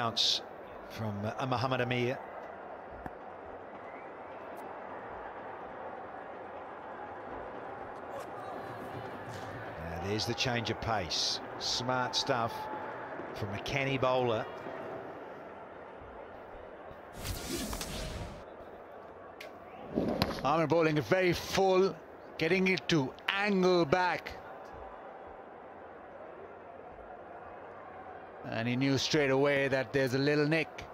bounce from Mohamed Amir. There's the change of pace. Smart stuff from a canny bowler. Amir bowling it very full, getting it to angle back. And he knew straight away that there's a little nick.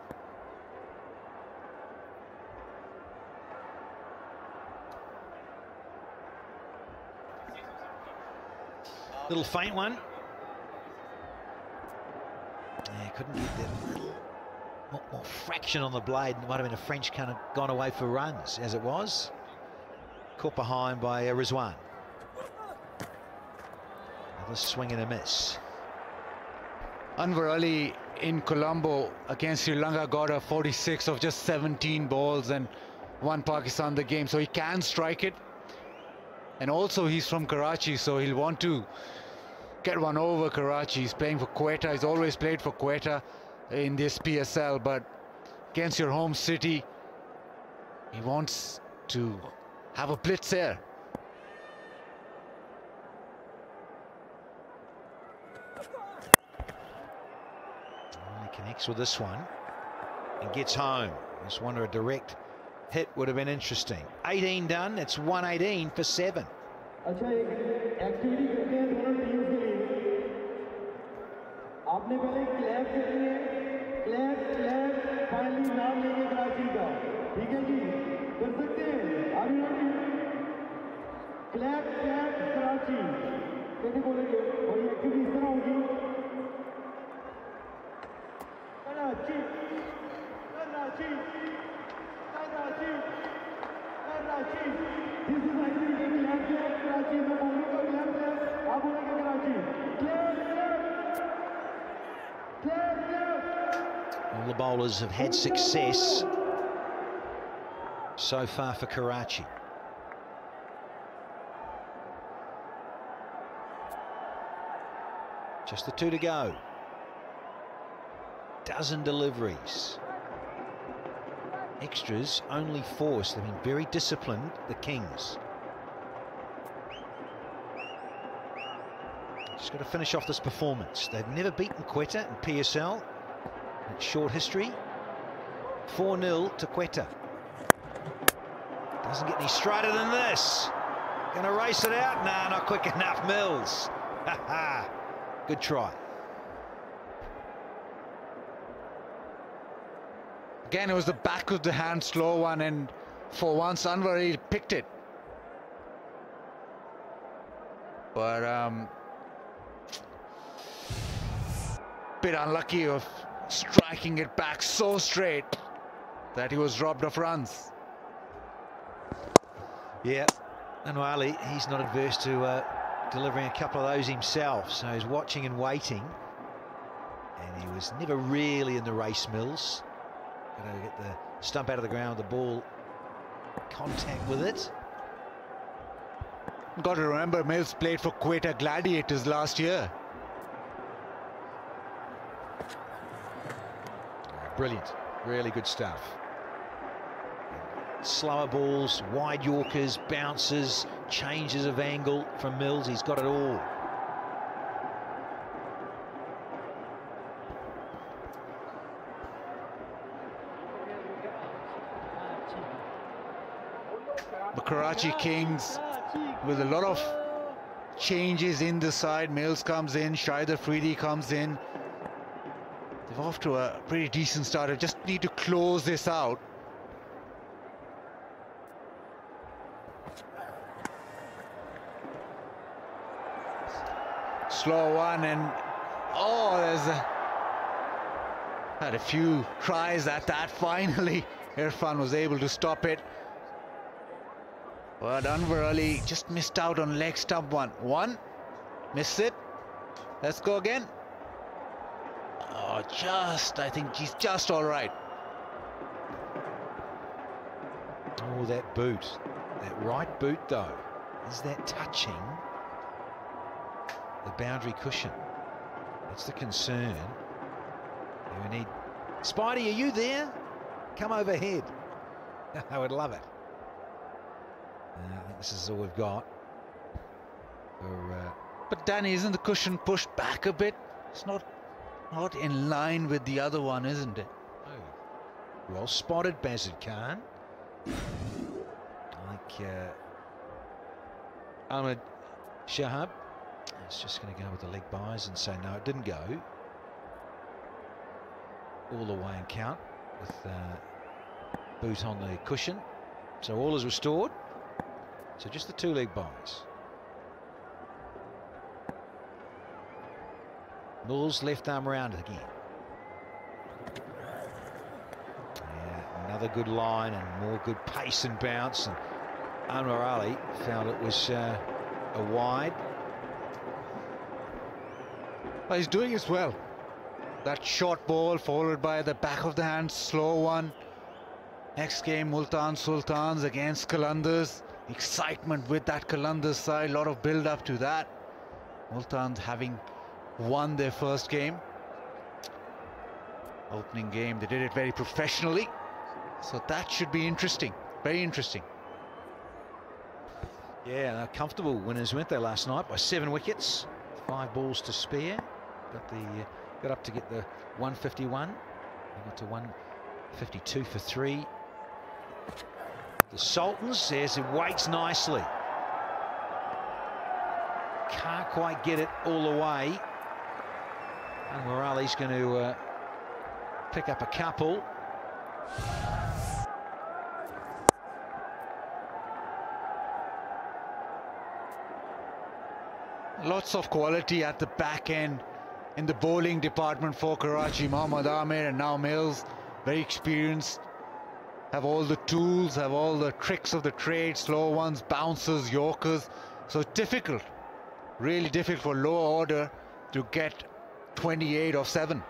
Little faint one. Yeah, couldn't get that little more fraction on the blade. It might have been a French kind of gone away for runs, as it was. Caught behind by Rizwan. Another swing and a miss. Anwar Ali in Colombo against Sri Lanka got a 46 of just 17 balls and won Pakistan the game, so he can strike it. And also he's from Karachi, so he'll want to get one over Karachi. He's playing for Quetta. He's always played for Quetta in this PSL, but against your home city, he wants to have a blitz there. He connects with this one and gets home. I just wonder, a direct hit would have been interesting. 18 done. It's 118 for 7. आपने पहले clap करनी है, clap finally नाम लेंगे कराची का, ठीक है जी, कर सकते हैं, are you ready? Clap Karachi, कैसे बोलेंगे? और ये एक्टिविटी इस तरह होगी, Karachi, Karachi, Karachi, Karachi, this is activity clap Karachi, मैं बोलूँगा क्लैप, आप बोलेंगे Karachi, clap. All the bowlers have had success so far for Karachi. Just the 2 to go. Dozen deliveries. Extras only force. They've been very disciplined, the Kings. Just got to finish off this performance. They've never beaten Quetta in PSL. It's short history. 4-0 to Quetta. Doesn't get any straighter than this. Gonna race it out? Nah, not quick enough, Mills. Good try. Again, it was the back of the hand slow one, and for once Anwar Ali picked it. But bit unlucky of striking it back so straight that he was robbed of runs. Yeah, and Ali, he's not adverse to delivering a couple of those himself, so he's watching and waiting, and he was never really in the race, Mills. Got to get the stump out of the ground, the ball contact with it. Got to remember, Mills played for Quetta Gladiators last year. Brilliant, really good stuff. Slower balls, wide Yorkers, bounces, changes of angle from Mills. He's got it all. The Karachi Kings with a lot of changes in the side. Mills comes in, Shahid Afridi comes in. They're off to a pretty decent start. They just need to close this out. Slow one, and oh, had a few tries at that. Finally, Irfan was able to stop it. But Anwar Ali just missed out on leg stump one. Missed it. Let's go again. Oh, I think he's just all right. Oh, that boot. That right boot, though. Is that touching the boundary cushion? That's the concern. We need Spidey, are you there? Come overhead. I would love it. I think this is all we've got. But Danny, isn't the cushion pushed back a bit? It's not in line with the other one, isn't it? Oh. Well spotted, Bazid Khan. I think Ahmed Shahab is just going to go with the leg buys and say no, it didn't go. All the way and count with boot on the cushion. So all is restored. So just the 2 leg buys. Mills left arm around it again. Yeah, another good line and more good pace and bounce. And Anwar Ali found it was a wide. But he's doing it well. That short ball followed by the back of the hand, slow one. Next game, Multan Sultans against Qalandars. Excitement with that Qalandars side, a lot of build up to that. Multans having won their first game. Opening game, they did it very professionally. So that should be interesting, very interesting. Yeah, comfortable winners, weren't they, last night by 7 wickets, 5 balls to spare. Got up to get the 151. They got to 152 for 3. The Sultans says it waits nicely. Can't quite get it all the way. Anwar Ali's going to pick up a couple. Lots of quality at the back end in the bowling department for Karachi. Mohammad Amir and now Mills, very experienced, have all the tools, have all the tricks of the trade, slow ones, bouncers, yorkers. So difficult, really difficult for lower order to get 28 of 7.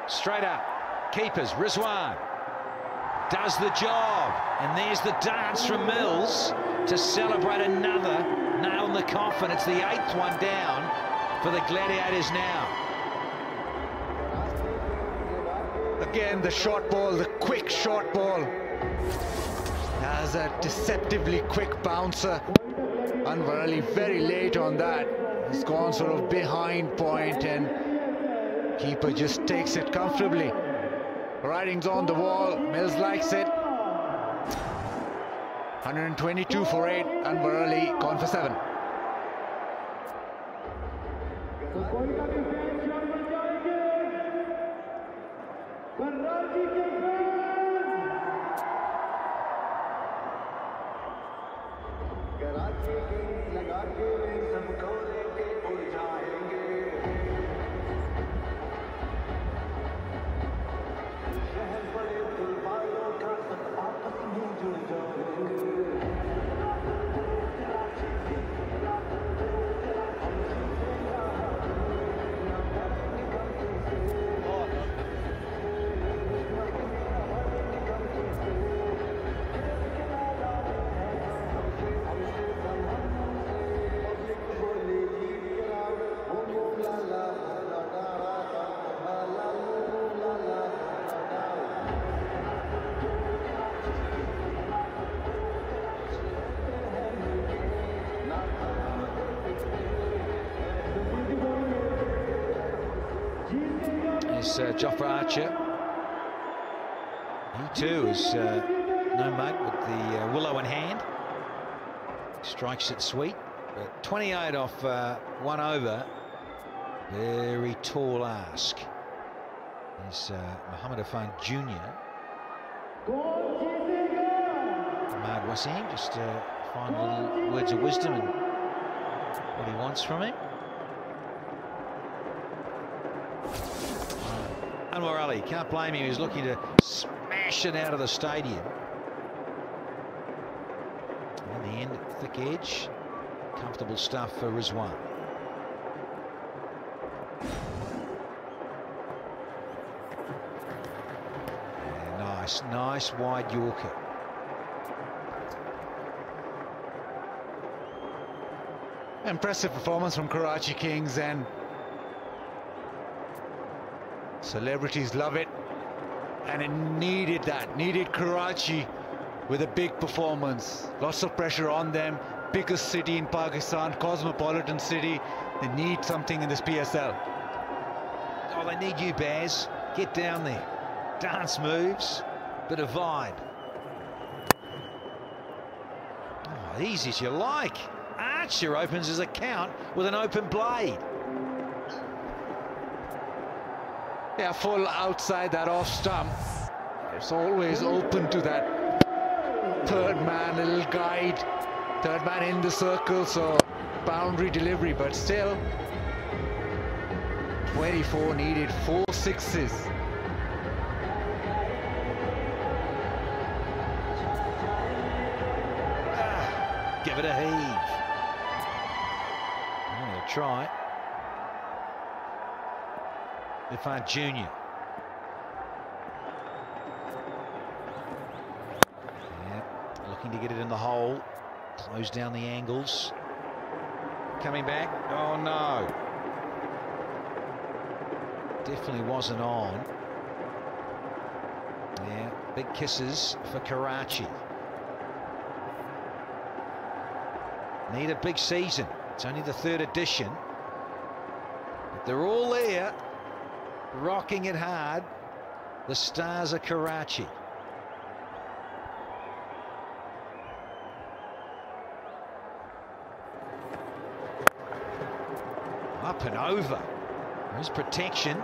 Straight up, keepers, Rizwan does the job, and there's the dance from Mills to celebrate another nail in the coffin. It's the 8th one down for the Gladiators now. Again, the short ball, the quick short ball. Has a deceptively quick bouncer. Anwar Ali very late on that. He's gone sort of behind point and keeper just takes it comfortably. Writing's on the wall, Mills likes it. 122 for 8, Anwar Ali gone for 7. Jofra Archer. He too is no mug with the willow in hand. Strikes it sweet. But 28 off 1 over. Very tall ask. There's Muhammad Afan Jr. Ahmad Wasim, just find little words of wisdom and what he wants from him. Anwar Ali, can't blame him, he's looking to smash it out of the stadium. In the end, thick edge, comfortable stuff for Rizwan. Yeah, nice wide Yorker. Impressive performance from Karachi Kings, and Celebrities love it, and it needed that. Needed Karachi with a big performance. Lots of pressure on them. Biggest city in Pakistan, cosmopolitan city. They need something in this PSL. Oh, they need you, Baz. Get down there. Dance moves, bit of vibe. Oh, easy as you like. Archer opens his account with an open blade. Yeah, full outside that off stump. It's always open to that third man, a little guide. Third man in the circle, so boundary delivery, but still 24 needed, 4 sixes. Give it a heave. I'm going to try. Ifan Jr. Yeah, looking to get it in the hole. Close down the angles. Coming back. Oh no. Definitely wasn't on. Yeah, big kisses for Karachi. Need a big season. It's only the 3rd edition. But they're all there, rocking it hard. The stars of Karachi. Up and over. There's protection.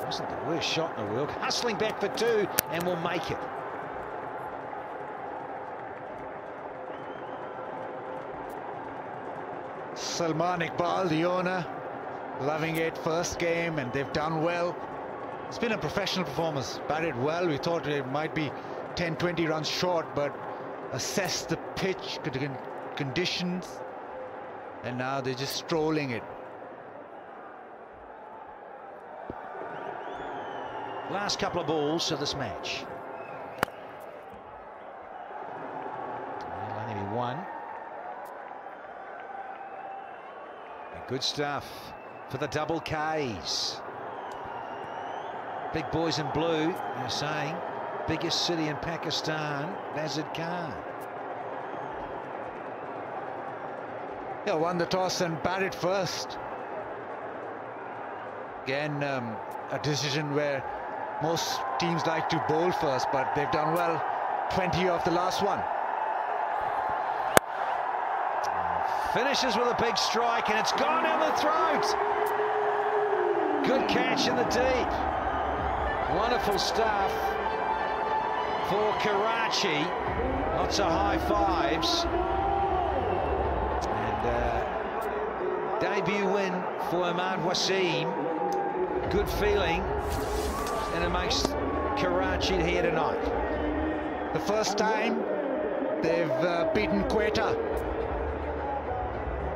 Wasn't the worst shot in the world. Hustling back for 2 and will make it. Salman Iqbal, the owner, loving it. First game, and they've done well. It's been a professional performance. Batted well. We thought it might be 10-20 runs short, but assessed the pitch, conditions, and now they're just strolling it. Last couple of balls of this match. It'll only be 1. Good stuff for the double Ks. Big boys in blue, they're saying. Biggest city in Pakistan, Bazid Khan. Yeah, won the toss and batted first. Again, a decision where most teams like to bowl first, but they've done well. 20 off the last one. Finishes with a big strike, and it's gone down the throat. Good catch in the deep. Wonderful stuff for Karachi. Lots of high fives. And debut win for Ahmad Wasim. Good feeling. And it makes Karachi here tonight. The first time they've beaten Quetta.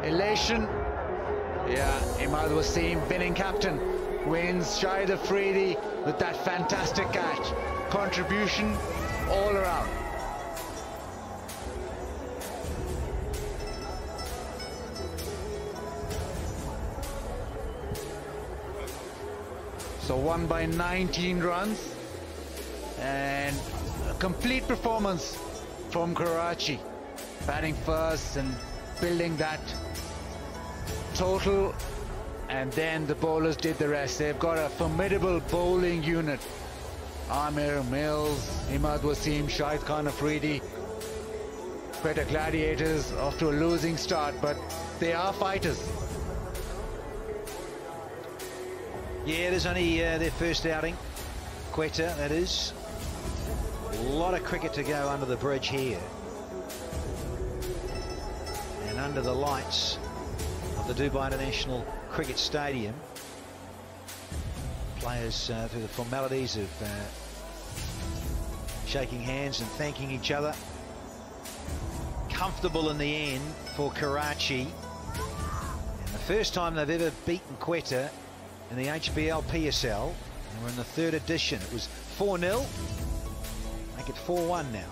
Elation. Yeah, Ahmad Wasim, winning captain, wins Shahid Afridi with that fantastic catch. Contribution all around. So won by 19 runs, and a complete performance from Karachi, batting first and building that total, and then the bowlers did the rest. They've got a formidable bowling unit. Amir, Mills, Ahmad Wasim, Shahid Khan Afridi. Quetta Gladiators off to a losing start, but they are fighters. Yeah, it is only their first outing. Quetta, that is. A lot of cricket to go under the bridge here. And under the lights of the Dubai International Cricket Stadium. Players through the formalities of shaking hands and thanking each other. Comfortable in the end for Karachi. And the first time they've ever beaten Quetta in the HBL PSL. And we're in the 3rd edition. It was 4-0. Make it 4-1 now.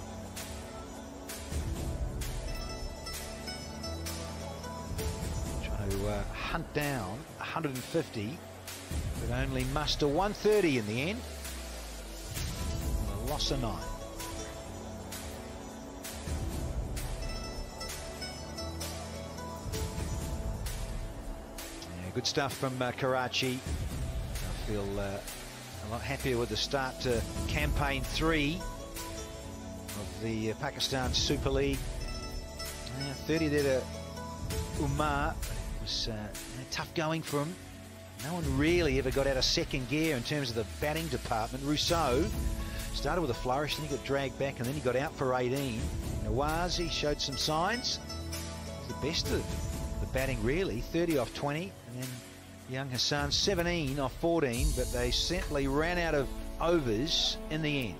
Trying to hunt down 150 but only muster 130 in the end. A loss of 9. Yeah, good stuff from Karachi. I feel a lot happier with the start to campaign 3 of the Pakistan Super League. 30 there to Umar. It was tough going for him. No one really ever got out of second gear in terms of the batting department. Rousseau started with a flourish, then he got dragged back, and then he got out for 18. Nawaz, he showed some signs. He's the best of the batting, really. 30 off 20, and then young Hassan 17 off 14, but they simply ran out of overs in the end.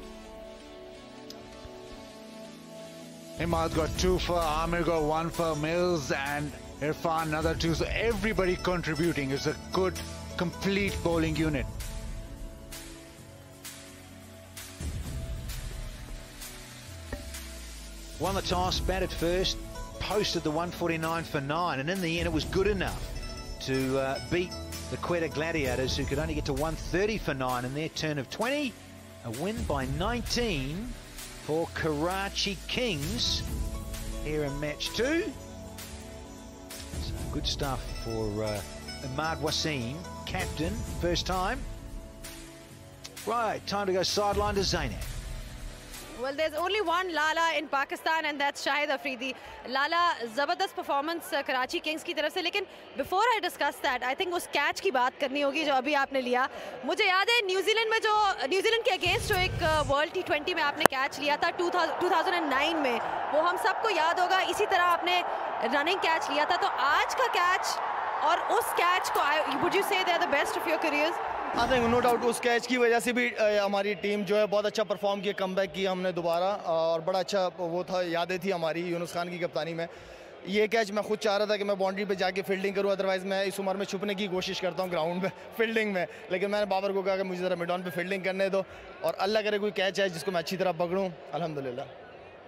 Imad got 2 for, Amir got 1 for, Mills and Irfan another 2. So everybody contributing. It's a good, complete bowling unit. Won the toss, batted first, posted the 149 for 9, and in the end it was good enough to beat the Quetta Gladiators, who could only get to 130 for 9 in their turn of 20. A win by 19 for Karachi Kings here in match 2. So good stuff for Ahmad Wasim, captain, first time. Right, time to go sideline to Zainab. Well, there's only one Lala in Pakistan, and that's Shahid Afridi. Lala, zabardast performance Karachi Kings की तरफ से, लेकिन before I discuss that, I think उस catch की बात करनी होगी जो अभी आपने लिया. मुझे याद है न्यूजीलैंड के अगेंस्ट जो एक वर्ल्ड T20 में आपने कैच लिया था 2009 में, वो हम सबको याद होगा. इसी तरह आपने रनिंग कैच लिया था. तो आज का कैच और उस कैच को, would you say they're the best of your careers? I think no doubt उस कैच की वजह से भी हमारी टीम जो है बहुत अच्छा परफॉर्म किया, कमबैक किया हमने दोबारा, और बड़ा अच्छा वो था, यादें थी हमारी यूनुस खान की कप्तानी में. ये कैच मैं खुद चाह रहा था कि मैं बाउंड्री पे जाके फील्डिंग करूं, अदरवाइज़ मैं इस उम्र में छुपने की कोशिश करता हूं ग्राउंड में फील्डिंग में, लेकिन मैंने बाबर को कहा कि मुझे ज़रा मिड ऑन पे फील्डिंग करने दो, और अल्लाह करे कोई कैच है जिसको मैं अच्छी तरह पकड़ूँ. अल्हम्दुलिल्लाह.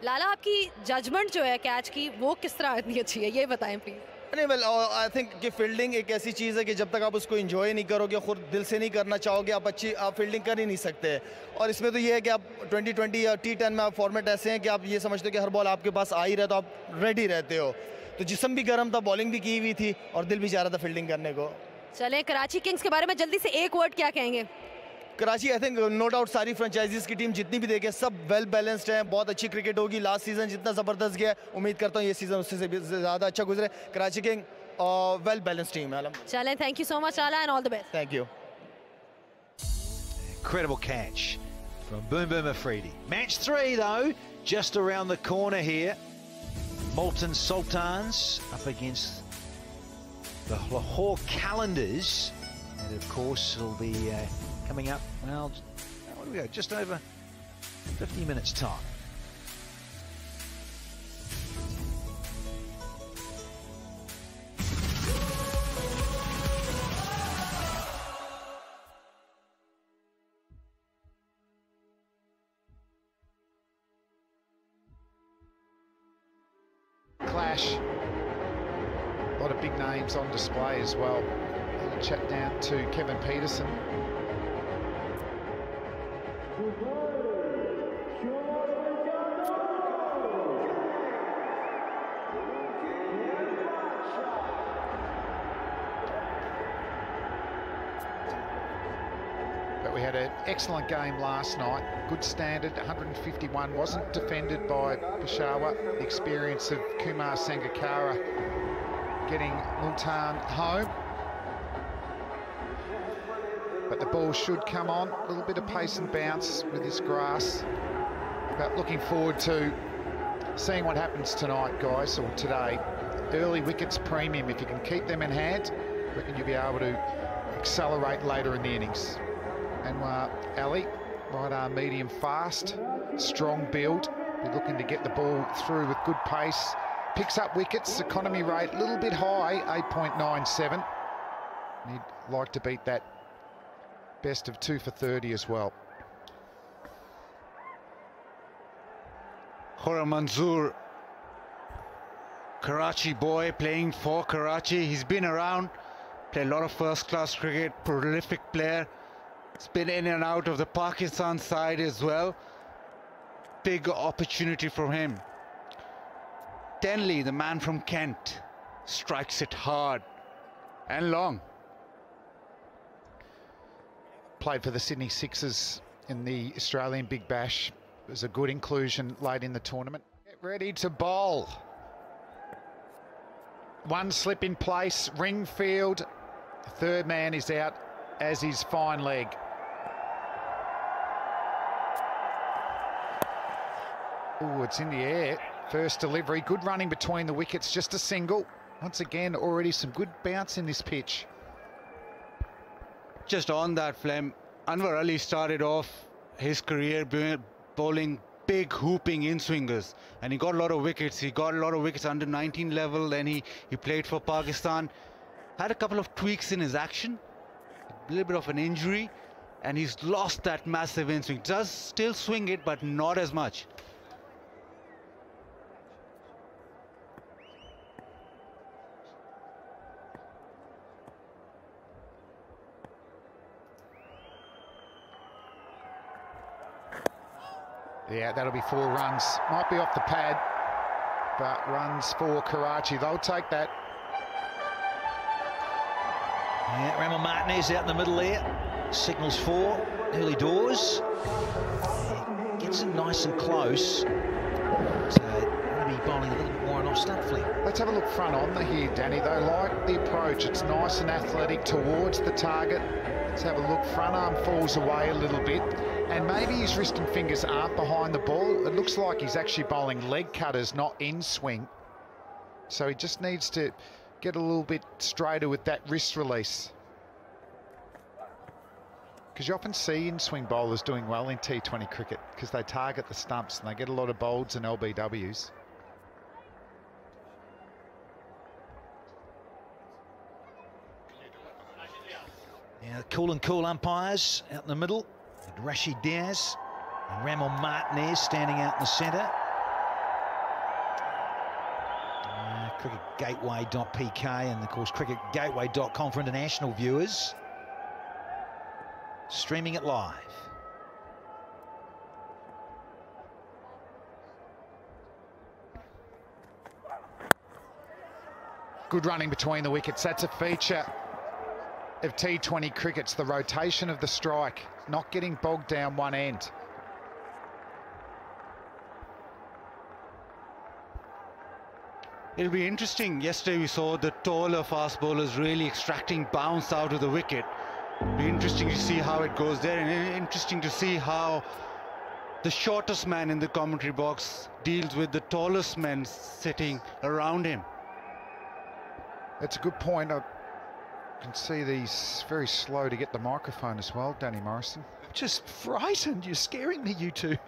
लाला, आपकी जजमेंट जो है कैच की, वो किस तरह इतनी अच्छी है, ये बताएं प्लीज़. नहीं, वेल आई थिंक कि फील्डिंग एक ऐसी चीज़ है कि जब तक आप उसको एंजॉय नहीं करोगे, खुद दिल से नहीं करना चाहोगे, आप फील्डिंग कर ही नहीं सकते. और इसमें तो ये है कि आप 2020 या T10 में आप फॉर्मेट ऐसे हैं कि आप ये समझते हो कि हर बॉल आपके पास आ ही रहा, तो आप रेडी रहते हो. तो जिस्म भी गर्म था, बॉलिंग भी की हुई थी, और दिल भी चाह रहा था फील्डिंग करने को. चलें, कराची किंग्स के बारे में जल्दी से एक वर्ड क्या कहेंगे? Karachi, I think no doubt सारी फ्रेंचाइजीज की टीम जितनी भी देखे सब वेल बैलेंस्ड हैं, बहुत अच्छी क्रिकेट होगी. लास्ट सीजन जितना ज़बरदस्त गया, उम्मीद करता हूँ ये सीजन उससे भी ज़्यादा अच्छा गुजरे. Karachi king well balanced team है. चलें, thank you so much Lala, and all the best. Thank you. Incredible catch from Boom Boom Afridi. Match 3 though, just around the corner here. Multan Sultans up against the Lahore Calendars, and of course it'll be coming up, well, what do we go, just over 50 minutes time. Clash. A lot of big names on display as well. I'll chat down to Kevin Peterson. But we had an excellent game last night. Good standard, 151. Wasn't defended by Peshawar. The experience of Kumar Sangakkara getting Multan home. But the ball should come on. A little bit of pace and bounce with this grass. But looking forward to seeing what happens tonight, guys, or today. Early wickets premium. If you can keep them in hand, I reckon you'll be able to accelerate later in the innings. And Ali, right arm medium fast, strong build. Be looking to get the ball through with good pace. Picks up wickets, economy rate a little bit high, 8.97. He'd like to beat that best of 2 for 30 as well. Khurram Manzoor, Karachi boy playing for Karachi. He's been around Played a lot of first-class cricket, prolific player. He's been in and out of the Pakistan side as well. Big opportunity for him. Denley, the man from Kent, strikes it hard and long. Played for the Sydney Sixers in the Australian Big Bash. It was a good inclusion late in the tournament. Get ready to bowl. One slip in place, Ringfield. The third man is out, as is Fine Leg. Oh, it's in the air. First delivery, good running between the wickets, just a single. Once again, already some good bounce in this pitch. Just on that, Flem, Anwar Ali started off his career bowling big hooping in-swingers, and he got a lot of wickets. He got a lot of wickets under 19 level, then he played for Pakistan. Had a couple of tweaks in his action, a little bit of an injury, and he's lost that massive in-swing. Does still swing it, but not as much. Yeah, that'll be 4 runs. Might be off the pad, but runs for Karachi. They'll take that. Yeah, Ramon Martinez out in the middle there. Signals 4, early doors. Yeah, gets it nice and close. So going to be bowling a little bit more on off stump flick. Let's have a look front on the here, Danny. They like the approach. It's nice and athletic towards the target. Let's have a look. Front arm falls away a little bit. And maybe his wrist and fingers aren't behind the ball. It looks like he's actually bowling leg cutters, not in swing. So he just needs to get a little bit straighter with that wrist release. Because you often see in-swing bowlers doing well in T20 cricket because they target the stumps and they get a lot of bolds and LBWs. Yeah, cool umpires out in the middle. Rashid Diaz and Ramon Martinez standing out in the centre. cricketgateway.pk and of course cricketgateway.com for international viewers. Streaming it live. Good running between the wickets. That's a feature of T20 cricket's the rotation of the strike, not getting bogged down one end. It'll be interesting. Yesterday we saw the taller fast bowlers really extracting bounce out of the wicket. It'll be interesting to see how it goes there, and interesting to see how the shortest man in the commentary box deals with the tallest men sitting around him. That's a good point. I can see these very slow to get the microphone as well, Danny Morrison. I'm just frightened. You're scaring me, you two.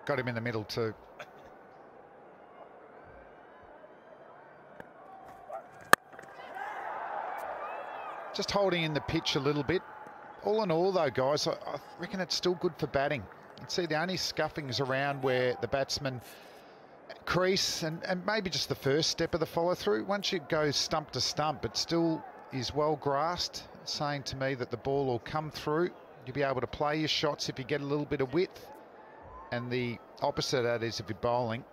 Got him in the middle too. Just holding in the pitch a little bit. All in all though, guys, I reckon it's still good for batting. You can see the only scuffings around where the batsman crease and maybe just the first step of the follow through. Once you go stump to stump, it still is well grasped, saying to me that the ball will come through. You'll be able to play your shots if you get a little bit of width, and the opposite of that is if you're bowling,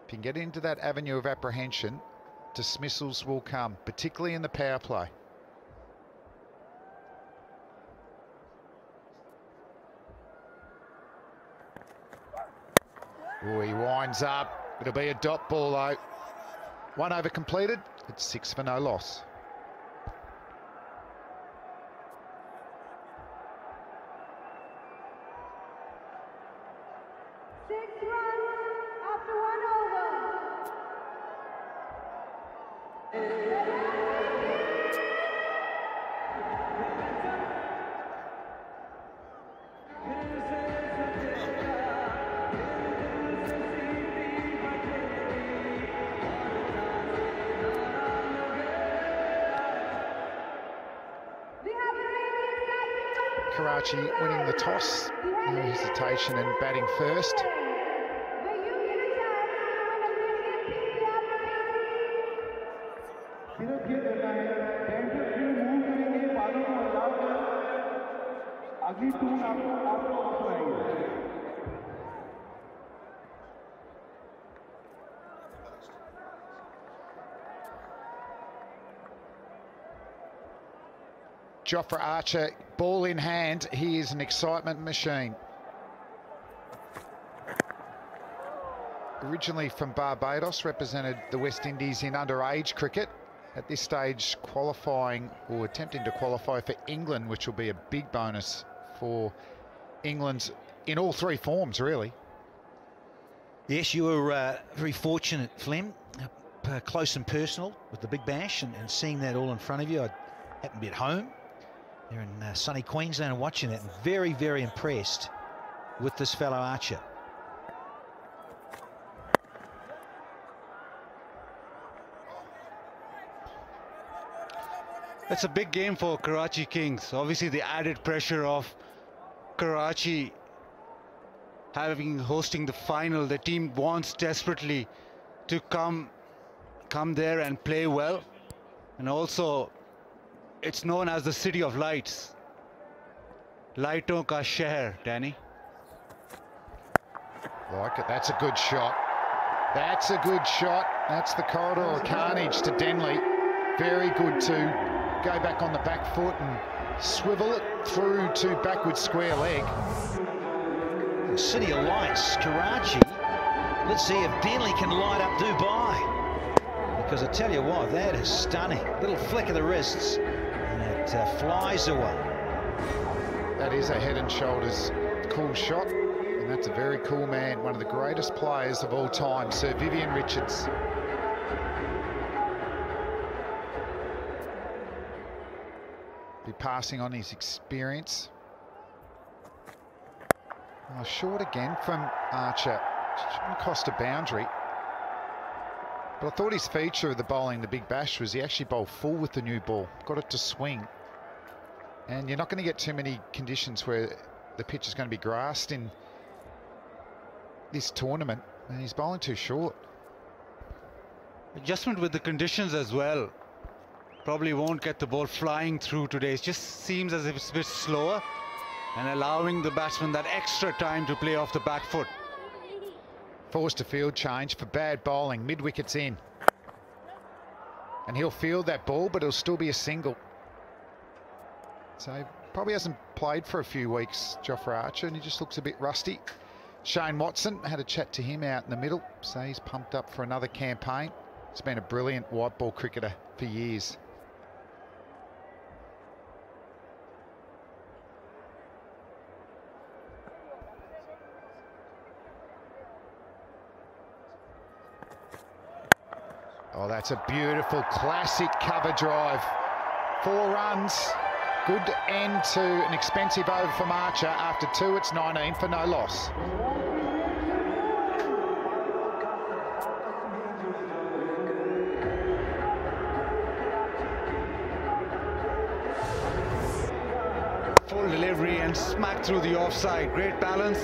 if you can get into that avenue of apprehension, dismissals will come, particularly in the power play. Oh, he winds up. It'll be a dot ball though. 1 over completed. It's 6 for no loss. Karachi winning the toss, no hesitation and batting first. सिर्फ ये अगली twin आपको सुनाएंगे। Jofra Archer, ball in hand, he is an excitement machine. Originally from Barbados, represented the West Indies in underage cricket. At this stage, qualifying or attempting to qualify for England, which will be a big bonus for England in all three forms, really. Yes, you were very fortunate, Flem, up close and personal with the Big Bash, and seeing that all in front of you. I happened to be at home there in sunny Queensland and watching that, and very, very impressed with this fellow Archer. It's a big game for Karachi Kings. Obviously, the added pressure of Karachi hosting the final. The team wants desperately to come there and play well, and also it's known as the City of Lights. Lighton ka sheher, Danny. Like it. That's a good shot. That's a good shot. That's the corridor of carnage to Denley. Very good to go back on the back foot and swivel it through to backward square leg. City of Lights, Karachi. Let's see if Denley can light up Dubai. Because I tell you what, that is stunning. Little flick of the wrists, and it flies away. That is a head and shoulders cool shot, and that's a very cool man, one of the greatest players of all time, Sir Vivian Richards. Be passing on his experience. Oh, short again from Archer. Shouldn't cost a boundary. But I thought his feature of the bowling, the Big Bash, was he actually bowled full with the new ball. Got it to swing. And you're not going to get too many conditions where the pitch is going to be grassed in this tournament. And he's bowling too short. Adjustment with the conditions as well. Probably won't get the ball flying through today. It just seems as if it's a bit slower, and allowing the batsman that extra time to play off the back foot. Forced a field change for bad bowling, mid-wickets in. And he'll field that ball, but it'll still be a single. So probably hasn't played for a few weeks, Jofra Archer, and he just looks a bit rusty. Shane Watson, had a chat to him out in the middle, so he's pumped up for another campaign. He's been a brilliant white ball cricketer for years. Oh, that's a beautiful classic cover drive. 4 runs. Good end to an expensive over from Archer. After 2, it's 19 for no loss. Full delivery and smack through the offside. Great balance.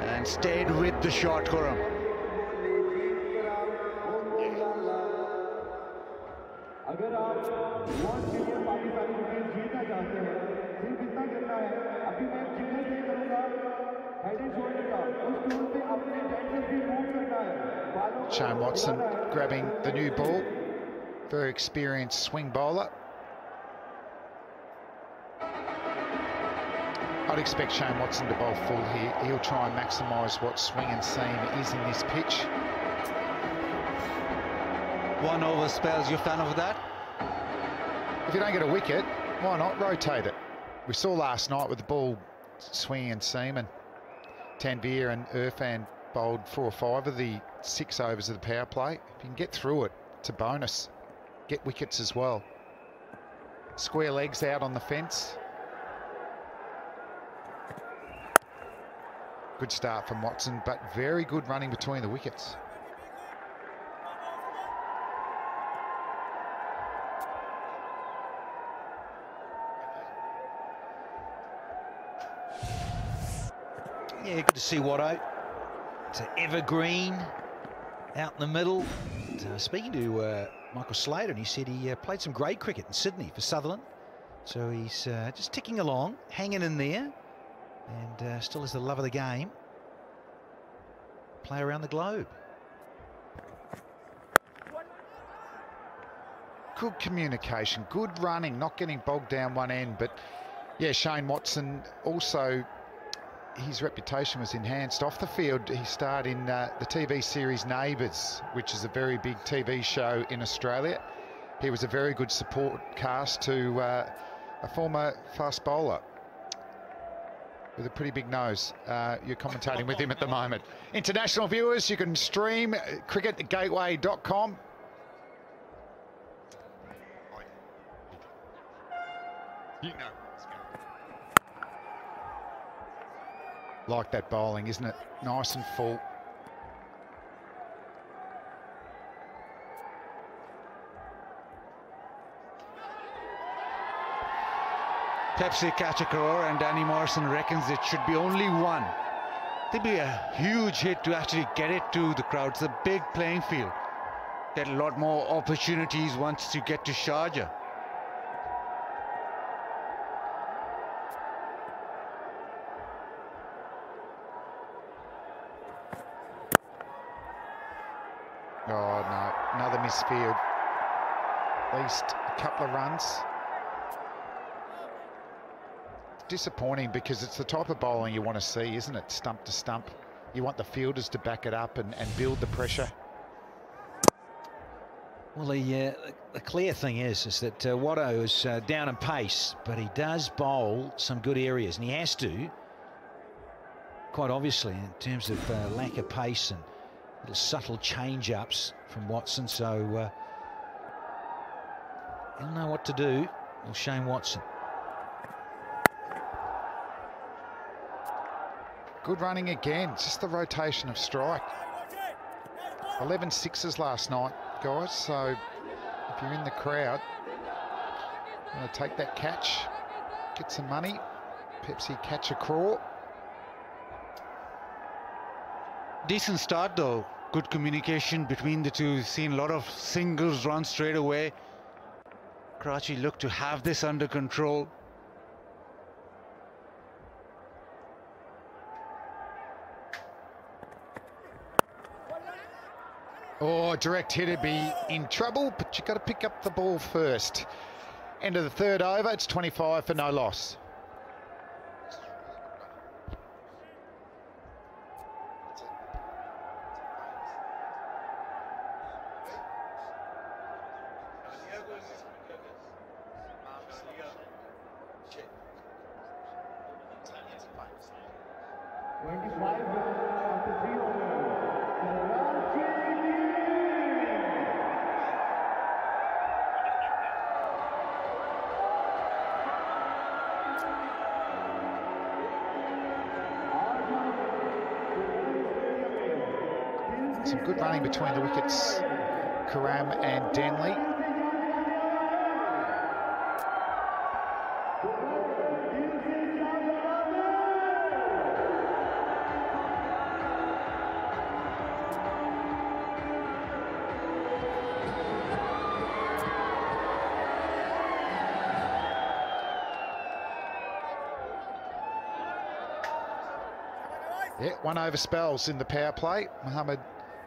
And stayed with the shot, Khurram. अगर आप watch के लिए Pakistani cricket जीतना चाहते हैं, सिर्फ इतना करना है। अभी मैं जिंगल प्ले करूंगा, हेड एंड शोल्डर का, उस टूल पे अपने टेंशन भी मूव करना है। Shane Watson grabbing the new ball. Very experienced swing bowler. I'd expect Shane Watson to bowl full here. He'll try and maximise what swing and seam is in this pitch. 1 over spells, you a fan of that? If you don't get a wicket, why not rotate it? We saw last night with the ball swinging and seam, and Tanvir and Irfan bowled 4 or 5 of the 6 overs of the power play. If you can get through it, it's a bonus. Get wickets as well. Square legs out on the fence. Good start from Watson, but very good running between the wickets. Yeah, good to see Watto. It's an evergreen out in the middle. And, speaking to Michael Slater, and he said he played some grade cricket in Sydney for Sutherland. So he's just ticking along, hanging in there, and still has the love of the game. Play around the globe. Good communication, good running, not getting bogged down one end. But yeah, Shane Watson also, his reputation was enhanced off the field. He starred in the TV series Neighbours, which is a very big TV show in Australia. He was a very good support cast to a former fast bowler with a pretty big nose. You're commentating with him at the moment. International viewers, you can stream cricketgateway.com. You know. Like that bowling, isn't it? Nice and full. Pepsi catch a crore, and Danny Morrison reckons it should be only one. It'd be a huge hit to actually get it to the crowd. It's a big playing field. Get a lot more opportunities once you get to Sharjah. Oh no, another misfield. At least a couple of runs. Disappointing because it's the type of bowling you want to see, isn't it? Stump to stump. You want the fielders to back it up and build the pressure. Well, the clear thing is that Watto is down in pace, but he does bowl some good areas, and he has to, quite obviously, in terms of lack of pace and little subtle change-ups from Watson. So he'll know what to do. Well, Shane Watson. Good running again, just the rotation of strike. 11 sixes last night, guys, so if you're in the crowd, you want to take that catch, get some money. Pepsi catch a crore. Decent start though, good communication between the two. Seen a lot of singles run straight away. Karachi look to have this under control. Oh, direct hit would be in trouble, but you've got to pick up the ball first. End of the third over, it's 25 for no loss. Some good running between the wickets, Karam and Denley. Yeah, 1 over spells in the power play. Mohammed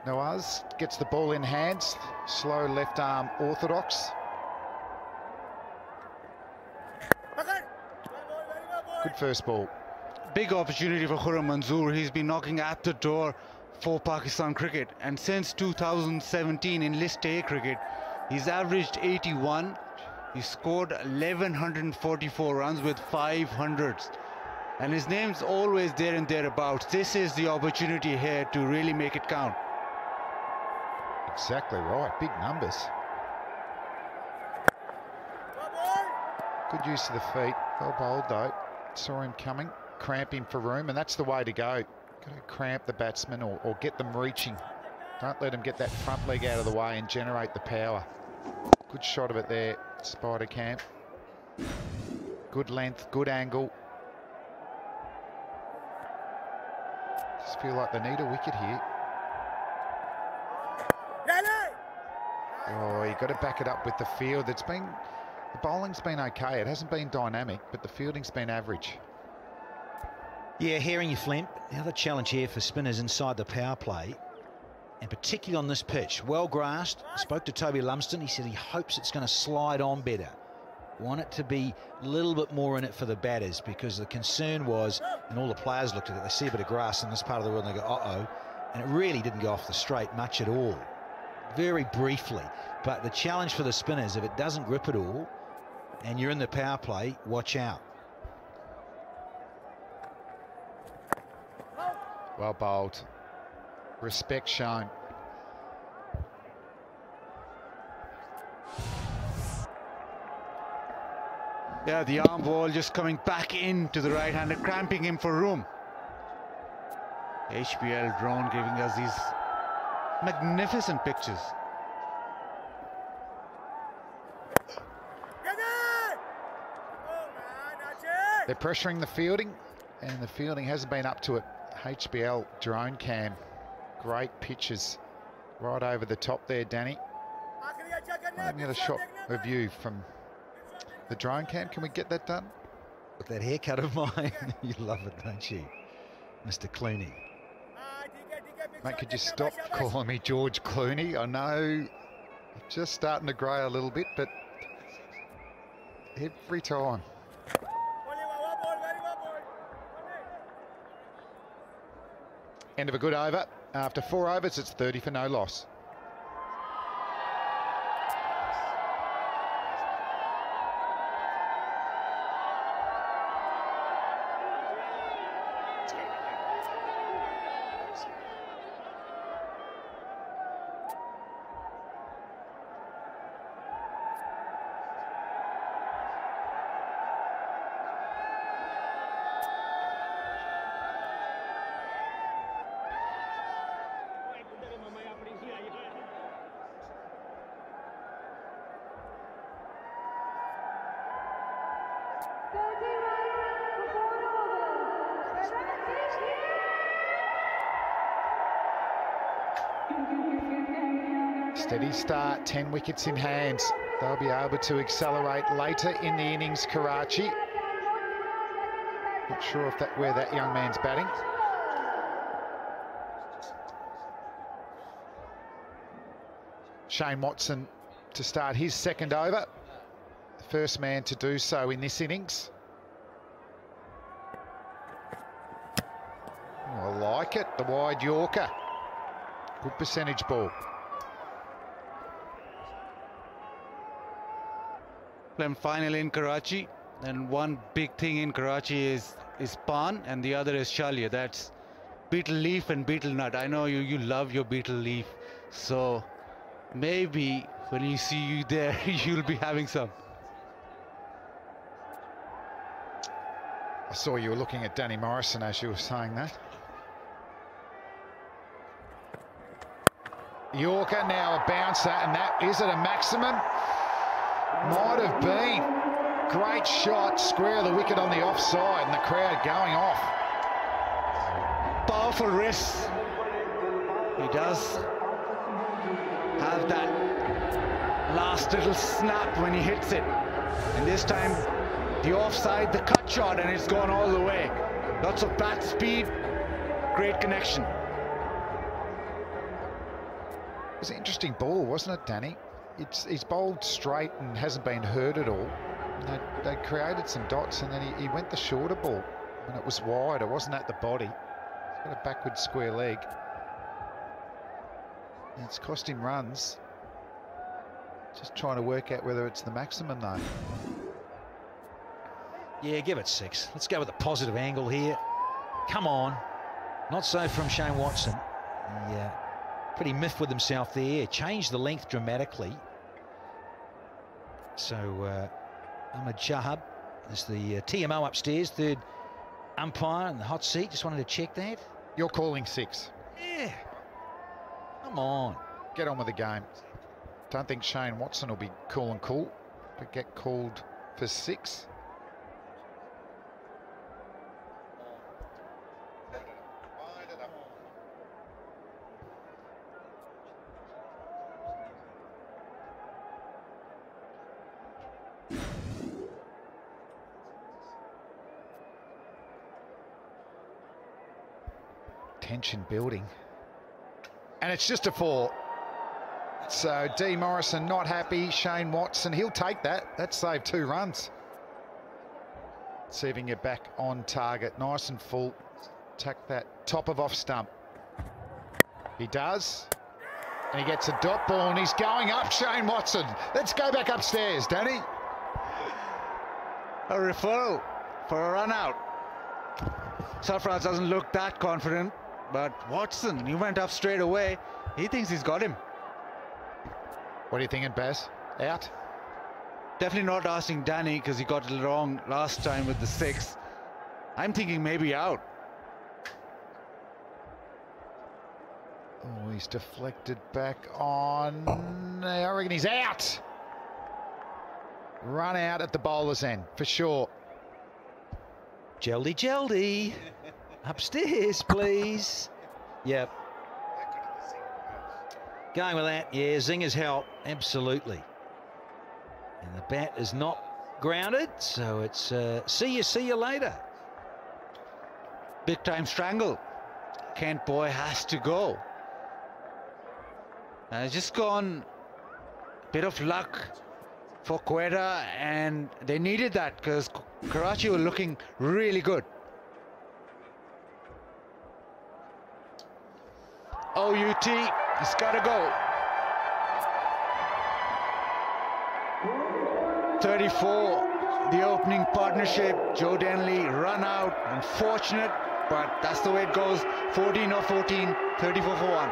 Nawaz gets the ball in hands, slow left arm orthodox. Good first ball. Big opportunity for Khurram Manzoor. He's been knocking at the door for Pakistan cricket, and since 2017 in List A cricket, he's averaged 81. He scored 1144 runs with 500s, and his name's always there and thereabouts. This is the opportunity here to really make it count. Exactly right, big numbers. Good use of the feet, well bowled though. Saw him coming, cramp him for room, and that's the way to go. Got to cramp the batsman or get them reaching. Don't let them get that front leg out of the way and generate the power. Good shot of it there, Spider Camp. Good length, good angle. Just feel like they need a wicket here. Oh, you've got to back it up with the field. It's been The bowling's been okay. It hasn't been dynamic, but the fielding's been average. Yeah, hearing you, Flint. The other challenge here for spinners inside the power play, and particularly on this pitch, well grassed. I spoke to Toby Lumsden. He said he hopes it's going to slide on better. Want it to be a little bit more in it for the batters, because the concern was, and all the players looked at it, they see a bit of grass in this part of the world and they go, uh-oh. And it really didn't go off the straight much at all. Very briefly. But the challenge for the spinners, if it doesn't grip at all and you're in the power play, watch out. Well bowled. Respect shown. Yeah, the arm ball just coming back into the right-hander, cramping him for room. HBL drone giving us these magnificent pictures. They're pressuring the fielding, and the fielding hasn't been up to it. HBL drone cam. Great pitches right over the top there, Danny. Let me get a shot review from the drone cam. Can we get that done? With that haircut of mine, you love it, don't you, Mr. Clooney? Mate, could you stop calling me George Clooney? I know I'm just starting to grey a little bit, but every time. End of a good over. After 4 overs, it's 30 for no loss. Steady start, 10 wickets in hands. They'll be able to accelerate later in the innings, Karachi. Not sure if where that young man's batting. Shane Watson to start his second over. The first man to do so in this innings. Oh, I like it, the wide Yorker. Good percentage ball. And finally in Karachi, and one big thing in Karachi is pan, and the other is shalia. That's beetle leaf and beetle nut. I know you love your beetle leaf, so maybe when you see you there, you'll be having some. I saw you were looking at Danny Morrison as you were saying that. Yorker now a bouncer, and that is it a maximum? Might have been. Great shot, square of the wicket on the offside, and the crowd going off. Powerful wrist. He does have that last little snap when he hits it. And this time, the offside, the cut shot, and it's gone all the way. Lots of bat speed, great connection. It was an interesting ball, wasn't it, Danny? He's bowled straight and hasn't been hurt at all. They created some dots, and then he went the shorter ball. And it was wide, it wasn't at the body. He's got a backward square leg. And it's cost him runs. Just trying to work out whether it's the maximum though. Yeah, give it 6. Let's go with a positive angle here. Come on. Not so from Shane Watson. Yeah. Pretty miffed with himself there. Changed the length dramatically. So Ahmed Shahab is the TMO upstairs, third umpire in the hot seat. Just wanted to check that. You're calling 6. Yeah. Come on. Get on with the game. Don't think Shane Watson will be cool and cool, but get called for 6. tension building. And it's just a 4. So D. Morrison not happy. Shane Watson, he'll take that. That saved 2 runs. See if he can get back on target. Nice and full. Tuck that top of off stump. He does. And he gets a dot ball and he's going up, Shane Watson. Let's go back upstairs, Danny. A referral for a run out. Sarfraz doesn't look that confident, but Watson, he went up straight away. He thinks he's got him. What are you thinking, Baz? Out? Definitely not asking Danny because he got it wrong last time with the 6. I'm thinking maybe out. Oh, he's deflected back on. I reckon he's out. Run out at the bowler's end, for sure. Jeldy, Jeldy. Upstairs, please. Yep. Going with that, yeah, Zinger's help, absolutely. And the bat is not grounded, so it's see you later. Big time strangle. Kent Boy has to go. Just gone a bit of luck for Quetta, and they needed that because Karachi were looking really good. OUT, he's got to go. 34, the opening partnership. Joe Denley run out, unfortunate, but that's the way it goes. 14 or 14, 34 for 1.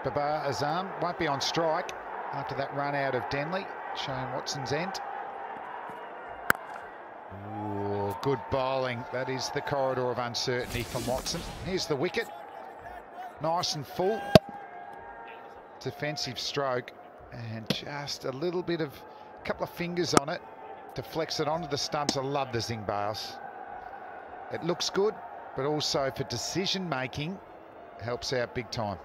Babar Azam won't be on strike after that run out of Denley. Shane Watson's end. Ooh, good bowling. That is the corridor of uncertainty from Watson. Here's the wicket. Nice and full. Defensive stroke. And just a little bit of, a couple of fingers on it. Deflects it onto the stumps. I love the Zing bails. It looks good, but also for decision making, helps out big time.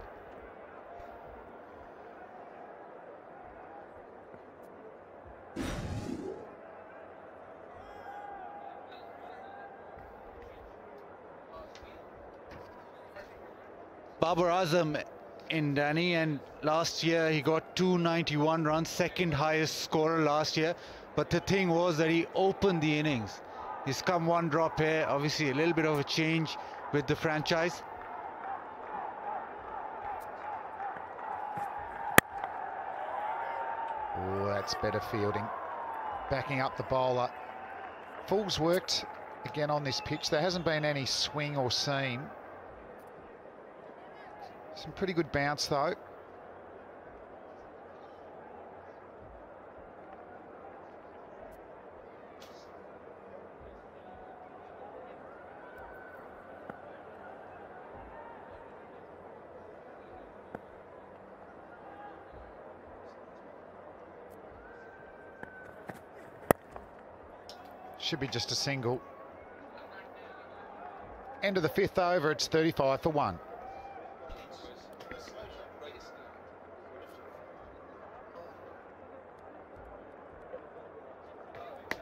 Babar Azam in Danny, and last year he got 291 runs, second highest scorer last year. But the thing was that he opened the innings. He's come one drop here, obviously a little bit of a change with the franchise. Oh, that's better fielding. Backing up the bowler. Full's worked again on this pitch. There hasn't been any swing or seam. Some pretty good bounce though. Should be just a single. End of the 5th over, it's 35 for 1.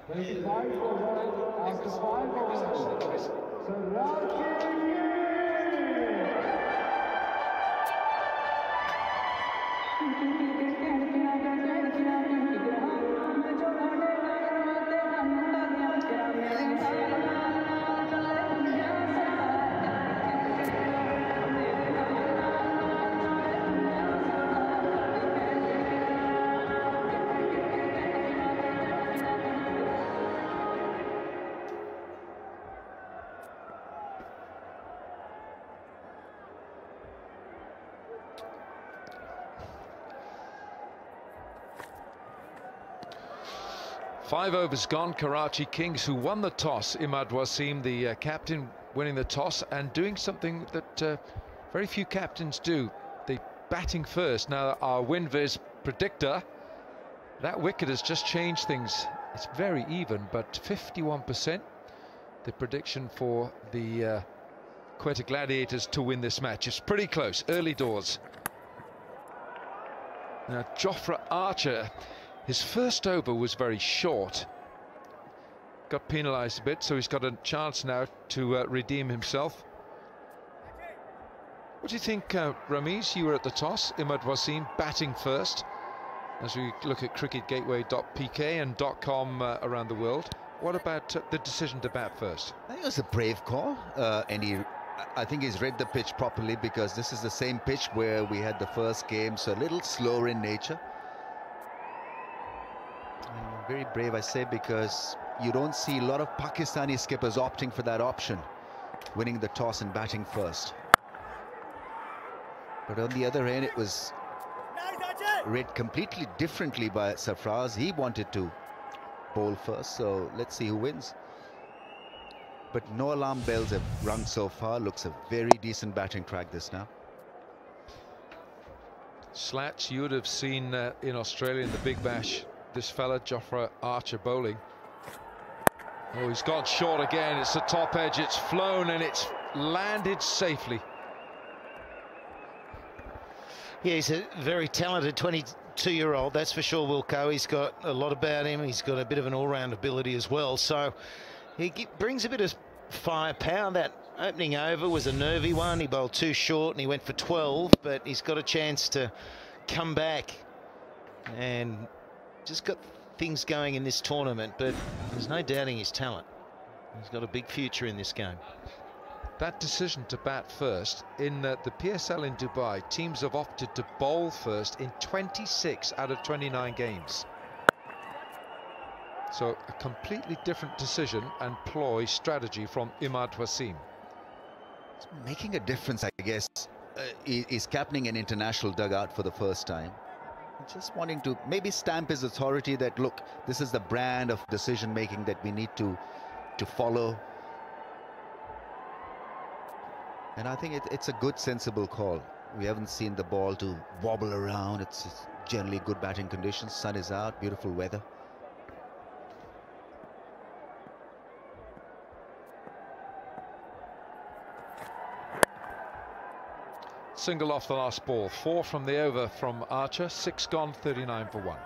After 5 overs, Karachi. 5 overs gone. Karachi Kings, who won the toss. Imad Wasim, the captain, winning the toss and doing something that very few captains do. They batting first. Now our WinViz predictor, that wicket has just changed things. It's very even, but 51% the prediction for the Quetta Gladiators to win this match. It's pretty close, early doors. Now Jofra Archer, his first over was very short. Got penalised a bit, so he's got a chance now to redeem himself. What do you think, Ramiz? You were at the toss. Imad Wasim batting first. As we look at cricketgateway.pk and .com around the world, what about the decision to bat first? I think it was a brave call, and I think he's read the pitch properly, because this is the same pitch where we had the first game, so a little slower in nature. And very brave, I say, because you don't see a lot of Pakistani skippers opting for that option, winning the toss and batting first. But on the other end, it was read completely differently by Sarfraz. He wanted to bowl first, so let's see who wins. But no alarm bells have rung so far. Looks a very decent batting track this now. Slats, you would have seen in Australia in the Big Bash, this fella Jofra Archer bowling. Oh, he's gone short again. It's the top edge. It's flown and it's landed safely. Yeah, he's a very talented 22-year-old, that's for sure, Wilco. He's got a lot about him. He's got a bit of an all-round ability as well. So he brings a bit of firepower. That opening over was a nervy one. He bowled too short and he went for 12, but he's got a chance to come back and just got things going in this tournament. But there's no doubting his talent. He's got a big future in this game. That decision to bat first in the PSL in Dubai, teams have opted to bowl first in 26 out of 29 games. So a completely different decision and ploy strategy from Imad Wasim. It's making a difference, I guess. He's captaining an international dugout for the first time. Just wanting to maybe stamp his authority that, look, this is the brand of decision making that we need to follow. And I think it's a good, sensible call. We haven't seen the ball to wobble around. It's generally good batting conditions. Sun is out, beautiful weather. Single off the last ball. 4 from the over from Archer. 6 gone, 39 for 1.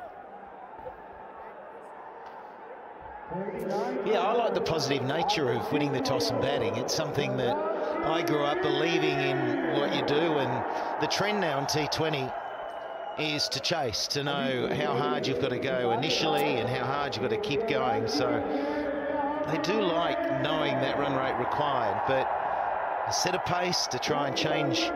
Yeah, I like the positive nature of winning the toss and batting. It's something that I grew up believing in what you do, and the trend now in T20 is to chase, to know how hard you've got to go initially and how hard you've got to keep going. So they do like knowing that run rate required, but a set of pace to try and change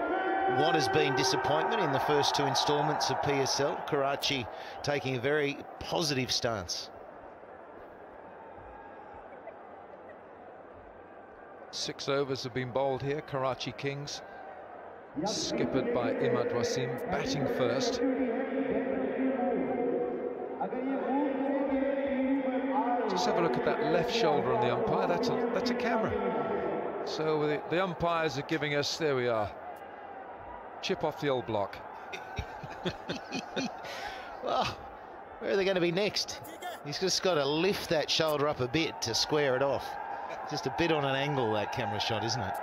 what has been disappointment in the first 2 instalments of PSL. Karachi taking a very positive stance. 6 overs have been bowled here. Karachi Kings, skippered by Imad Wasim, batting first. Just have a look at that left shoulder on the umpire. That's a camera. So the umpires are giving us, there we are, chip off the old block. Well, where are they going to be next? He's just got to lift that shoulder up a bit to square it off. Just a bit on an angle, that camera shot, isn't it?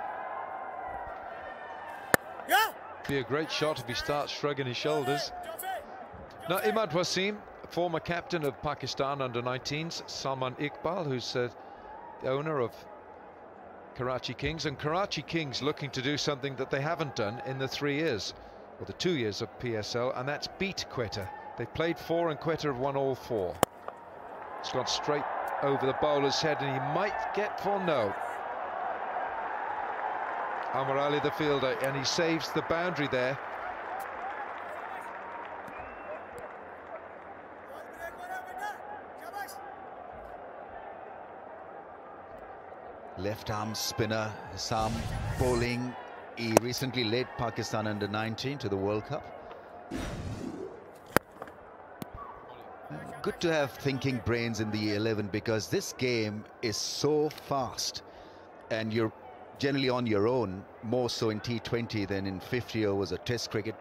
Yeah. Be a great shot if he starts shrugging his shoulders. Now, Imad Wasim, former captain of Pakistan under-19s, Salman Iqbal, who's the owner of Karachi Kings, and Karachi Kings looking to do something that they haven't done in the 3 years, or the 2 years of PSL, and that's beat Quetta. They played 4 and Quetta have won all 4. It's gone straight over the bowler's head, and he might get for no. Amar Ali, the fielder, and he saves the boundary there. Left arm spinner, Sam bowling. He recently led Pakistan under-19 to the World Cup. Good to have thinking brains in the 11, because this game is so fast and you're generally on your own, more so in T20 than in 50 overs or Test cricket.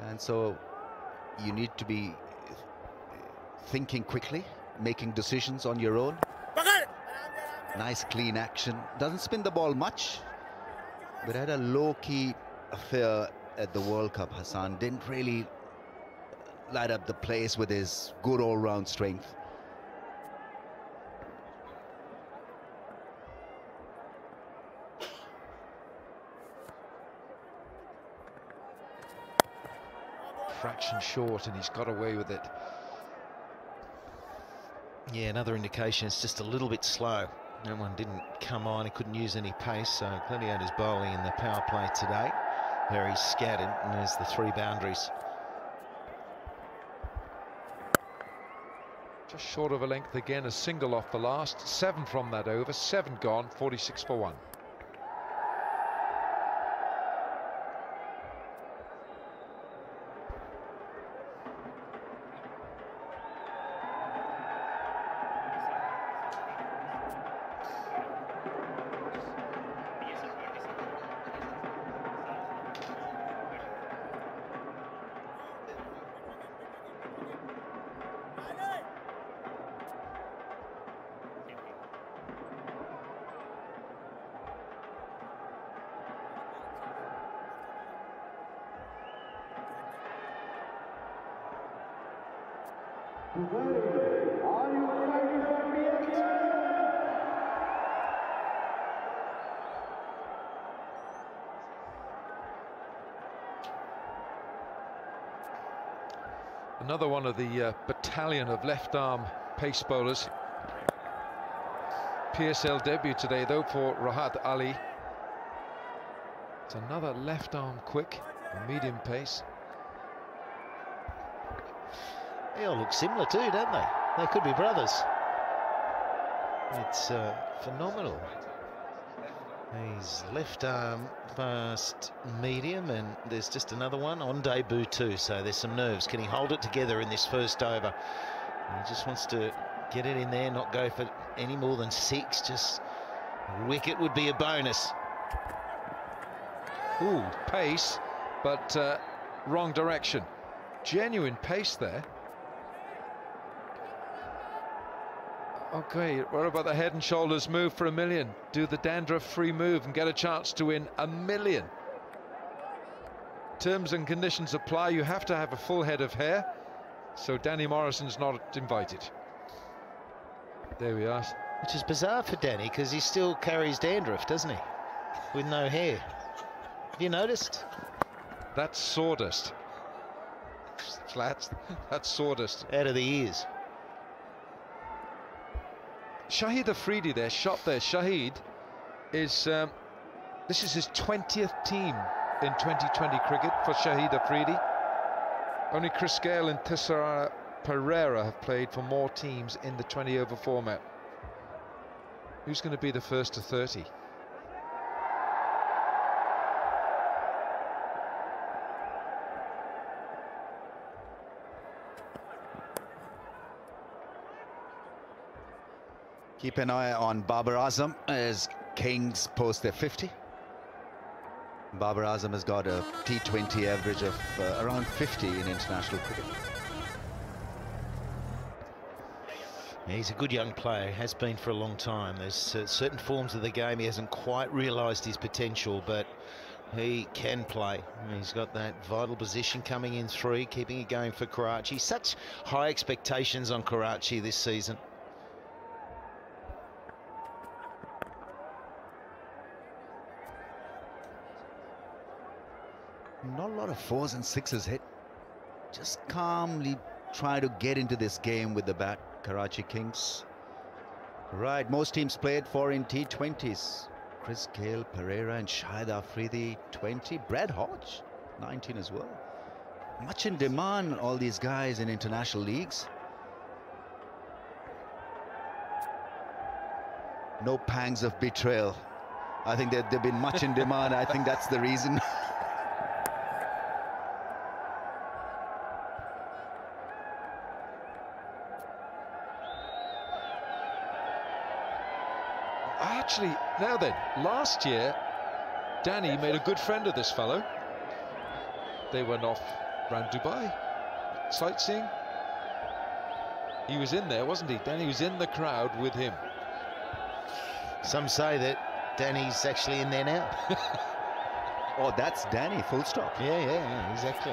And so you need to be thinking quickly, making decisions on your own. Nice clean action. Doesn't spin the ball much, but had a low-key affair at the World Cup. Hassan didn't really light up the place with his good all-round strength. Fraction short, and he's got away with it. Yeah, another indication it's just a little bit slow. That one didn't come on, he couldn't use any pace, so plenty out his bowling in the power play today. Very scattered, and there's the 3 boundaries. Just short of a length again, a single off the last. 7 from that over, 7 gone, 46 for 1. Are you excited for PSL? Another one of the battalion of left-arm pace bowlers. PSL debut today, though, for Rahat Ali. It's another left-arm quick, medium pace. They all look similar too, don't they? They could be brothers. It's phenomenal. He's left arm fast medium, and there's just another one on debut too, so there's some nerves. Can he hold it together in this first over? He just wants to get it in there, not go for any more than 6. Just a wicket would be a bonus. Ooh, pace, but wrong direction. Genuine pace there. Okay, what about the head and shoulders move for $1 million? Do the dandruff-free move and get a chance to win $1 million. Terms and conditions apply. You have to have a full head of hair, so Danny Morrison's not invited. There we are. Which is bizarre for Danny, because he still carries dandruff, doesn't he? With no hair. Have you noticed? That's sawdust. Flats, that's sawdust. Out of the ears. Shahid Afridi there, shot there. Shahid is, this is his 20th team in 2020 cricket for Shahid Afridi. Only Chris Gale and Tessera Pereira have played for more teams in the 20-over format. Who's going to be the first to 30? Keep an eye on Babar Azam as Kings post their 50. Babar Azam has got a T20 average of around 50 in international cricket. Yeah, he's a good young player, has been for a long time. There's certain forms of the game he hasn't quite realised his potential, but he can play. He's got that vital position coming in 3, keeping it going for Karachi. Such high expectations on Karachi this season. Not a lot of 4s and 6s hit. Just calmly try to get into this game with the bat, Karachi Kings. Right, most teams played 4 in T20s. Chris Gale, Pereira and Shahid Afridi, 20. Brad Hodge, 19 as well. Much in demand, all these guys in international leagues. No pangs of betrayal. I think they've been much in demand. I think that's the reason. Actually, now then, last year, Danny made a good friend of this fellow. They went off around Dubai, sightseeing. He was in there, wasn't he? Danny was in the crowd with him. Some say that Danny's actually in there now. Oh, that's Danny, full stop. Yeah, exactly.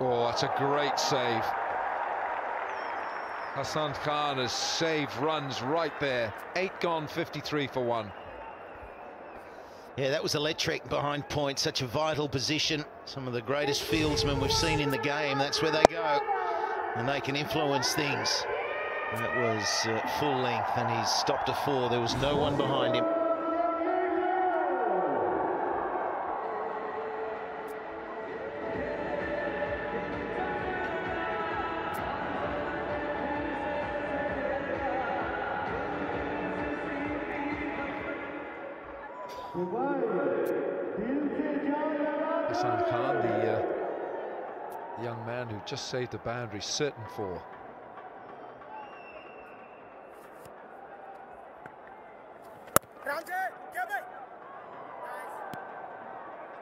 Oh, that's a great save. Hassan Khan has saved runs right there. 8 gone, 53 for 1. Yeah, that was electric behind point. Such a vital position. Some of the greatest fieldsmen we've seen in the game. That's where they go. And they can influence things. That was full length, and he's stopped a 4. There was no one behind him. Hassan Khan, the young man who just saved the boundary, certain for.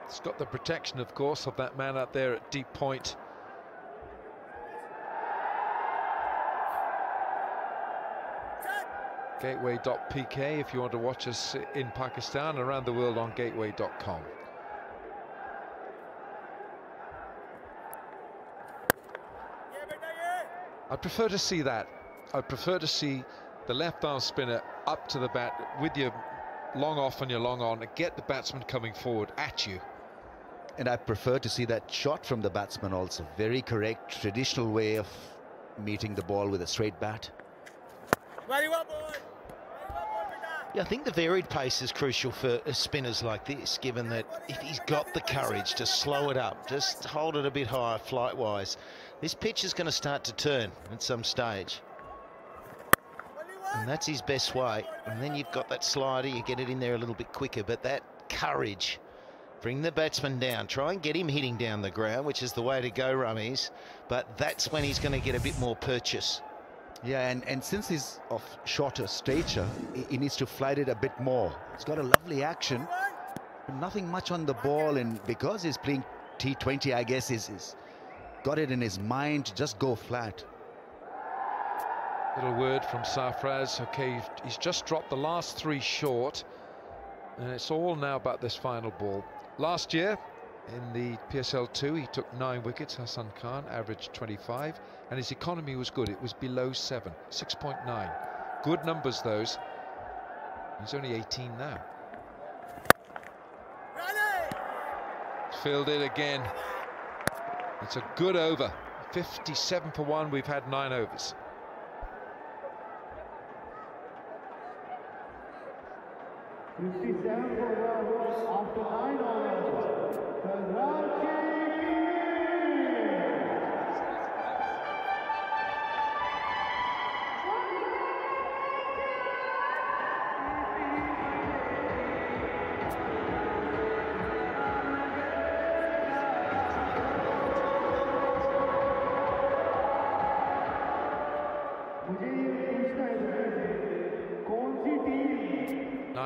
It's got the protection, of course, of that man out there at deep point. Gateway.pk if you want to watch us in Pakistan, around the world on gateway.com. I'd prefer to see that. I'd prefer to see the left arm spinner up to the bat with your long off and your long on, and get the batsman coming forward at you. And I prefer to see that shot from the batsman also. Very correct, traditional way of meeting the ball with a straight bat. Yeah, I think the varied pace is crucial for spinners like this, given that if he's got the courage to slow it up, just hold it a bit higher flight-wise, this pitch is going to start to turn at some stage. And that's his best way. And then you've got that slider, you get it in there a little bit quicker, but that courage, bring the batsman down, try and get him hitting down the ground, which is the way to go, Rummies, but that's when he's going to get a bit more purchase. Yeah, and since he's of shorter stature, he needs to flight it a bit more. He's got a lovely action, but nothing much on the ball, and because he's playing T20, I guess he's got it in his mind to just go flat. Little word from Sarfraz. Okay, he's just dropped the last 3 short, and it's all now about this final ball. Last year in the PSL2 he took 9 wickets, Hassan Khan, averaged 25, and his economy was good. It was below 7, 6.9. Good numbers those. He's only 18 now. Filled it again. It's a good over. 57 for 1. We've had 9 overs. After 9 overs,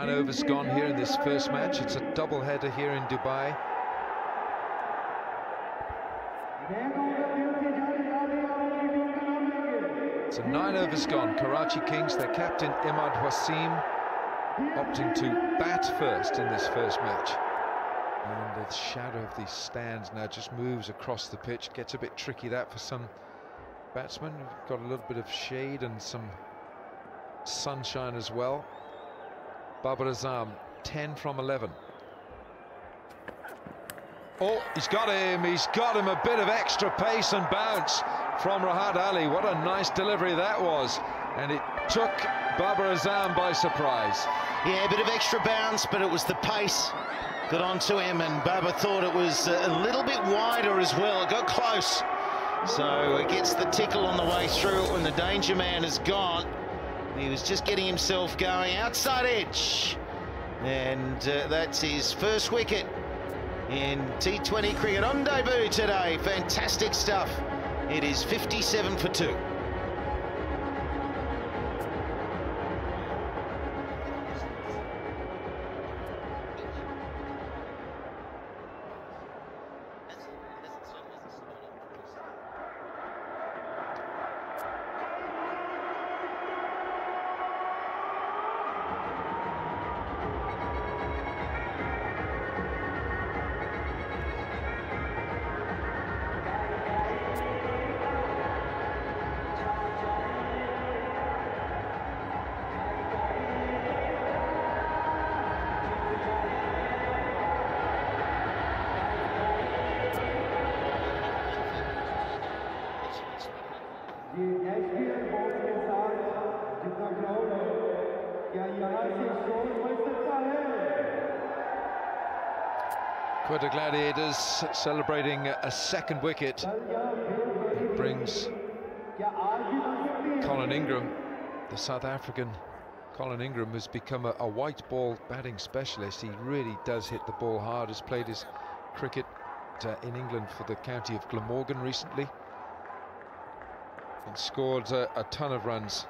Nine overs gone here in this first match. It's a double-header here in Dubai. So 9 overs gone. Karachi Kings, their captain Imad Wasim, opting to bat first in this first match. And the shadow of the stands now just moves across the pitch. Gets a bit tricky, that, for some batsmen. We've got a little bit of shade and some sunshine as well. Babar Azam, 10 from 11. Oh, he's got him a bit of extra pace and bounce from Rahat Ali. What a nice delivery that was, and it took Babar Azam by surprise. Yeah, a bit of extra bounce, but it was the pace got onto him, and Babar thought it was a little bit wider as well. It got close, so it gets the tickle on the way through it when the danger man is gone. He was just getting himself going, outside edge, and that's his first wicket in T20 cricket on debut today. Fantastic stuff. It is 57 for 2. Quetta Gladiators celebrating a second wicket. It brings Colin Ingram, the South African Colin Ingram, has become a white ball batting specialist. He really does hit the ball hard. Has played his cricket in England for the county of Glamorgan recently and scored a ton of runs.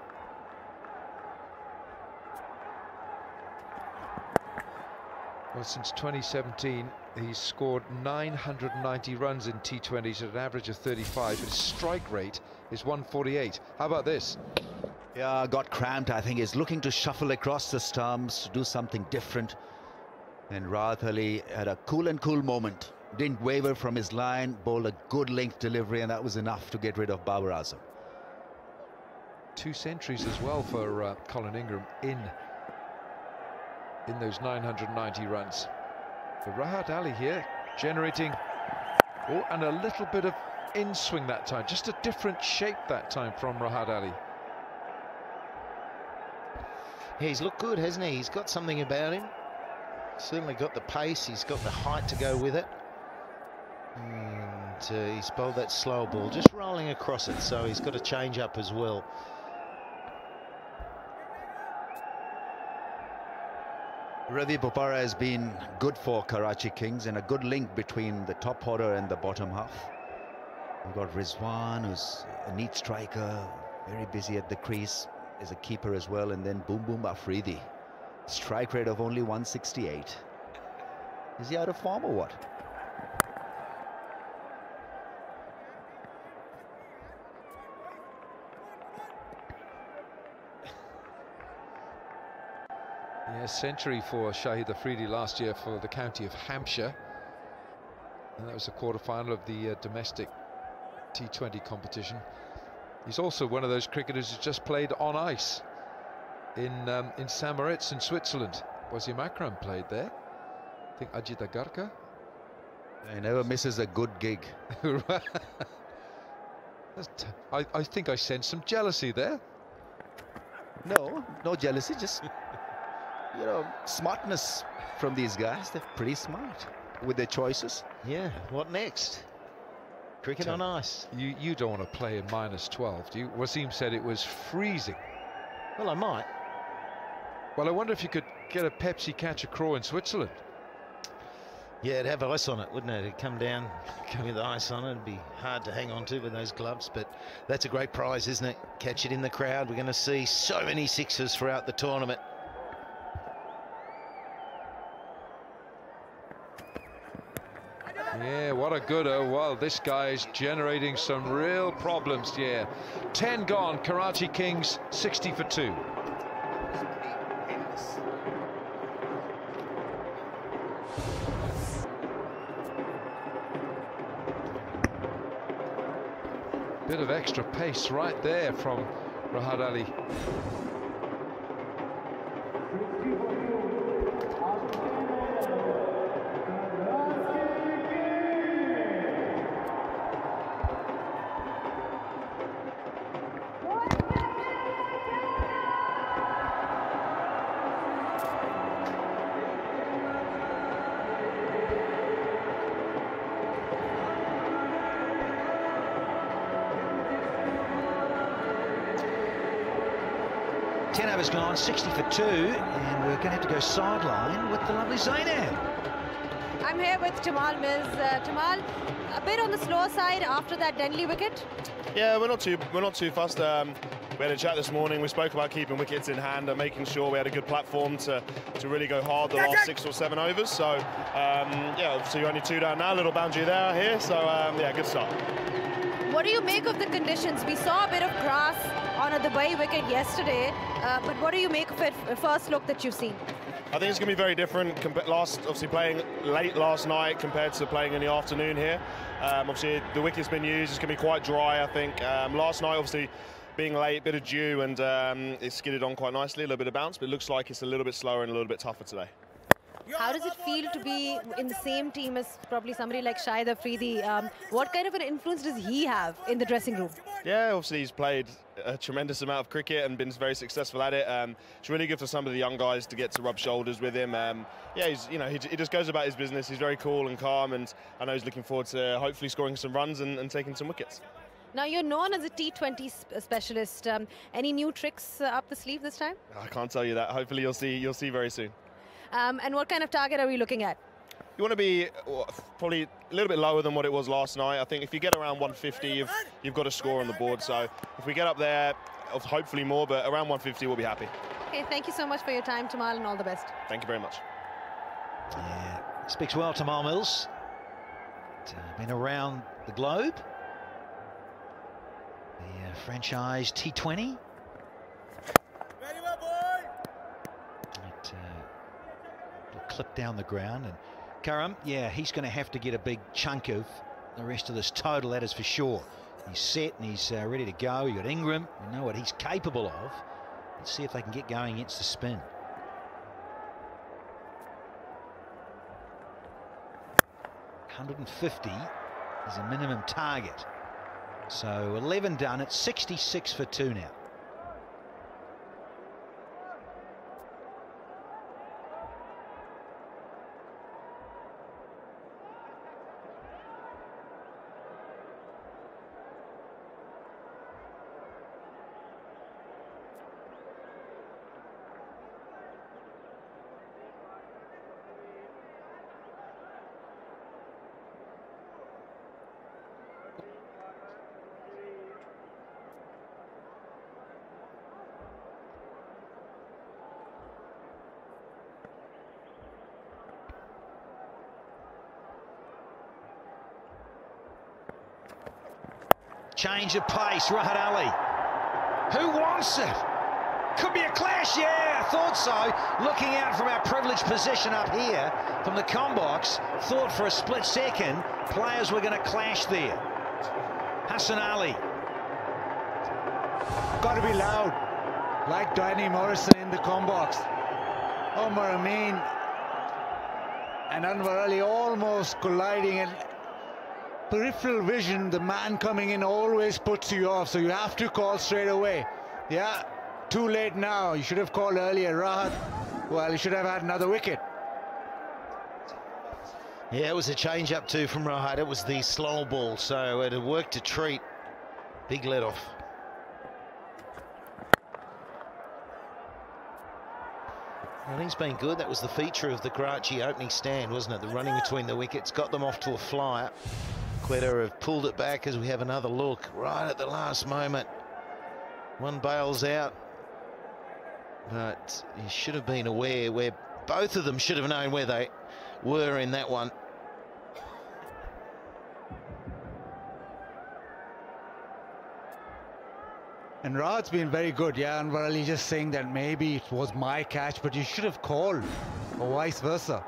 Well, since 2017, he's scored 990 runs in T20s at an average of 35. His strike rate is 148. How about this? Yeah, got cramped. I think he's looking to shuffle across the stumps, do something different. And Rahat Ali had a cool moment. Didn't waver from his line, bowled a good length delivery, and that was enough to get rid of Babar Azam. 2 centuries as well for Colin Ingram in those 990 runs. But Rahat Ali here generating, oh, and a little bit of in-swing that time, just a different shape that time from Rahat Ali. Yeah, he's looked good, hasn't he? He's got something about him. Certainly got the pace, he's got the height to go with it. And he's bowled that slow ball, just rolling across it, so he's got a change up as well. Ravi Bopara has been good for Karachi Kings and a good link between the top order and the bottom half. We've got Rizwan, who's a neat striker, very busy at the crease, is a keeper as well, and then Boom Afridi. Strike rate of only 168. Is he out of form or what? Yeah, century for Shahid Afridi last year for the county of Hampshire, and that was the quarter-final of the domestic T20 competition. He's also one of those cricketers who just played on ice in St. Moritz in Switzerland. Wasim Akram played there. I think Ajit Agarkar. He never misses a good gig. I think I sense some jealousy there. No jealousy, just you know, smartness from these guys. They're pretty smart with their choices. Yeah, what next? Cricket on ice. You don't want to play in -12, do you? Wasim said it was freezing. Well, I might. Well, I wonder if you could get a Pepsi catch a craw in Switzerland. Yeah, it'd have ice on it, wouldn't it? It'd come down with ice on it. It'd be hard to hang on to with those gloves, but that's a great prize, isn't it? Catch it in the crowd. We're going to see so many sixes throughout the tournament. Yeah, what a gooder. Well, this guy's generating some real problems here. 10 gone, Karachi Kings 60 for 2. Bit of extra pace right there from Rahat Ali. Overs gone, 60 for 2, and we're going to have to go sideline with the lovely Zainab. I'm here with Tamal Mills. Tamal, a bit on the slower side after that Denley wicket. Yeah, we're not too fussed. We had a chat this morning. We spoke about keeping wickets in hand and making sure we had a good platform to really go hard the last 6 or 7 overs. So yeah, so you're only 2 down now. A little boundary there here. So yeah, good start. What do you make of the conditions? We saw a bit of grass on a Dubai wicket yesterday, but what do you make of it, first look that you've seen? I think it's going to be very different. Obviously playing late last night compared to playing in the afternoon here. Obviously the wicket's been used. It's going to be quite dry, I think. Last night, obviously, being late, bit of dew, and it skidded on quite nicely, a little bit of bounce, but it looks like it's a little bit slower and a little bit tougher today. How does it feel to be in the same team as probably somebody like Shahid Afridi? What kind of an influence does he have in the dressing room? Yeah, obviously he's played a tremendous amount of cricket and been very successful at it. It's really good for some of the young guys to get to rub shoulders with him. Yeah, he just goes about his business. He's very cool and calm, and I know he's looking forward to hopefully scoring some runs and taking some wickets. Now you're known as a T20 specialist. Any new tricks up the sleeve this time? I can't tell you that. Hopefully you'll see very soon. And what kind of target are we looking at? You want to be probably a little bit lower than what it was last night. I think if you get around 150, you've got a score on the board. So if we get up there, hopefully more, but around 150 we'll be happy. Okay, thank you so much for your time, Tamal, and all the best. Thank you very much. Yeah, speaks well, Tamal Mills. Been around the globe. The franchise T20. Very well, boy. Clip down the ground, and Karam, yeah, he's going to have to get a big chunk of the rest of this total, that is for sure. He's set and he's ready to go. You got Ingram, we know what he's capable of. Let's see if they can get going against the spin. $150 is a minimum target, so 11 done. It's 66 for 2 now. Change of pace, Rahat Ali. Who wants it? Could be a clash, yeah, I thought so. Looking out from our privileged position up here from the combox, thought for a split second players were going to clash there. Hassan Ali. Got to be loud, like Danny Morrison in the combox. Omar Amin and Anwar Ali almost colliding, and peripheral vision, the man coming in always puts you off, so you have to call straight away. Yeah, too late now. You should have called earlier, Rahat. Well, you should have had another wicket. Yeah, it was a change up too from Rahat. It was the slow ball, so it had worked a treat. Big let off. Well, he's been good. That was the feature of the Karachi opening stand, wasn't it? The running between the wickets got them off to a flyer. Quetta have pulled it back as we have another look right at the last moment. One bails out, but he should have been aware where both of them should have known where they were in that one. And Rahat's been very good, yeah, and we're only just saying that maybe it was my catch, but you should have called, or vice versa.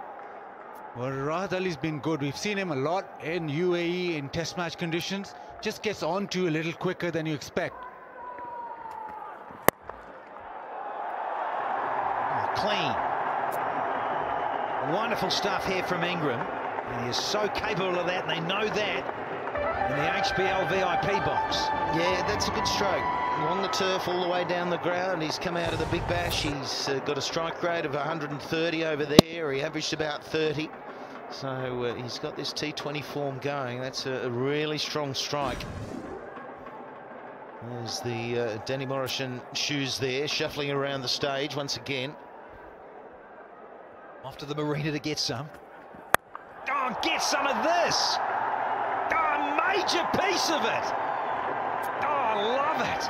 Well, Rahat Ali's been good. We've seen him a lot in UAE in test match conditions. Just gets on to you a little quicker than you expect. Oh, clean. Wonderful stuff here from Ingram. And he is so capable of that, and they know that in the HBL VIP box. Yeah, that's a good stroke. On the turf all the way down the ground. He's come out of the Big Bash. He's got a strike rate of 130 over there. He averaged about 30. So he's got this T20 form going. That's a really strong strike. There's the Danny Morrison shoes there, shuffling around the stage once again. Off to the marina to get some. Oh, get some of this! Oh, a major piece of it! Oh, I love it!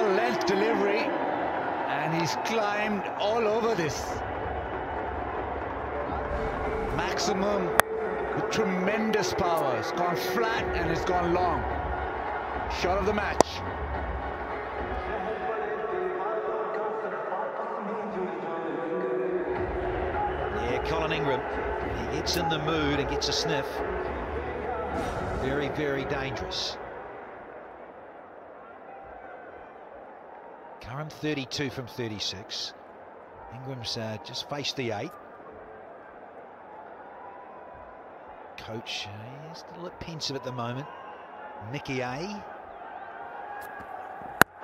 A length delivery, and he's climbed all over this. Maximum with tremendous power. It's gone flat and it's gone long. Shot of the match. Yeah, Colin Ingram. He gets in the mood and gets a sniff. Very, very dangerous. Curran 32 from 36. Ingram's just faced the 8. Coach, he's a little pensive at the moment. Mickey A.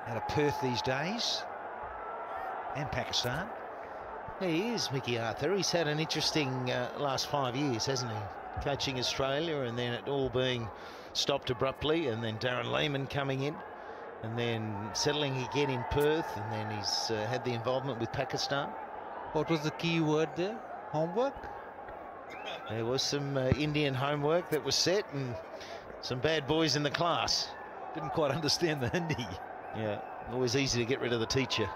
Out of Perth these days. And Pakistan. He is Mickey Arthur. He's had an interesting last 5 years, hasn't he? Coaching Australia and then it all being stopped abruptly, and then Darren Lehman coming in, and then settling again in Perth, and then he's had the involvement with Pakistan. What was the key word there? Homework? There was some Indian homework that was set and some bad boys in the class. Didn't quite understand the Hindi. Yeah, always easy to get rid of the teacher.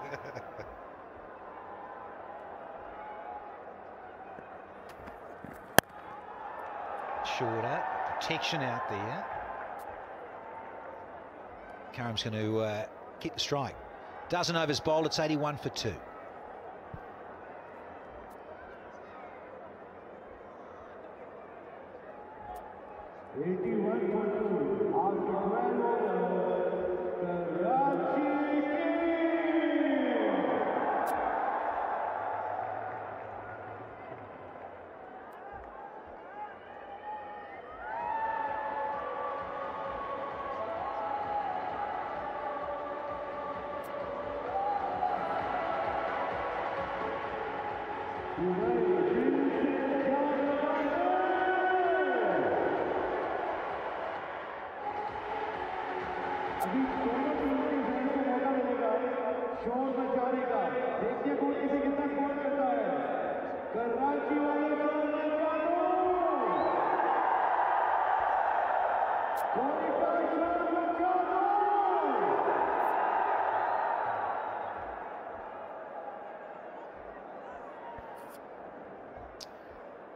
Shorter, protection out there. Karam's going to keep the strike. Dozen overs bowled, it's 81 for 2.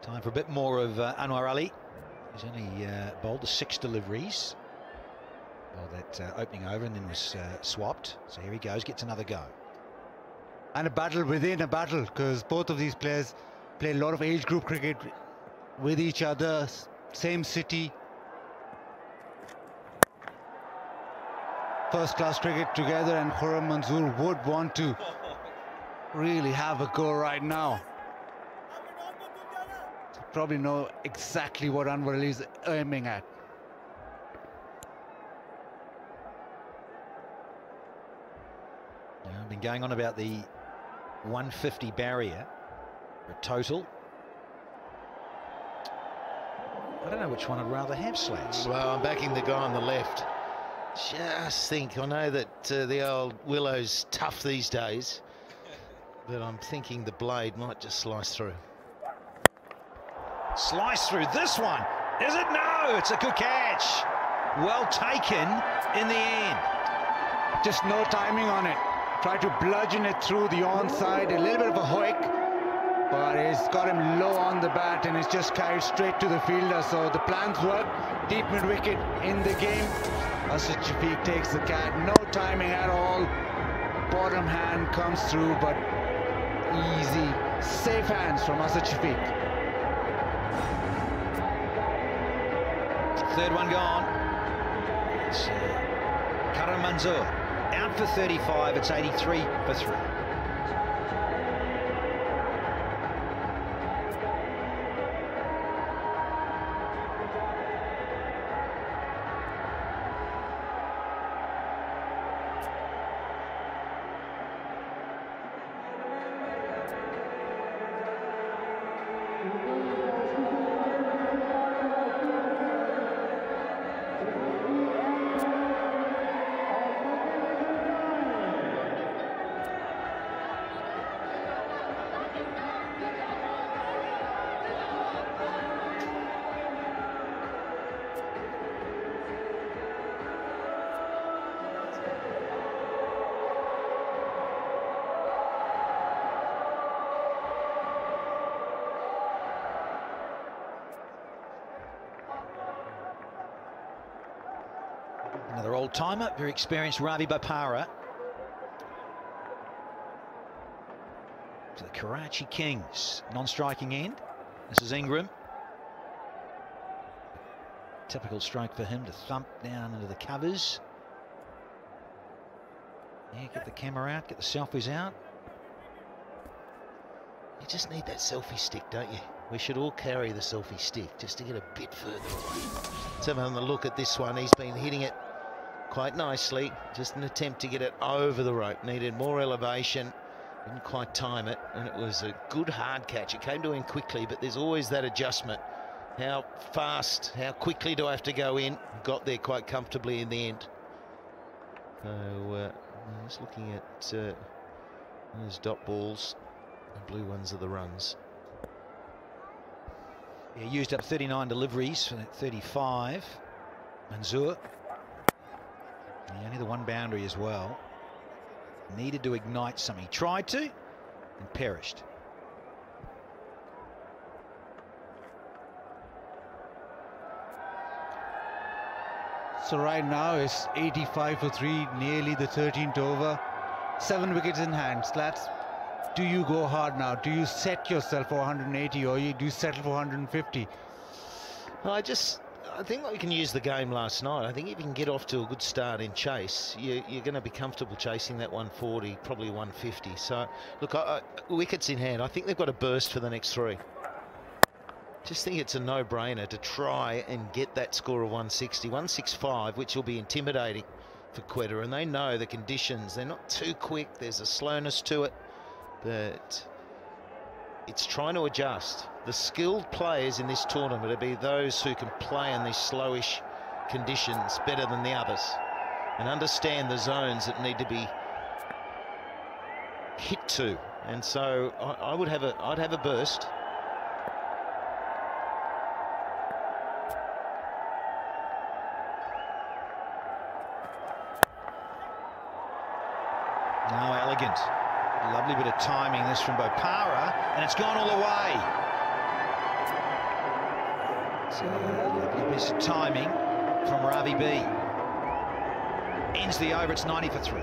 Time for a bit more of Anwar Ali. He's only bowled the 6 deliveries. Well, that opening over and then was swapped. So here he goes, gets another go. And a battle within a battle, because both of these players play a lot of age group cricket with each other, same city. First class cricket together, and Khurram Manzoor would want to really have a go right now. Probably know exactly what Anwar Ali is aiming at. Yeah, I've been going on about the 150 barrier for a total. I don't know which one I'd rather have, Slats. Well, I'm backing the guy on the left. Just think, I know that the old Willow's tough these days, but I'm thinking the blade might just slice through. Slice through this one. Is it? No, it's a good catch. Well taken in the end. Just no timing on it. Tried to bludgeon it through the onside, a little bit of a hoik, but it's got him low on the bat and it's just carried straight to the fielder. So the plans work. Deep mid wicket in the game. Asad Shafiq takes the cat. No timing at all. Bottom hand comes through, but easy, safe hands from Asad Shafiq. Third one gone. It's Khurram Manzoor out for 35. It's 83 for 3. Another old-timer, very experienced Ravi Bopara. To the Karachi Kings, non-striking end. This is Ingram. Typical stroke for him to thump down into the covers. Yeah, get the camera out, get the selfies out. You just need that selfie stick, don't you? We should all carry the selfie stick just to get a bit further away. Let's have another look at this one. He's been hitting it quite nicely. Just an attempt to get it over the rope. Needed more elevation. Didn't quite time it, and it was a good hard catch. It came to him quickly, but there's always that adjustment. How fast, how quickly do I have to go in? Got there quite comfortably in the end. So just looking at those dot balls. The blue ones are the runs. Yeah, used up 39 deliveries for that 35. Manzoor. Yeah, only the one boundary as well. Needed to ignite something. He tried to and perished. So right now it's 85 for 3, nearly the 13th over. 7 wickets in hand. Slats, do you go hard now? Do you set yourself for 180 or do you settle for 150? I think we can use the game last night. I think if you can get off to a good start in chase, you're going to be comfortable chasing that 140, probably 150. So, look, wickets in hand. I think they've got a burst for the next 3. Just think it's a no-brainer to try and get that score of 160, 165, which will be intimidating for Quetta. And they know the conditions. They're not too quick. There's a slowness to it. But it's trying to adjust. The skilled players in this tournament will be those who can play in these slowish conditions better than the others and understand the zones that need to be hit to. And so I'd have a burst. Now elegant. A lovely bit of timing this from Bopara, and it's gone all the way. So lovely bit of timing from Ravi B. Ends the over, it's 90 for 3.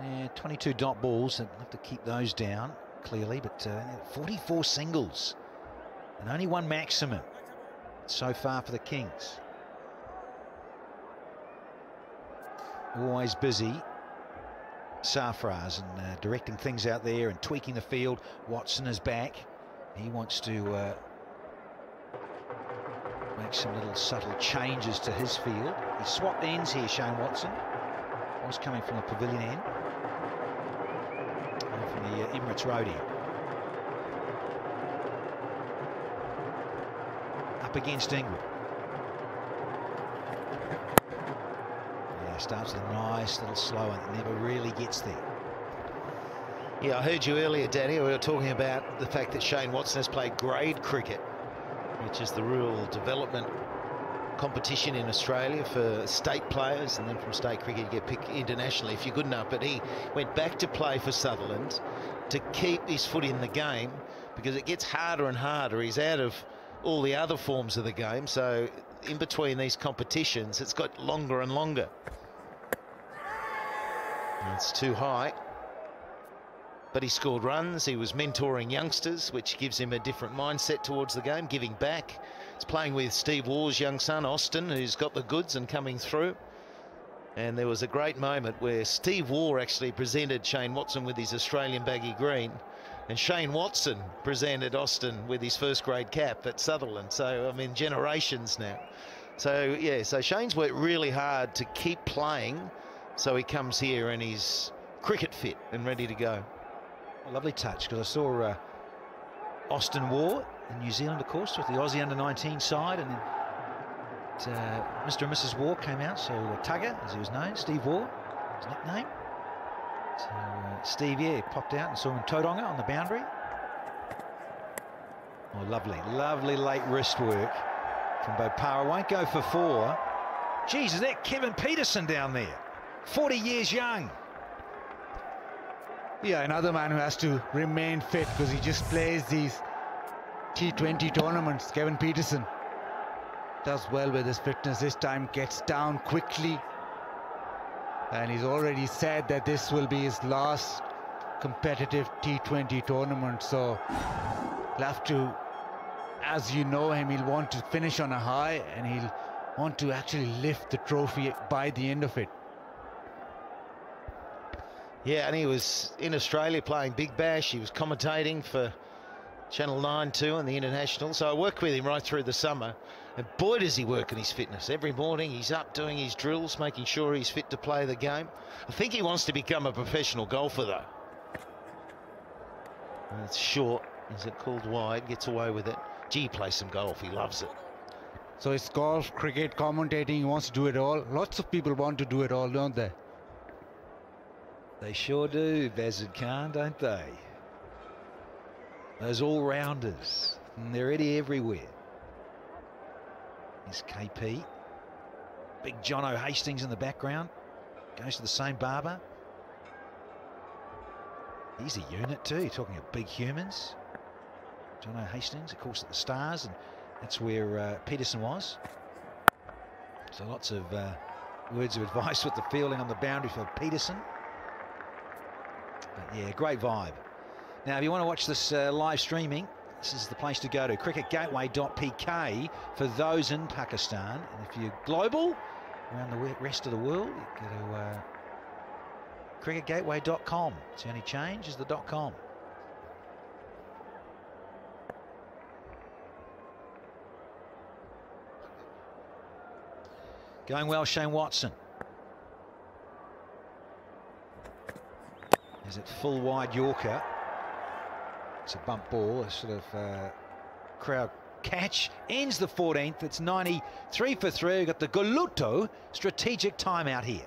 Yeah, 22 dot balls. They'll have to keep those down clearly, but 44 singles and only one maximum so far for the Kings. Always busy, Sarfraz, and directing things out there and tweaking the field. Watson is back. He wants to make some little subtle changes to his field. He swapped ends here, Shane Watson. Was coming from the pavilion end. From the Emirates roadie. Up against England. Yeah, starts with a nice little slow and never really gets there. Yeah, I heard you earlier, Danny. We were talking about the fact that Shane Watson has played grade cricket, which is the real development competition in Australia for state players, and then from state cricket you get picked internationally if you're good enough. But he went back to play for Sutherland to keep his foot in the game, because it gets harder and harder. He's out of all the other forms of the game, so in between these competitions it's got longer and longer. It's too high, but he scored runs. He was mentoring youngsters, which gives him a different mindset towards the game, giving back. He's playing with Steve Waugh's young son, Austin, who's got the goods and coming through. And there was a great moment where Steve Waugh actually presented Shane Watson with his Australian baggy green, and Shane Watson presented Austin with his first grade cap at Sutherland. So, I mean, generations now. So, yeah, so Shane's worked really hard to keep playing, so he comes here and he's cricket fit and ready to go. A lovely touch, because I saw Austin Waugh in New Zealand, of course, with the Aussie under-19 side, and then Mr. and Mrs. Waugh came out, so Tugger, as he was known, Steve Waugh, his nickname. So Steve, yeah, popped out and saw him in Tauranga on the boundary. Oh, lovely late wrist work from Bopara. Won't go for 4. Geez, is that Kevin Peterson down there? 40 years young. Yeah, another man who has to remain fit because he just plays these T20 tournaments. Kevin Peterson does well with his fitness. This time gets down quickly. And he's already said that this will be his last competitive T20 tournament. So he'll have to, as you know him, he'll want to finish on a high and he'll want to actually lift the trophy by the end of it. Yeah, and he was in Australia playing Big Bash. He was commentating for Channel 9 too and the International. So I worked with him right through the summer. And boy, does he work on his fitness. Every morning he's up doing his drills, making sure he's fit to play the game. I think he wants to become a professional golfer, though. And it's short. Is it called wide? Gets away with it. Gee, he plays some golf. He loves it. So it's golf, cricket, commentating. He wants to do it all. Lots of people want to do it all, don't they? They sure do, Bazid Khan, don't they? Those all-rounders. And they're everywhere. Here's KP. Big Jono Hastings in the background. Goes to the same barber. He's a unit too, talking of big humans. Jono Hastings, of course, at the Stars, and that's where Peterson was. So lots of words of advice with the fielding on the boundary for Peterson. But yeah, great vibe. Now, if you want to watch this live streaming, this is the place to go to, cricketgateway.pk for those in Pakistan. And if you're global, around the rest of the world, you go to cricketgateway.com. It's the only change is the .com. Going well, Shane Watson. Is it full wide Yorker? It's a bump ball, a sort of crowd catch. Ends the 14th. It's 93 for 3. We've got the Goluto strategic timeout here.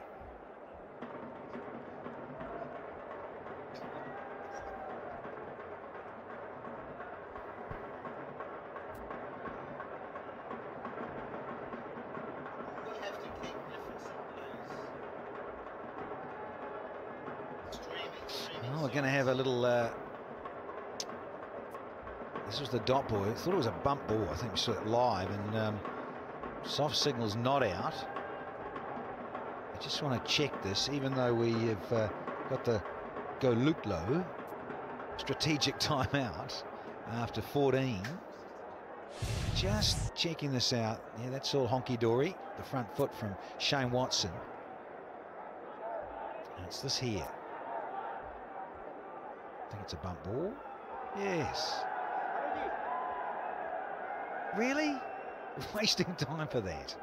Oh, we're going to have a little... this was the dot ball. I thought it was a bump ball. I think we saw it live, and soft signal's not out. I just want to check this, even though we have got the Golutlo strategic timeout after 14. Just checking this out. Yeah, that's all honky-dory. The front foot from Shane Watson. And it's this here. I think it's a bump ball. Yes. Really? Wasting time for that.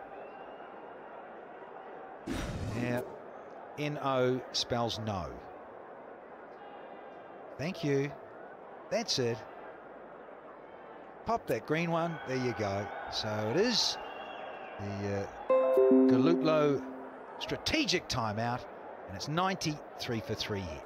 Yeah. N-O spells no. Thank you. That's it. Pop that green one. There you go. So it is the Golutlo strategic timeout, and it's 93 for 3 here.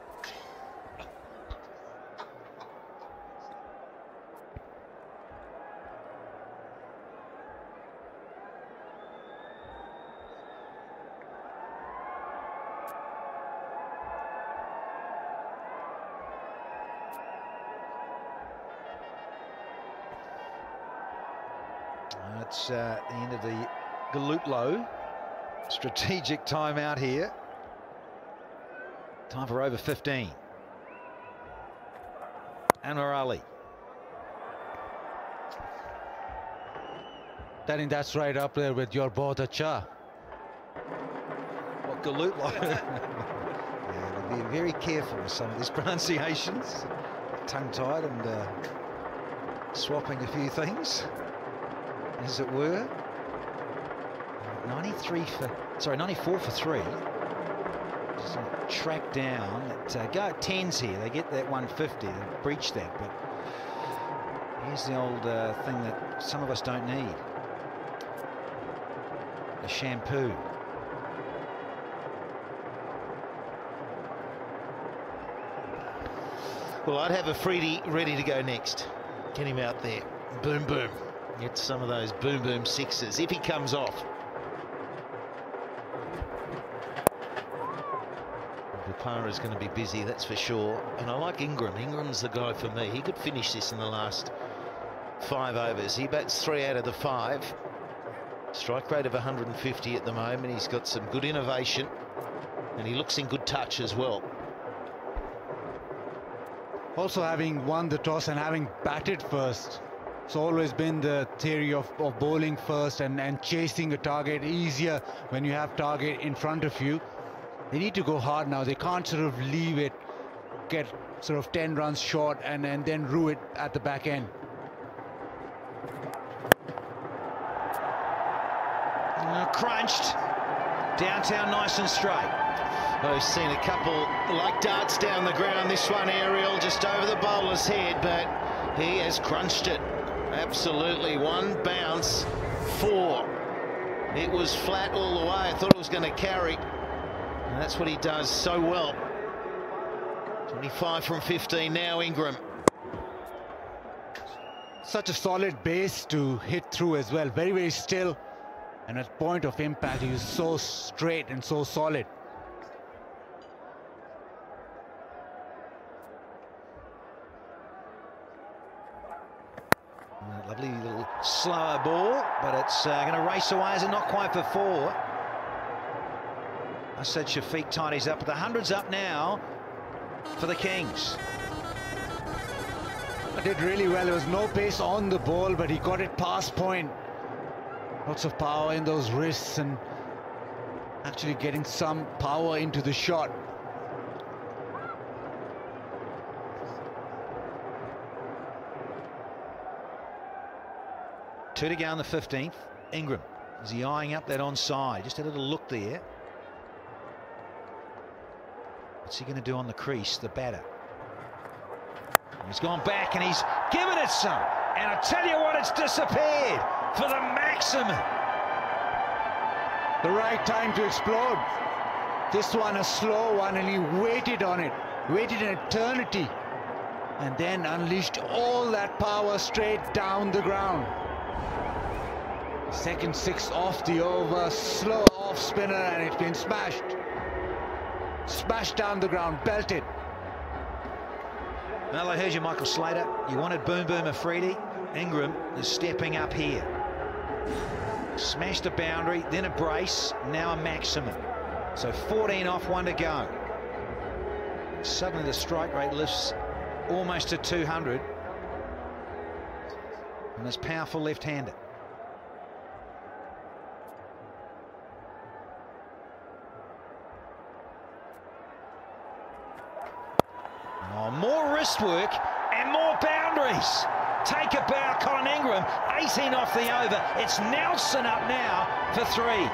That's the end of the Golutlo strategic timeout here. Time for over 15. Anwar Ali. I think that's right up there with your Bahut Acha. What, Golutlo? Yeah, we'll be very careful with some of these pronunciations. Tongue-tied and swapping a few things, as it were. 94 for 3. Just track down. Go at 10s here. They get that 150. They breach that, but here's the old thing that some of us don't need. The shampoo. Well, I'd have a Freedy ready to go next. Get him out there. boom boom. Get some of those boom boom sixes if he comes off. Bupara is going to be busy, that's for sure. And I like Ingram. Ingram's the guy for me. He could finish this in the last 5 overs. He bats 3 out of the 5. Strike rate of 150 at the moment. He's got some good innovation and he looks in good touch as well. Also, having won the toss and having batted first, it's always been the theory of bowling first and chasing a target easier when you have target in front of you. They need to go hard now. They can't sort of leave it, get sort of 10 runs short and then rue it at the back end. Crunched. Downtown nice and straight. Oh, he's seen a couple like darts down the ground. This one aerial just over the bowler's head, but he has crunched it. Absolutely. 1 bounce, 4. It was flat all the way. I thought it was going to carry. And that's what he does so well. 25 from 15 now, Ingram. Such a solid base to hit through as well. Very, very still. And at point of impact, he is so straight and so solid. Lovely little slower ball, but it's going to race away as it not quite for 4. I said Shafiq tidies up, but the 100's up now for the Kings. Did really well. There was no pace on the ball, but he got it past point. Lots of power in those wrists and actually getting some power into the shot. Two to go on the 15th. Ingram, is he eyeing up that onside? Just a little look there. What's he going to do on the crease, the batter? He's gone back and he's given it some. And I tell you what, it's disappeared for the maximum. The right time to explode. This one a slow one and he waited on it. Waited an eternity. And then unleashed all that power straight down the ground. Second 6 off the over, slow off spinner and it's been smashed. Smashed down the ground, belted. Well, I heard you, Michael Slater. You wanted Boom Boom Afridi. Ingram is stepping up here. Smashed a boundary, then a brace, now a maximum. So 14 off, 1 to go. Suddenly the strike rate lifts almost to 200. And this powerful left-hander. Oh, more wrist work and more boundaries. Take a bow, Colin Ingram. 18 off the over. It's Nelson up now for 3.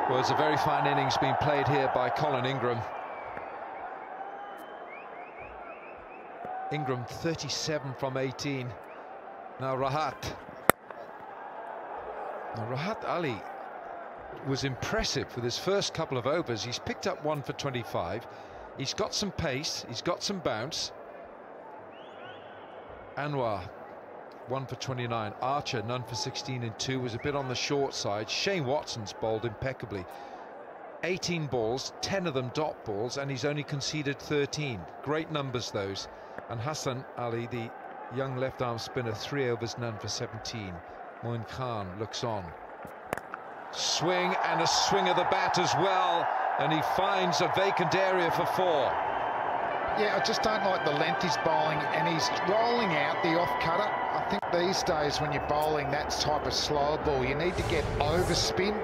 Well, it's a very fine innings being played here by Colin Ingram. Ingram 37 from 18. Now Rahat. Now Rahat Ali was impressive with his first couple of overs. He's picked up 1 for 25. He's got some pace, he's got some bounce. Anwar 1 for 29. Archer none for 16 and 2, was a bit on the short side. Shane Watson's bowled impeccably. 18 balls, 10 of them dot balls, and he's only conceded 13. Great numbers those. And Hassan Ali, the young left arm spinner, 3 overs, none for 17. Moin Khan looks on. Swing and a swing of the bat as well, and he finds a vacant area for 4. Yeah, I just don't like the length he's bowling, and he's rolling out the off cutter. I think these days when you're bowling that type of slower ball, you need to get overspin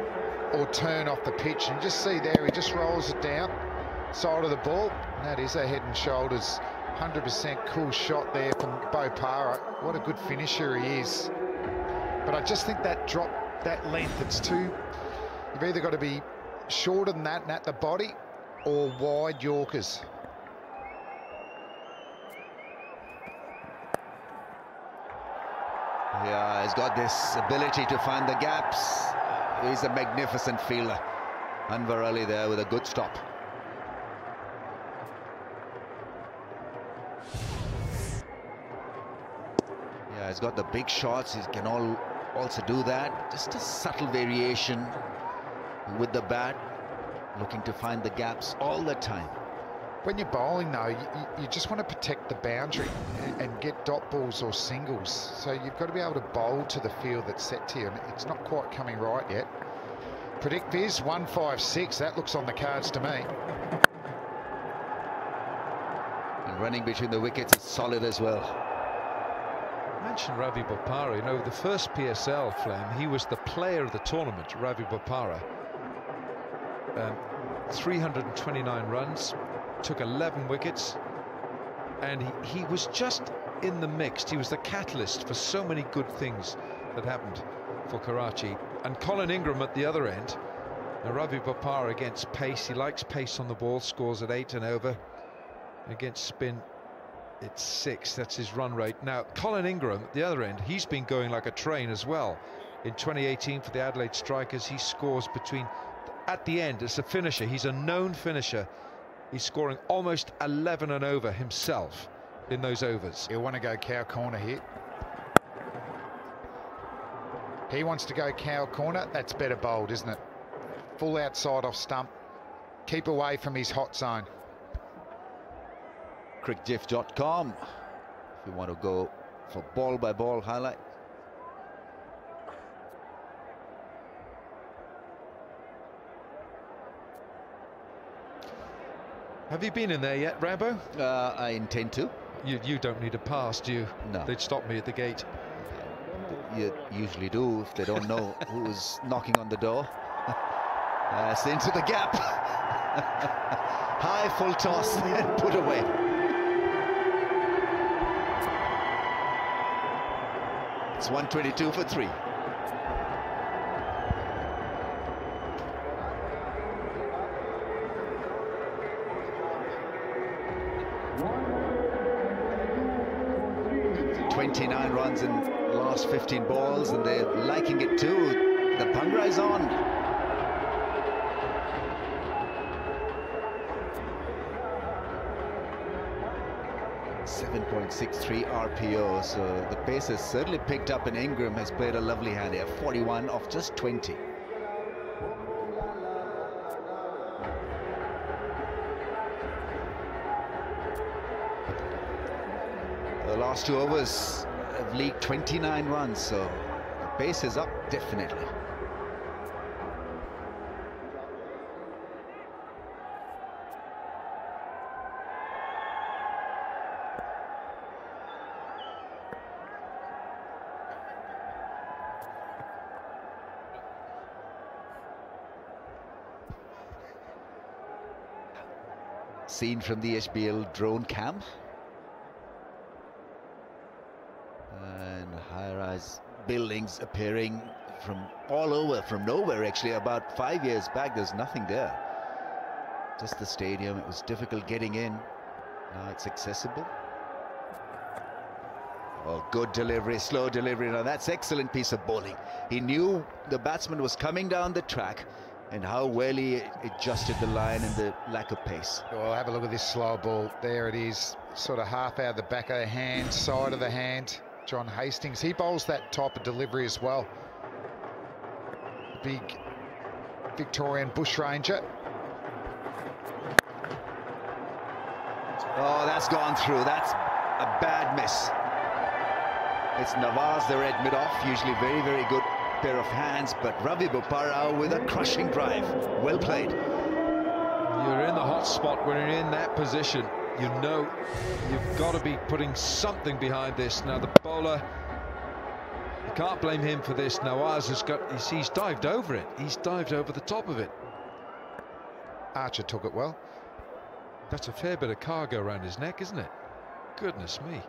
or turn off the pitch. And just see there, he just rolls it down, side of the ball. And that is a head and shoulders, 100% cool shot there from Bopara. What a good finisher he is. But I just think that drop, that length, it's too, you've either got to be shorter than that and at the body, or wide Yorkers. Yeah, he's got this ability to find the gaps. He's a magnificent fielder. Anwar Ali there with a good stop. Yeah, he's got the big shots. He can also do that. Just a subtle variation with the bat, looking to find the gaps all the time. When you're bowling, though, you just want to protect the boundary and get dot balls or singles. So you've got to be able to bowl to the field that's set to you, and it's not quite coming right yet. Predict Viz, 156. That looks on the cards to me. And running between the wickets is solid as well. I mentioned Ravi Bopara. You know, the first PSL, Flem, he was the player of the tournament, Ravi Bopara. 329 runs. Took 11 wickets, and he was just in the mix. He was the catalyst for so many good things that happened for Karachi. And Colin Ingram at the other end. Now Ravi Bopara against pace, he likes pace on the ball, scores at 8 and over. Against spin, it's 6, that's his run rate. Now Colin Ingram at the other end, he's been going like a train as well. In 2018 for the Adelaide Strikers, he scores between, at the end as a finisher, he's a known finisher. He's scoring almost 11 and over himself in those overs. He'll want to go cow corner here. He wants to go cow corner. That's better bowled, isn't it? Full outside off stump. Keep away from his hot zone. Crickgif.com if you want to go for ball by ball highlight. Have you been in there yet, Rambo? I intend to. You don't need a pass, do you? No. They'd stop me at the gate. You usually do if they don't know who's knocking on the door. It's into the gap. High full toss and put away. It's 122 for 3. Runs in the last 15 balls, and they're liking it too. The Bhangra is on. .63 RPO, so the pace has certainly picked up, and Ingram has played a lovely hand here. 41 off just 20. The last 2 overs have leaked 29 runs, so the pace is up definitely. Seen from the HBL drone cam. And high-rise buildings appearing from all over, from nowhere actually. About 5 years back, there's nothing there. Just the stadium. It was difficult getting in. Now it's accessible. Oh, good delivery, slow delivery. Now that's excellent piece of bowling. He knew the batsman was coming down the track, and how well he adjusted the line and the lack of pace. Well, have a look at this slow ball. There it is, sort of half out of the back of the hand, side of the hand. John Hastings, he bowls that type of delivery as well. Big Victorian bushranger. Oh, that's gone through. That's a bad miss. It's Nawaz, the red mid-off, usually very, very good pair of hands, but Ravi Bopara with a crushing drive. Well played. You're in the hot spot when you're in that position. You know you've got to be putting something behind this. Now the bowler, you can't blame him for this. Nawaz has got, he's dived over it. He's dived over the top of it. Archer took it well. That's a fair bit of cargo around his neck, isn't it? Goodness me.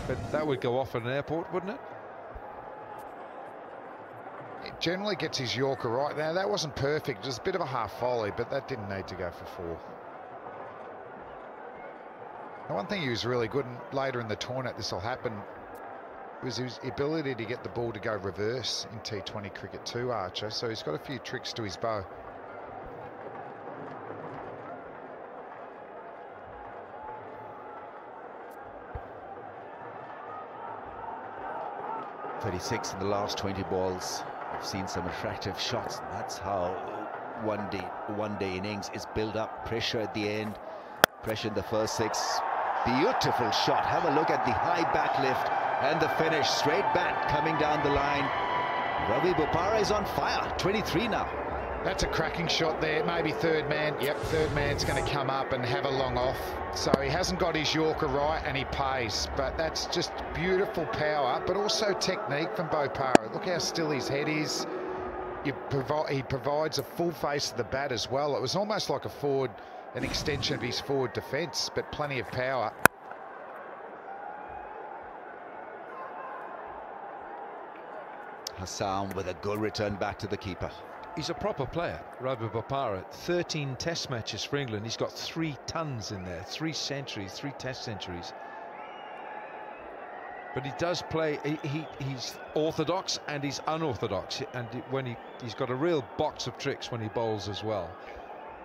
But that would go off at an airport, wouldn't it? It generally gets his Yorker right. Now, that wasn't perfect. It was a bit of a half volley, but that didn't need to go for 4. The one thing he was really good, and later in the tournament this will happen, was his ability to get the ball to go reverse in T20 cricket too, Archer. So he's got a few tricks to his bow. .36 in the last 20 balls. I've seen some attractive shots. And that's how one day innings is built up. Pressure at the end, pressure in the first 6. Beautiful shot. Have a look at the high back lift and the finish. Straight bat coming down the line. Ravi Bopara is on fire. 23 now. That's a cracking shot there. Maybe third man. Yep, third man's going to come up and have a long off. So he hasn't got his Yorker right and he pays. But that's just beautiful power, but also technique from Bopara. Look how still his head is. He provides a full face of the bat as well. It was almost like an extension of his forward defence, but plenty of power. Hassan with a good return back to the keeper. He's a proper player, Ravi Bopara. 13 test matches for England. He's got 3 tons in there, 3 centuries, 3 test centuries. But he does play, he's orthodox and he's unorthodox. And he's got a real box of tricks when he bowls as well.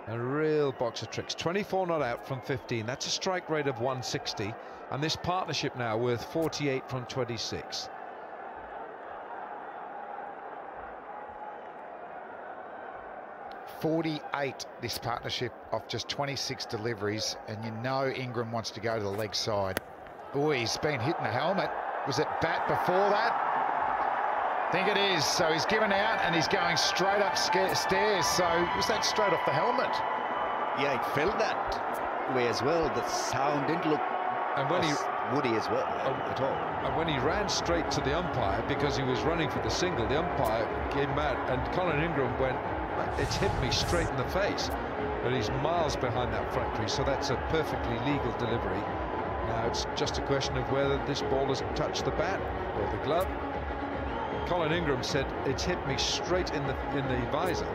A real box of tricks. 24 not out from 15. That's a strike rate of 160. And this partnership now worth 48 from 26. .48 this partnership off just 26 deliveries, and you know Ingram wants to go to the leg side. Oh, he's been hitting the helmet. Was it bat before that? I think it is. So he's given out and he's going straight up stairs. So was that straight off the helmet? Yeah, it felt that way as well. The sound didn't look woody as well at all. And when he ran straight to the umpire because he was running for the single, the umpire came out and Colin Ingram went, "It's hit me straight in the face," but he's miles behind that front crease, so that's a perfectly legal delivery. Now it's just a question of whether this ball has touched the bat or the glove. Colin Ingram said it's hit me straight in the visor.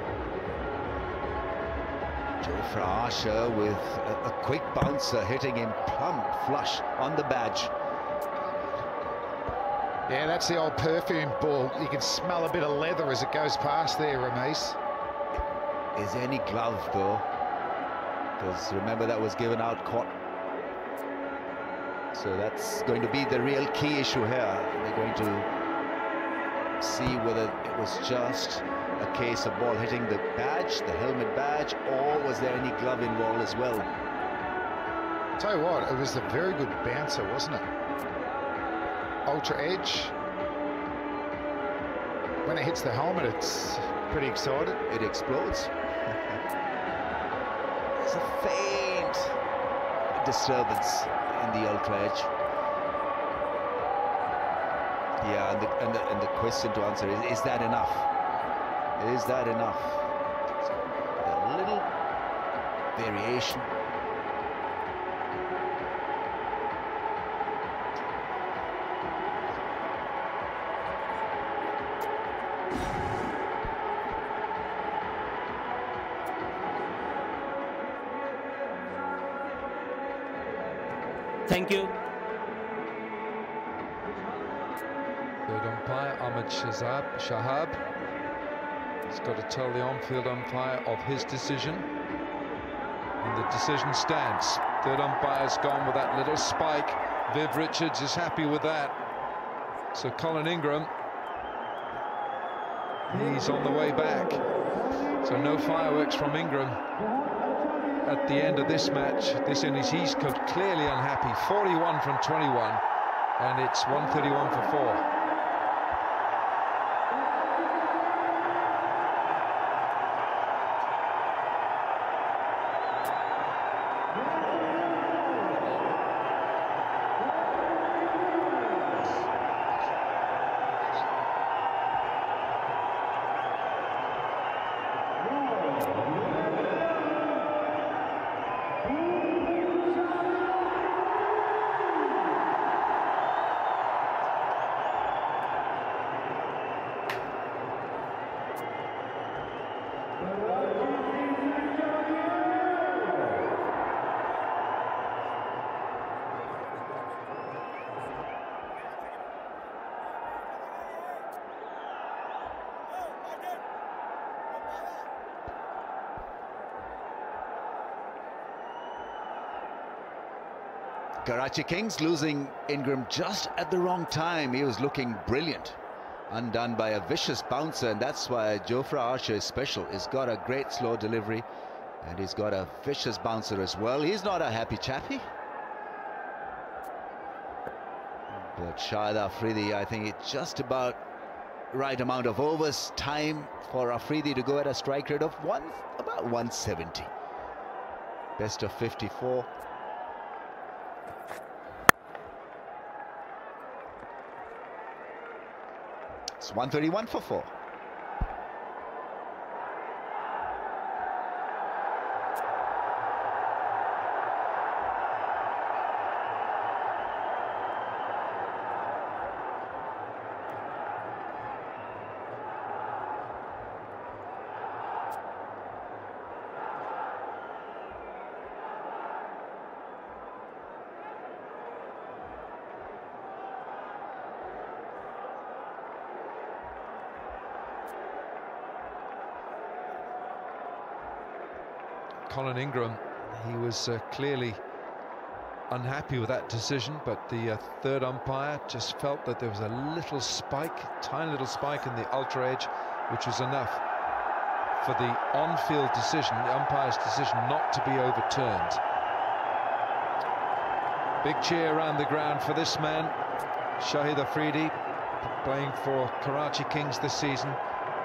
Jofra Archer with a quick bouncer hitting him plumb flush on the badge. Yeah, that's the old perfume ball. You can smell a bit of leather as it goes past there, Ramesh. Is there any glove though? Because remember that was given out caught. So that's going to be the real key issue here. They're going to see whether it was just a case of ball hitting the badge, the helmet badge, or was there any glove involved as well? Tell you what, it was a very good bouncer, wasn't it? Ultra edge. When it hits the helmet, it's pretty excited. It explodes. There's a faint disturbance in the ultra edge. Yeah, and the question to answer is that enough? Is that enough? A little variation. Thank you. Third umpire, Ahmed Shahab. He's got to tell the on-field umpire of his decision. And the decision stands. Third umpire's gone with that little spike. Viv Richards is happy with that. So Colin Ingram, he's on the way back. So no fireworks from Ingram at the end of this match, this innings. He's clearly unhappy. 41 from 21, and it's 131 for 4. Karachi Kings losing Ingram just at the wrong time. He was looking brilliant. Undone by a vicious bouncer, and that's why Jofra Archer is special. He's got a great slow delivery, and he's got a vicious bouncer as well. He's not a happy chappy. But Shahid Afridi, I think it's just about right amount of overs time for Afridi to go at a strike rate of about 170. Best of 54. It's 131 for 4. Colin Ingram, he was clearly unhappy with that decision, but the third umpire just felt that there was a little spike, tiny little spike in the ultra edge, which was enough for the on-field decision, the umpire's decision, not to be overturned. Big cheer around the ground for this man, Shahid Afridi, playing for Karachi Kings this season,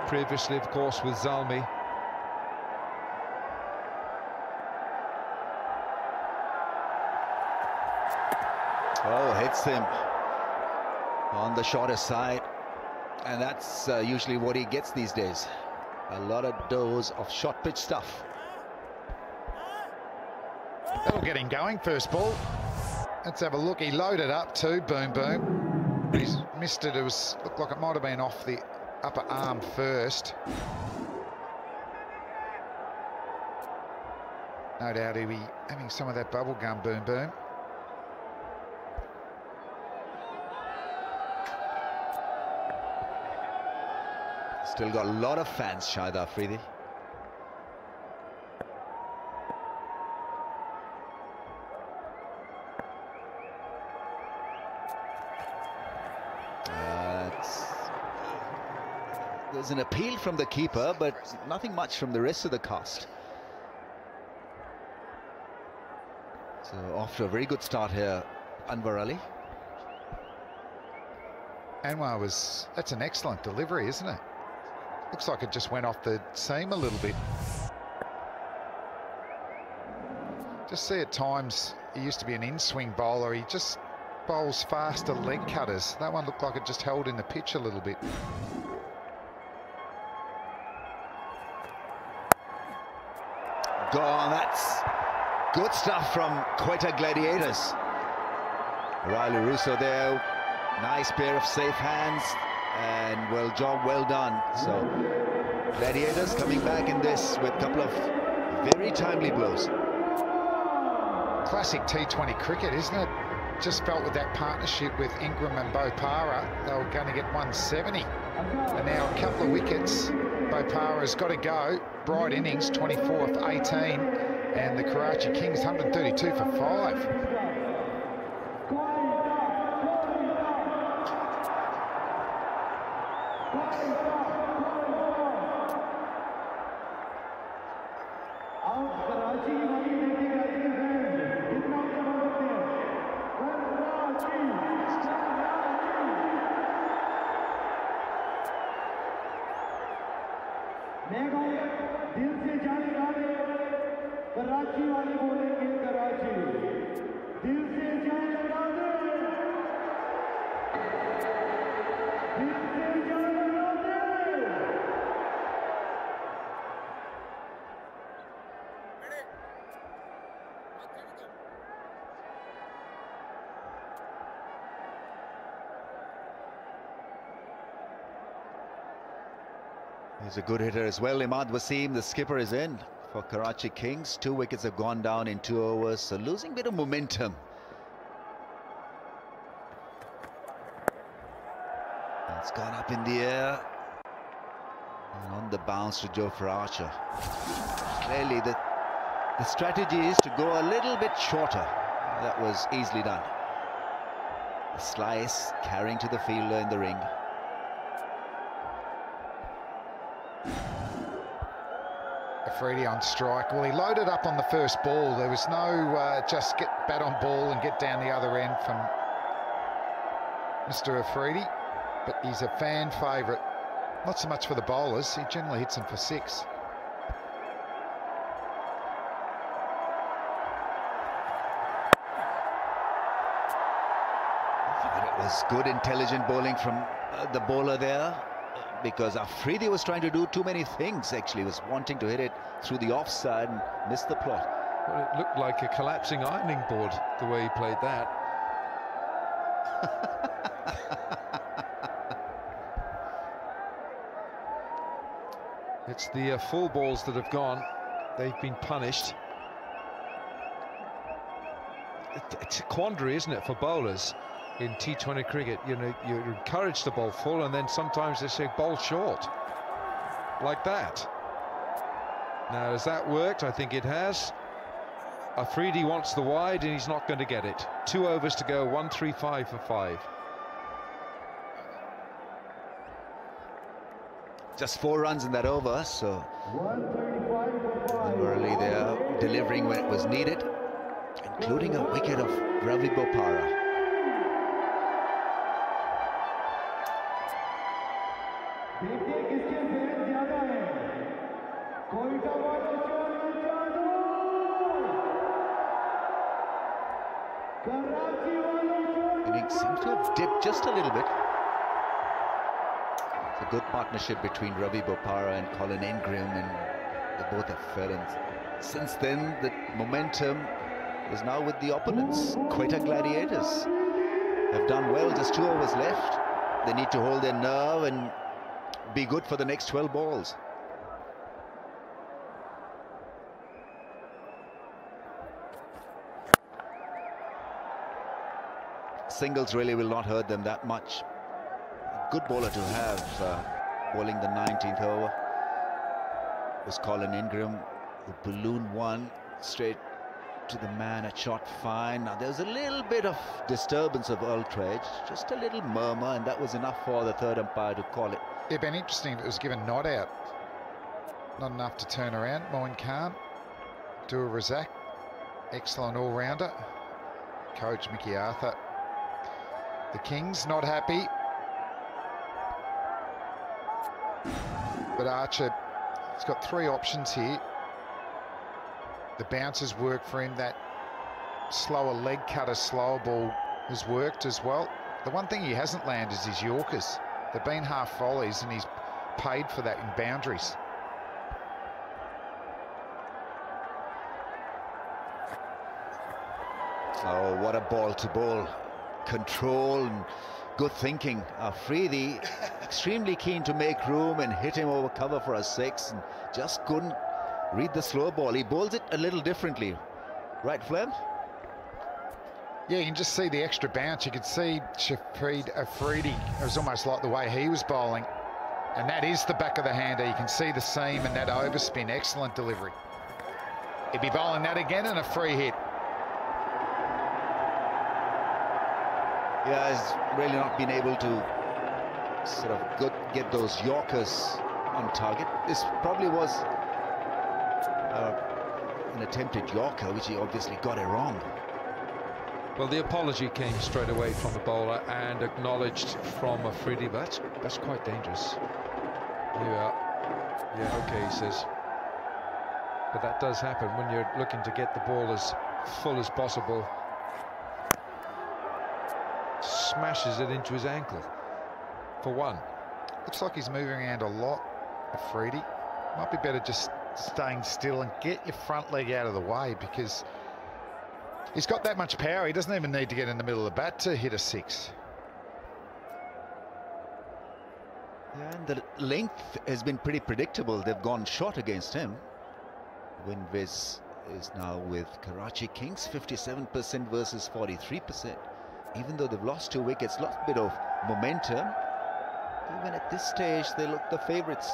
previously of course with Zalmi. Oh, hits him on the shorter side, and that's usually what he gets these days. A lot of dose of short pitch stuff. That'll get him going. First ball. Let's have a look. He loaded up too. Boom, boom. He's missed it. It looked like it might have been off the upper arm first. No doubt he'll be having some of that bubble gum. Boom, boom. Still got a lot of fans, Shahid Afridi. There's an appeal from the keeper, but nothing much from the rest of the cast. So off to a very good start here, Anwar Ali. Anwar that's an excellent delivery, isn't it? Looks like it just went off the seam a little bit. Just see at times, he used to be an in-swing bowler. He just bowls faster leg cutters. That one looked like it just held in the pitch a little bit. Gone, that's good stuff from Quetta Gladiators. Riley Russo there, nice pair of safe hands. And well done. So Gladiators coming back in this with a couple of very timely blows. Classic T20 cricket, isn't it? Just felt with that partnership with Ingram and Bopara, they were going to get 170. And now a couple of wickets. Bopara's got to go. Bright innings, 24 for 18. And the Karachi Kings, 132 for 5. He's a good hitter as well. Imad Wasim, the skipper, is in for Karachi Kings. 2 wickets have gone down in 2 overs, so losing a bit of momentum. It's gone up in the air. And on the bounce to Jofra Archer. Clearly the strategy is to go a little bit shorter. that was easily done. A slice carrying to the fielder in the ring. Afridi on strike. Well, he loaded up on the first ball. There was no just get bat on ball and get down the other end from Mr. Afridi, but he's a fan favourite. Not so much for the bowlers. He generally hits them for 6. It was good, intelligent bowling from the bowler there, because Afridi was trying to do too many things. Actually, he was wanting to hit it through the offside and missed the plot. Well, it looked like a collapsing ironing board the way he played that. It's the full balls that have gone. They've been punished. It's a quandary, isn't it, for bowlers in T20 cricket? You know, you're encouraged to bowl full, and then sometimes they say bowl short, like that. Now, has that worked? I think it has. Afridi wants the wide, and he's not going to get it. 2 overs to go, 135 for 5. Just 4 runs in that over, so Murali there delivering when it was needed, including a wicket of Ravi Bopara. Inning seems to have dipped just a little bit. It's a good partnership between Ravi Bopara and Colin Ingram, and they both have fell. And since then, the momentum is now with the opponents. Quetta Gladiators have done well, just 2 overs left. They need to hold their nerve and be good for the next 12 balls. Singles really will not hurt them that much. Good bowler to have bowling the 19th over was Colin Ingram, who ballooned one straight to the man at shot fine. Now there was a little bit of disturbance of outrage, just a little murmur, and that was enough for the third umpire to call it. It'd been interesting if it was given not out. Not enough to turn around. Moin Khan, Dua Razak, excellent all-rounder. Coach Mickey Arthur. The Kings not happy. But Archer, he's got 3 options here. The bounces work for him. That slower leg cutter, slower ball has worked as well. The one thing he hasn't landed is his Yorkers. They've been half volleys, and he's paid for that in boundaries. Oh, what a ball to ball. Control and good thinking. Afridi extremely keen to make room and hit him over cover for a 6, and just couldn't read the slow ball. He bowls it a little differently. Right, Flem? Yeah, you can just see the extra bounce. You could see Shafreed Afridi. It was almost like the way he was bowling. And that is the back of the hander. You can see the seam and that overspin. Excellent delivery. He'd be bowling that again and a free hit. Yeah, he's really not been able to sort of get those Yorkers on target. This probably was an attempted Yorker, which he obviously got it wrong. Well, the apology came straight away from the bowler and acknowledged from Afridi, but that's quite dangerous. Yeah, okay, he says. But that does happen when you're looking to get the ball as full as possible. Smashes it into his ankle for 1. Looks like he's moving around a lot, Afridi. Might be better just staying still and get your front leg out of the way, because he's got that much power. He doesn't even need to get in the middle of the bat to hit a 6. Yeah, and the length has been pretty predictable. They've gone short against him. Winviz is now with Karachi Kings, 57% versus 43%. Even though they've lost 2 wickets, lost a bit of momentum. Even at this stage, they look the favourites.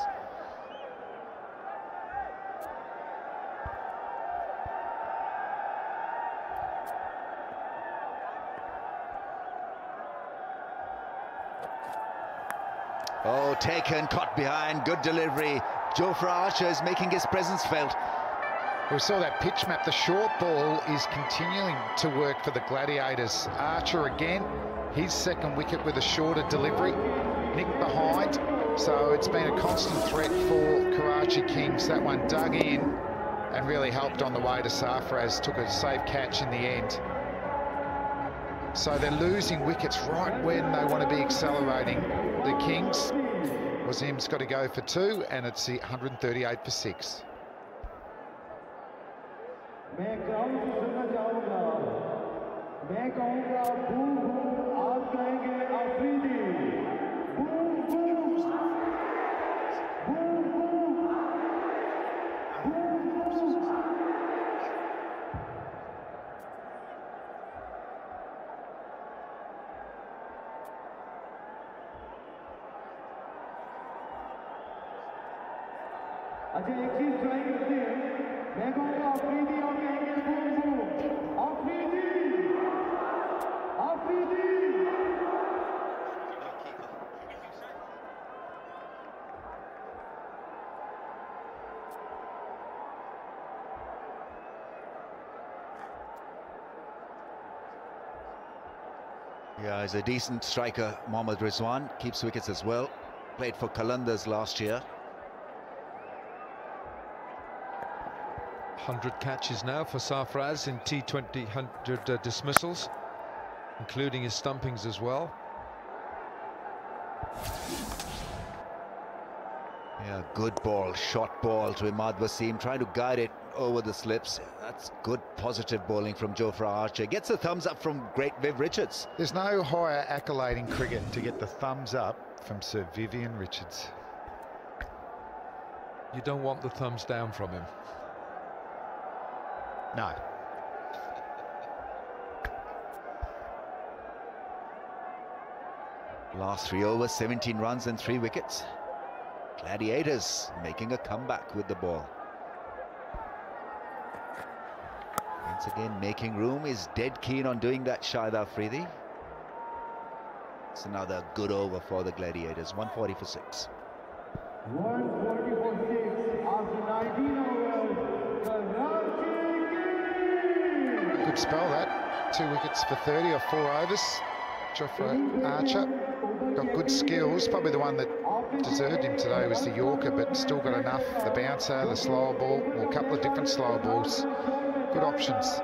Oh, taken, caught behind, good delivery. Jofra Archer is making his presence felt. We saw that pitch map. The short ball is continuing to work for the Gladiators. Archer again, his second wicket with a shorter delivery. Nick behind, so it's been a constant threat for Karachi Kings. That one dug in and really helped on the way to Sarfraz. Took a safe catch in the end. So they're losing wickets right when they want to be accelerating. The Kings, Wasim's got to go for 2, and it's 138 for 6. मैं ground से सुनना चाहूंगा, मैं कहूंगा boom boom, आप कहेंगे Afridi, boom boom, boom boom, boom boom. अच्छा एक चीज ट्राई करते हैं, मैं कहूंगा अफरीदी, आप कहेंगे boom boom, Afridi, Afridi. Yeah, he's a decent striker, Mohammad Rizwan. Keeps wickets as well. Played for Qalandars last year. 100 catches now for Sarfraz in T20 100 dismissals, including his stumpings as well. Yeah, good ball, short ball to Imad Wasim, trying to guide it over the slips. That's good, positive bowling from Jofra Archer. Gets a thumbs up from great Viv Richards. There's no higher accolade in cricket to get the thumbs up from Sir Vivian Richards. You don't want the thumbs down from him. No. Last 3 overs, 17 runs and 3 wickets. Gladiators making a comeback with the ball. Once again making room, is dead keen on doing that, Shahid Afridi. It's another good over for the Gladiators, 140 for 6. 140 for 6 after 19 overs, Karachi Kings. Good spell that. 2 wickets for 30 or 4 overs. Jofra Archer got good skills. Probably the one that deserved him today was the Yorker, but still got enough. The bouncer, the slower ball, or a couple of different slower balls. Good options.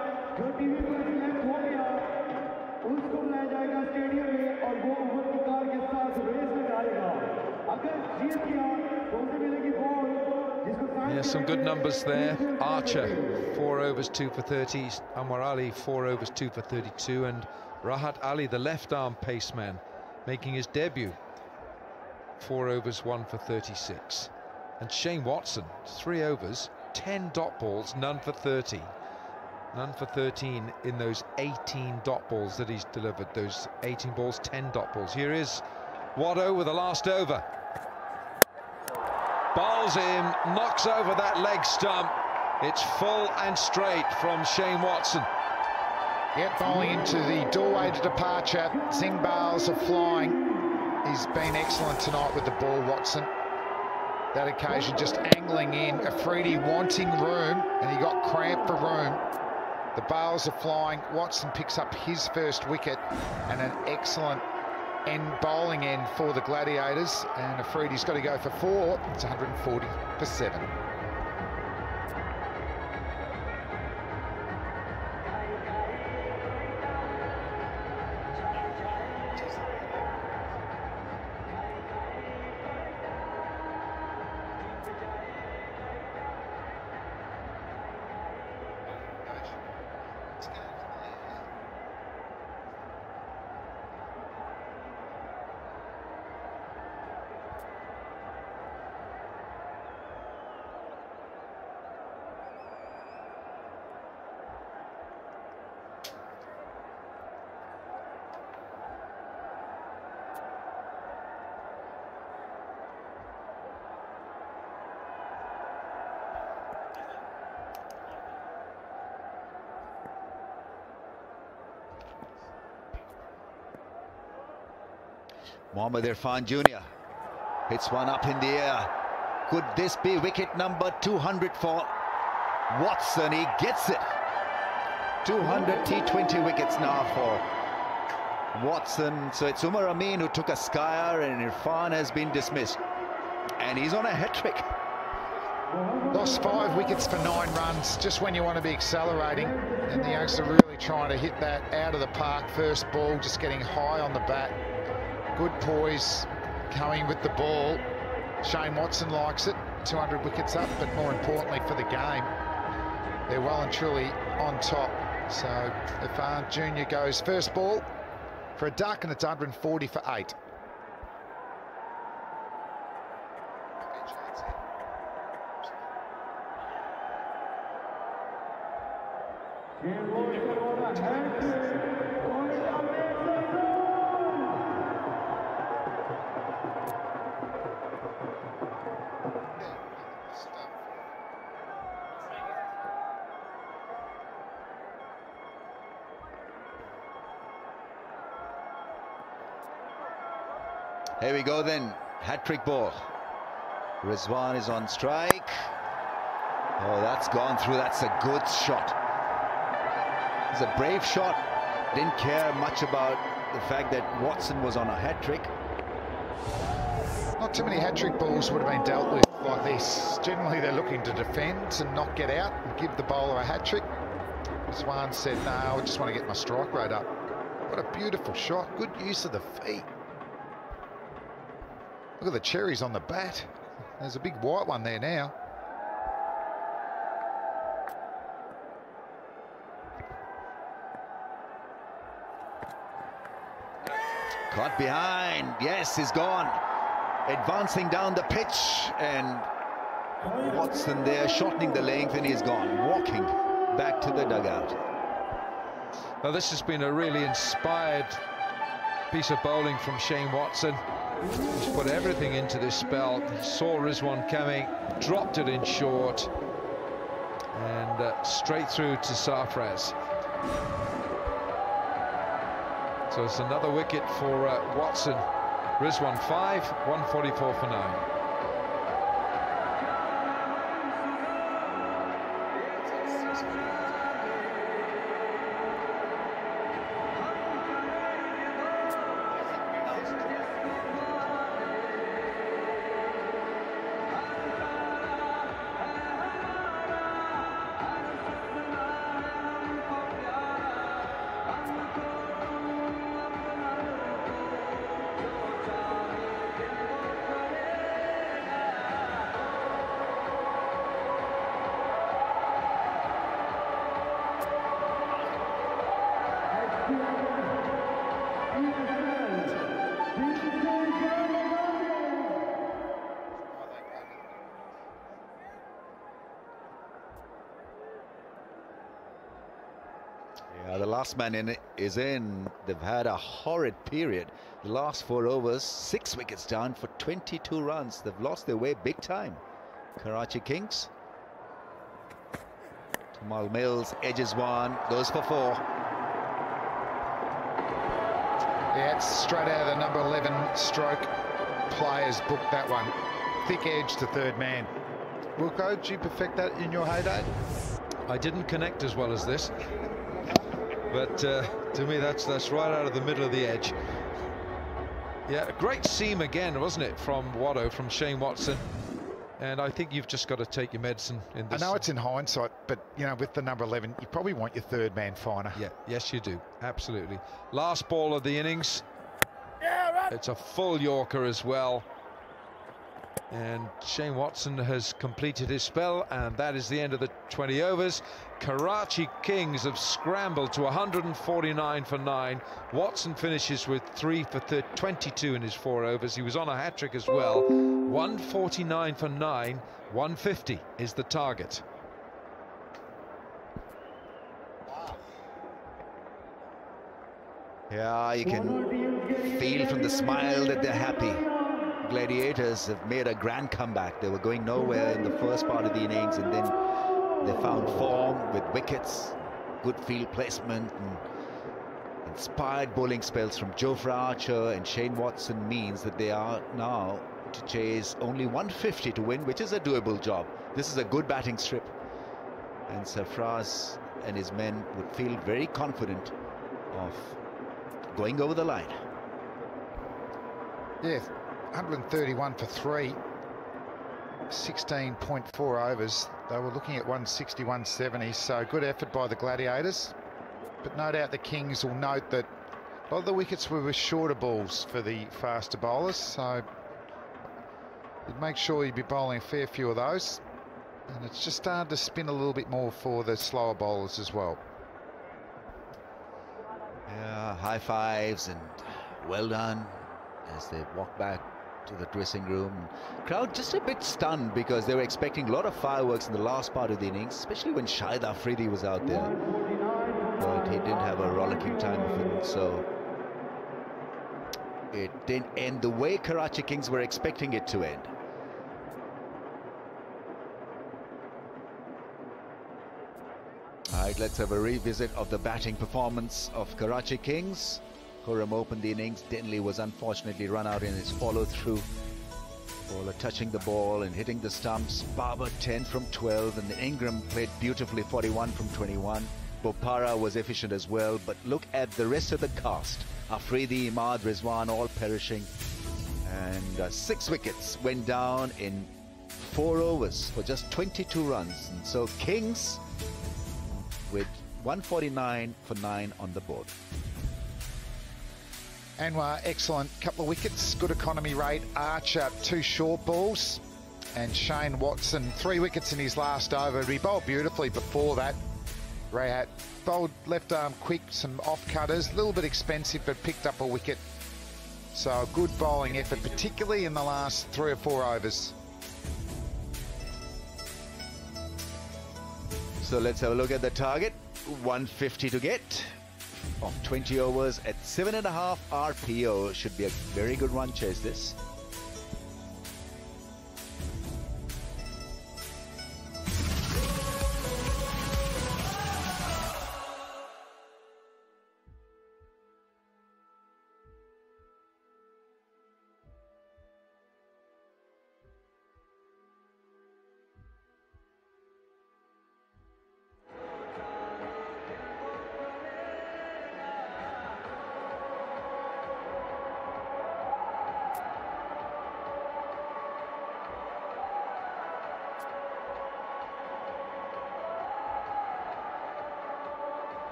Yeah, some good numbers there. Archer, 4 overs, 2 for 30. Anwar Ali, 4 overs, 2 for 32. And Rahat Ali, the left-arm paceman, making his debut. 4 overs, 1 for 36. And Shane Watson, 3 overs, 10 dot balls, none for 30. None for 13 in those 18 dot balls that he's delivered. Those 18 balls, 10 dot balls. Here is Watto with the last over. Bowls him, knocks over that leg stump. It's full and straight from Shane Watson. Yep, bowling into the doorway to departure. Zing bowls are flying. He's been excellent tonight with the ball, Watson. That occasion just angling in. Afridi wanting room, and he got cramped for room. The bowls are flying. Watson picks up his first wicket, and an excellent bowling end for the Gladiators. And Afridi's got to go for 4. It's 140 for 7. Mohammad Irfan Jr. Hits one up in the air. Could this be wicket number 200 for Watson? He gets it. 200 T20 wickets now for Watson. So it's Umar Amin who took a skyer, and Irfan has been dismissed. And he's on a hat-trick. Lost 5 wickets for 9 runs, just when you want to be accelerating. And the youngster really trying to hit that out of the park. First ball, just getting high on the bat. Good poise, coming with the ball. Shane Watson likes it. 200 wickets up, but more importantly for the game, they're well and truly on top. So Irfan Jr. goes first ball for a duck, and it's 140 for 8. Here we go then, hat-trick ball. Rizwan is on strike. Oh, that's gone through. That's a good shot. It's a brave shot. Didn't care much about the fact that Watson was on a hat-trick. Not too many hat-trick balls would have been dealt with like this. Generally they're looking to defend and not get out and give the bowler a hat-trick. Rizwan said, no, I just want to get my strike rate up. What a beautiful shot. Good use of the feet. Look at the cherries on the bat. There's a big white one there now. Caught behind. Yes, he's gone. Advancing down the pitch, and Watson there shortening the length, and he's gone. Walking back to the dugout. Well, this has been a really inspired piece of bowling from Shane Watson. He's put everything into this spell. Saw Rizwan coming, dropped it in short, and straight through to Sarfraz. So it's another wicket for Watson. Rizwan 5, 144 for 9. Yeah, the last man in is in. They've had a horrid period. The last 4 overs, 6 wickets down for 22 runs. They've lost their way big time. Karachi Kings. Tamal Mills edges one, goes for 4. Yeah, it's straight out of the number 11 stroke. Players booked that one. Thick edge to third man. Wilco, did you perfect that in your heyday? I didn't connect as well as this, but to me that's right out of the middle of the edge. Yeah, a great seam again, wasn't it, from Watto, from Shane Watson. And I think you've just got to take your medicine in this. I know it's in hindsight, but you know, with the number 11, you probably want your third man finer. Yeah, yes you do, absolutely. Last ball of the innings. It's a full Yorker as well. And Shane Watson has completed his spell, and that is the end of the 20 overs. Karachi Kings have scrambled to 149 for 9. Watson finishes with 3 for 22 in his 4 overs. He was on a hat-trick as well. 149 for 9, 150 is the target. Yeah, you can feel from the smile that they're happy. Gladiators have made a grand comeback. They were going nowhere in the first part of the innings, and then they found form with wickets, good field placement, and inspired bowling spells from Jofra Archer and Shane Watson means that they are now to chase only 150 to win, which is a doable job. This is a good batting strip, and Sarfraz and his men would feel very confident of going over the line. Yeah, 131 for 3, 16.4 overs. They were looking at 160, 170, so good effort by the Gladiators. But no doubt the Kings will note that a lot of the wickets were with shorter balls for the faster bowlers, so you'd make sure you'd be bowling a fair few of those. And it's just started to spin a little bit more for the slower bowlers as well. Yeah, high fives and well done as they walk back to the dressing room. Crowd just a bit stunned because they were expecting a lot of fireworks in the last part of the innings, especially when Shahid Afridi was out there. But he didn't have a rollicking time of it, so it didn't end the way Karachi Kings were expecting it to end. All right, let's have a revisit of the batting performance of Karachi Kings. Khurram opened the innings. Denley was unfortunately run out in his follow-through. Bowler touching the ball and hitting the stumps. Babar 10 from 12, and Ingram played beautifully, 41 from 21. Bopara was efficient as well, but look at the rest of the cast. Afridi, Imad, Rizwan all perishing. And 6 wickets went down in 4 overs for just 22 runs. And so Kings with 149 for 9 on the board. Anwar, excellent couple of wickets, good economy rate. Archer, 2 short balls, and Shane Watson, 3 wickets in his last over. He bowled beautifully before that. Rahat bowled left arm quick, some off cutters, a little bit expensive, but picked up a wicket. So a good bowling effort, particularly in the last 3 or 4 overs. So let's have a look at the target. 150 to get of 20 overs at 7.5 RPO. Should be a very good run chase, this.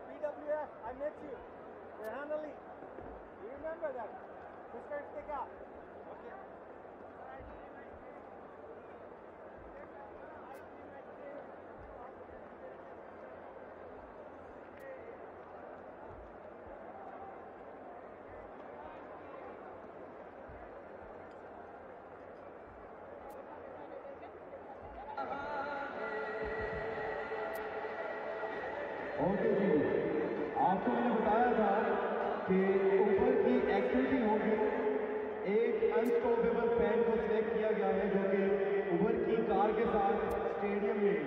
PWF, I met you. Rehan Ali. Do you remember that? Mr. Stika. Okay. Okay जी, आपको मैंने बताया था कि ऊपर की activity होगी। एक अनस्टॉपेबल फैन को सिलेक्ट किया गया है जो कि ऊपर की कार के साथ स्टेडियम में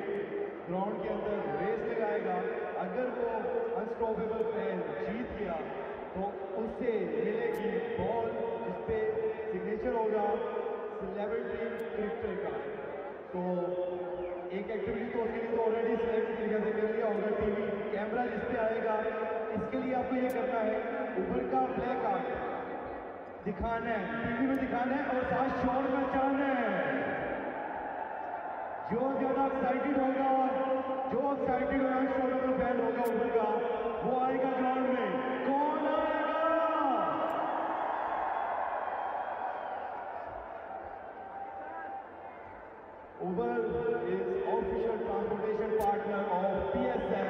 ग्राउंड के अंदर रेस लगाएगा। अगर वो अनस्टॉपेबल फैन जीत गया तो उससे मिलेगी बॉल जिस पे सिग्नेचर होगा सेलिब्रिटी क्रिकेटर का। तो एक एक्टिविटी तो उसके लिए तो ऑलरेडी सिलेक्ट तरीके से कर लिया होगा। टीवी कैमरा जिस पे आएगा इसके लिए आपको ये करना है, ऊपर का ब्लैक आर्ट दिखाना है, टीवी में दिखाना है और साथ शोर मचाना है। जो ज्यादा एक्साइटेड होगा, जो एक्साइटेड और अनस्टॉपेबल फैन होगा ऊपर का, वो आएगा ग्राउंड में। कौन आएगा? Uber is official transportation partner of PSL.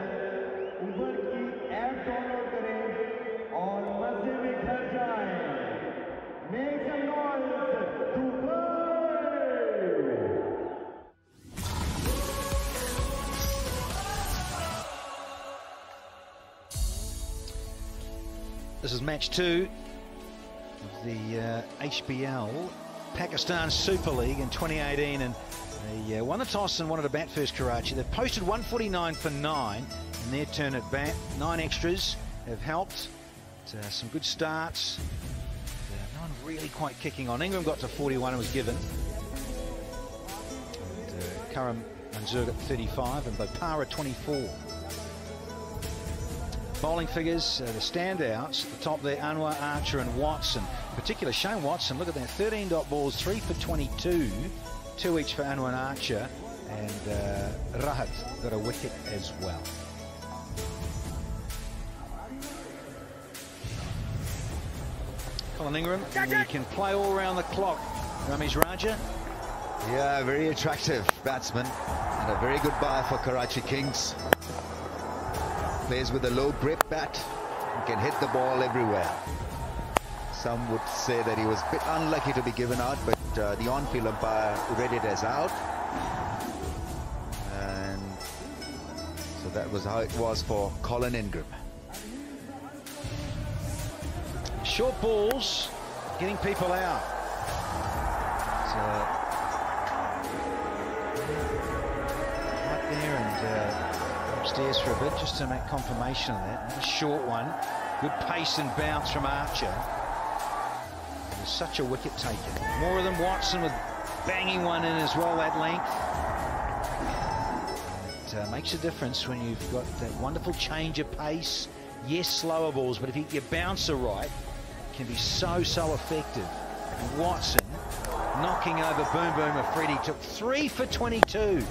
Uber की ऐप डाउनलोड करें और मजे में घर जाएं। Make some noise, Dubai! This is match 2 of the HBL Pakistan Super League in 2018, and they won the toss and wanted to bat first. Karachi. They've posted 149 for 9 in their turn at bat. 9 extras have helped. Some good starts. No one really quite kicking on. Ingram got to 41 and was given. And, Karam Manzoor at 35 and Bopara 24. Bowling figures, the standouts at the top there, Anwar, Archer and Watson. In particular, Shane Watson, look at that, 13 dot balls, 3 for 22, 2 each for Anwar and Archer, and Rahat got a wicket as well. Colin Ingram, you can play all around the clock. Ramesh Raja. Yeah, very attractive batsman and a very good buy for Karachi Kings. Plays with a low grip bat and can hit the ball everywhere. Some would say that he was a bit unlucky to be given out, but the on-field umpire read it as out. And so that was how it was for Colin Ingram. Short balls, getting people out. Right there and upstairs for a bit just to make confirmation of that. Another short one. Good pace and bounce from Archer. There's such a wicket taken. More than Watson with banging one in as well, that length. It makes a difference when you've got that wonderful change of pace. Yes, slower balls, but if you get your bouncer right, it can be so effective. And Watson knocking over Boom Boom Afridi, took 3 for 22.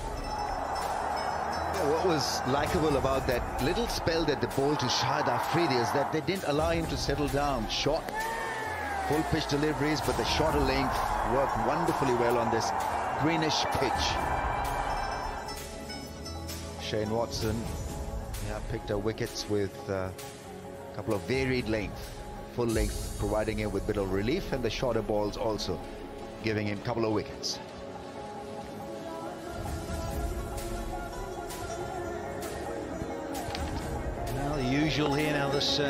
What was likeable about that little spell that they bowled to Shahid Afridi is that they didn't allow him to settle down. Short, full pitch deliveries, but the shorter length worked wonderfully well on this greenish pitch. Shane Watson picked up wickets with a couple of varied length, full length providing him with a bit of relief, and the shorter balls also giving him a couple of wickets. Well, the usual here now, this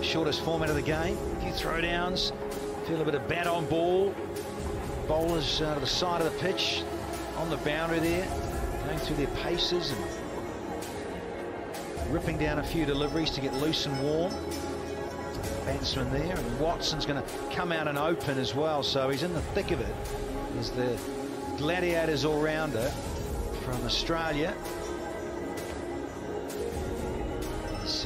shortest format of the game. A few throwdowns, feel a bit of bat on ball. Bowlers to the side of the pitch, on the boundary there, going through their paces and ripping down a few deliveries to get loose and warm. Batsman there, and Watson's going to come out and open as well, so he's in the thick of it. He's the Gladiators all-rounder from Australia. He's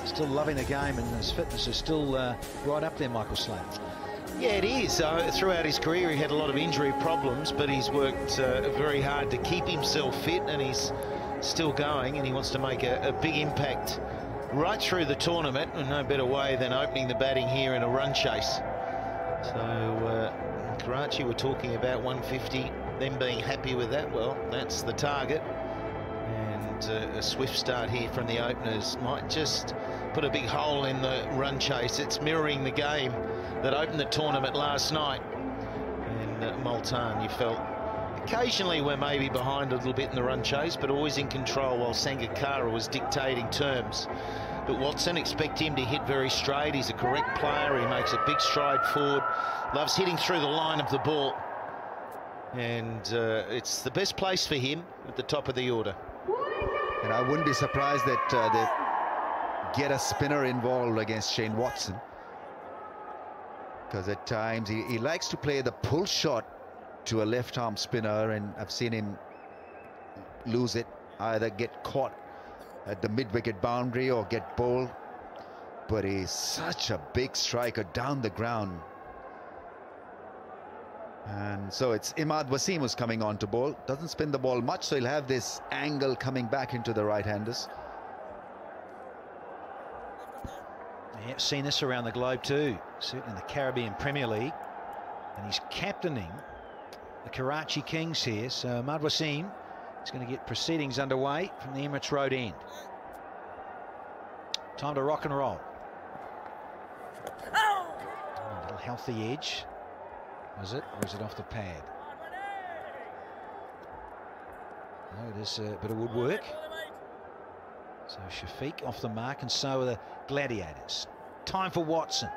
still loving the game, and his fitness is still right up there, Michael Slade. Yeah, it is. Throughout his career, he had a lot of injury problems, but he's worked very hard to keep himself fit, and he's still going, and he wants to make a big impact right through the tournament, and no better way than opening the batting here in a run chase. So Karachi were talking about 150, them being happy with that. Well, that's the target, and a swift start here from the openers might just put a big hole in the run chase. It's mirroring the game that opened the tournament last night in Multan. You felt Occasionally we're maybe behind a little bit in the run chase, but always in control while Sangakkara was dictating terms. But Watson, expect him to hit very straight. He's a correct player. He makes a big stride forward. Loves hitting through the line of the ball. And it's the best place for him at the top of the order. And I wouldn't be surprised that they get a spinner involved against Shane Watson. Because at times he likes to play the pull shot to a left-arm spinner, and I've seen him lose it, either get caught at the mid-wicket boundary or get bowled. But he's such a big striker down the ground. And so it's Imad Wasim who's coming on to bowl. Doesn't spin the ball much, so he'll have this angle coming back into the right-handers. Yeah, seen this around the globe too, certainly in the Caribbean Premier League. And he's captaining the Karachi Kings here, so Imad Wasim is going to get proceedings underway from the Emirates Road end. Time to rock and roll. Oh, a little healthy edge. Was it, or is it off the pad? No, it is a bit of woodwork. So Shafiq off the mark, and so are the Gladiators. Time for Watson.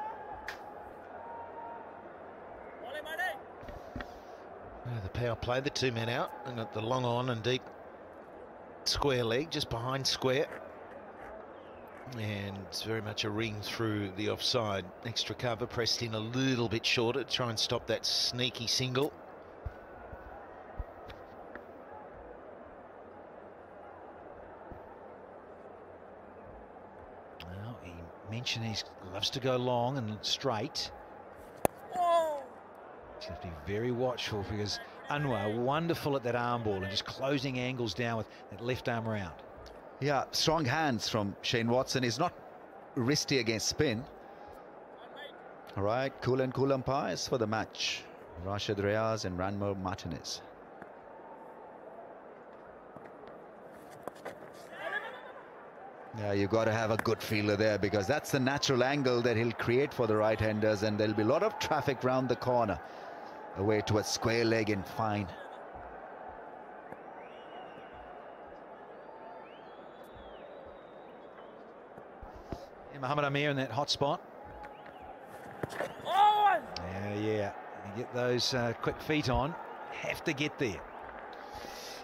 The power play, the 2 men out, and got the long on and deep square leg just behind square. And it's very much a ring through the offside. Extra cover pressed in a little bit shorter to try and stop that sneaky single. Well, he mentioned he loves to go long and straight. You have to be very watchful, because Anwar wonderful at that arm ball and just closing angles down with that left arm round. Yeah, strong hands from Shane Watson. He's not wristy against spin. All right, cool umpires for the match. Rashid Riaz and Ranmir Martinez. Yeah, you've got to have a good fielder there, because that's the natural angle that he'll create for the right-handers, and there'll be a lot of traffic round the corner. Away to a square leg and fine. Yeah, Mohamed Amir in that hot spot. Yeah. You get those quick feet on. Have to get there.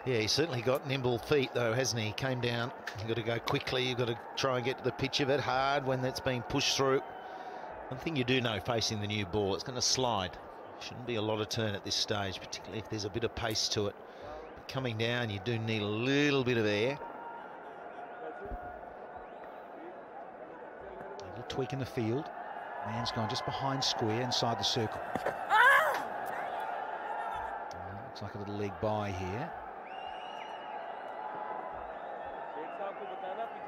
Yeah, he's certainly got nimble feet, though, hasn't he? He came down. You've got to go quickly. You've got to try and get to the pitch of it hard when that's being pushed through. One thing you do know facing the new ball, it's going to slide. Shouldn't be a lot of turn at this stage, particularly if there's a bit of pace to it. But coming down, you do need a little bit of air. A little tweak in the field. Man's gone just behind square inside the circle. Looks like a little leg by here.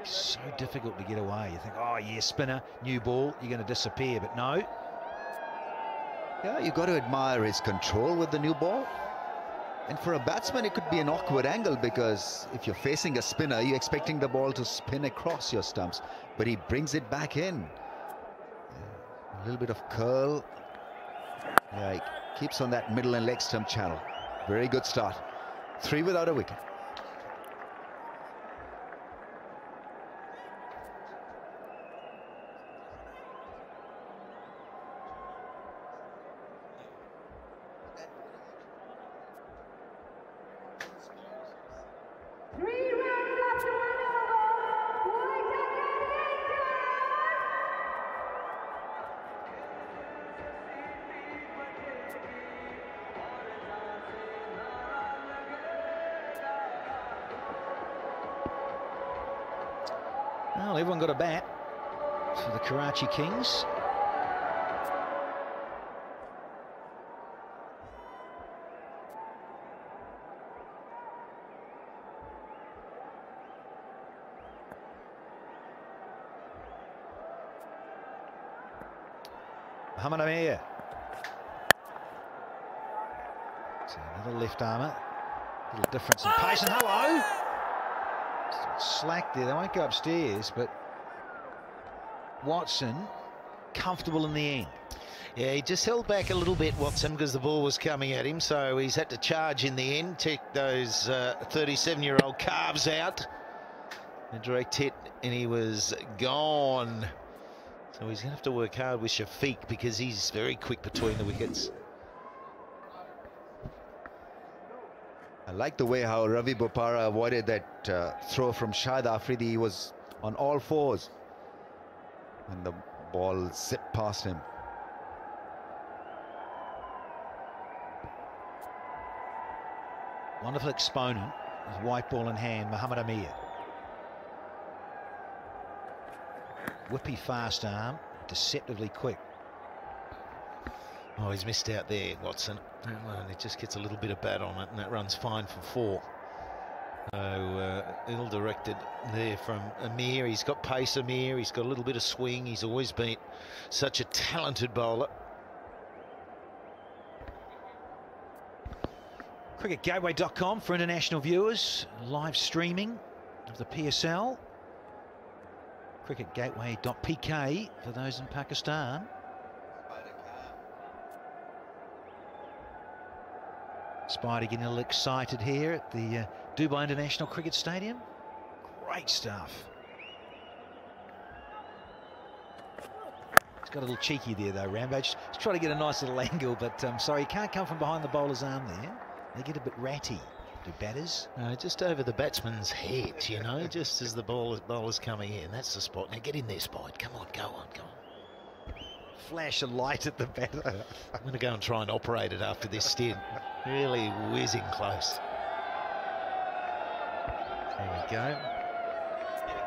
So difficult to get away. You think, oh yeah, spinner, new ball, you're going to disappear, but no. Yeah, you've got to admire his control with the new ball. And for a batsman, it could be an awkward angle, because if you're facing a spinner, you're expecting the ball to spin across your stumps. But he brings it back in. A little bit of curl. Yeah, he keeps on that middle and leg stump channel. Very good start. 3 without a wicket. Well, everyone got a bat for the Karachi Kings. Mohamed Amir. So another left armour. A little difference in pace, and hello! Slack there, they won't go upstairs, but Watson comfortable in the end. Yeah, he just held back a little bit, Watson, because the ball was coming at him, so he's had to charge in the end, take those 37-year-old calves out. A direct hit, and he was gone. So he's going to have to work hard with Shafiq because he's very quick between the wickets. I like the way how Ravi Bopara avoided that throw from Shahid Afridi. He was on all fours and the ball zipped past him. Wonderful exponent with white ball in hand, Muhammad Amir. Whippy fast arm, deceptively quick. Oh, he's missed out there, Watson. And it just gets a little bit of bat on it, and that runs fine for 4. So ill-directed there from Amir. He's got pace, Amir. He's got a little bit of swing. He's always been such a talented bowler. CricketGateway.com for international viewers. Live streaming of the PSL. CricketGateway.pk for those in Pakistan. Spider getting a little excited here at the Dubai International Cricket Stadium. Great stuff. He's got a little cheeky there though, Rambo. Just trying to get a nice little angle, but sorry, he can't come from behind the bowler's arm there. They get a bit ratty, do batters. No, just over the batsman's head, you know, just as the bowler's coming in. That's the spot. Now get in there, Spide. Come on, go on, go on. Flash a light at the batter. I'm going to go and try and operate it after this stint. Really whizzing close. There we go.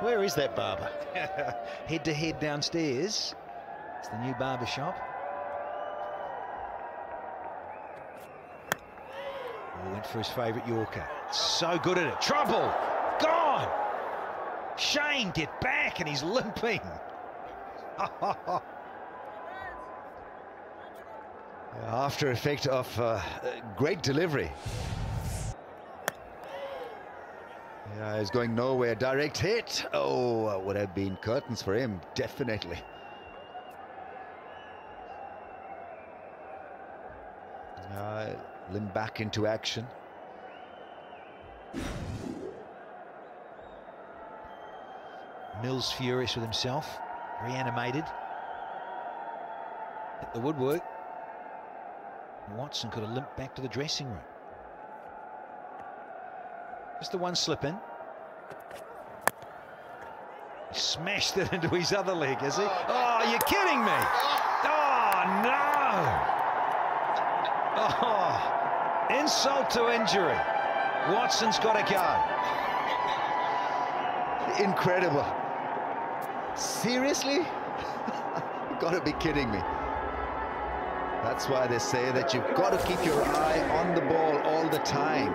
Where is that barber? Head to head downstairs. It's the new barber shop. Oh, went for his favourite Yorker. So good at it. Trouble! Gone! Shane, get back! And he's limping. After effect of great delivery. Yeah, he's going nowhere. Direct hit. Oh, would have been curtains for him, definitely. Limp back into action. Mills furious with himself, reanimated. Hit the woodwork. Watson could have limped back to the dressing room. Just the one slip in. He smashed it into his other leg, has he? Oh, you're kidding me! Oh, no! Oh, insult to injury. Watson's got to go. Incredible. Seriously? You've got to be kidding me. That's why they say that you've got to keep your eye on the ball all the time.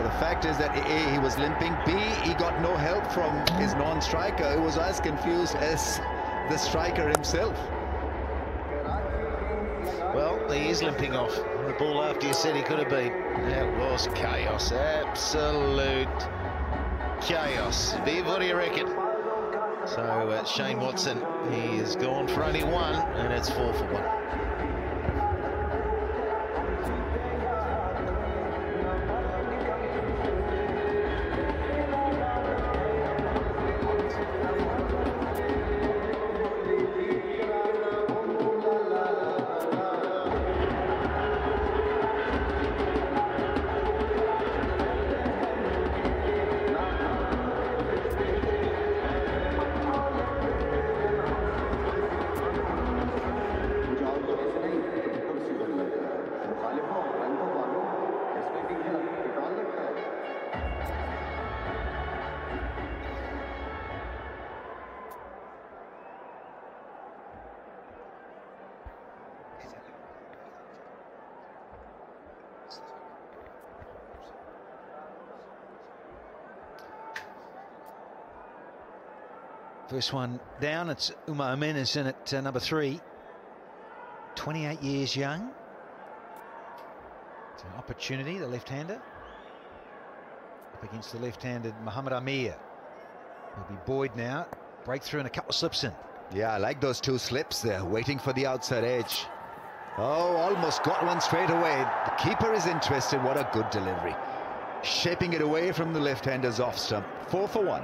The fact is that A, he was limping, B, he got no help from his non-striker, who was as confused as the striker himself. Well, he is limping off the ball after you said he could have been. That was chaos, absolute chaos. Viv, what do you reckon? So Shane Watson, he is gone for only 1, and it's 4 for 1. First one down, it's Umar Amin is in at number 3. 28 years young. It's an opportunity, the left-hander. Up against the left-handed Muhammad Amir. He'll be buoyed now. Breakthrough and a couple of slips in. Yeah, I like those two slips there, waiting for the outside edge. Oh, almost got one straight away. The keeper is interested. What a good delivery. Shaping it away from the left-hander's off stump. 4 for 1.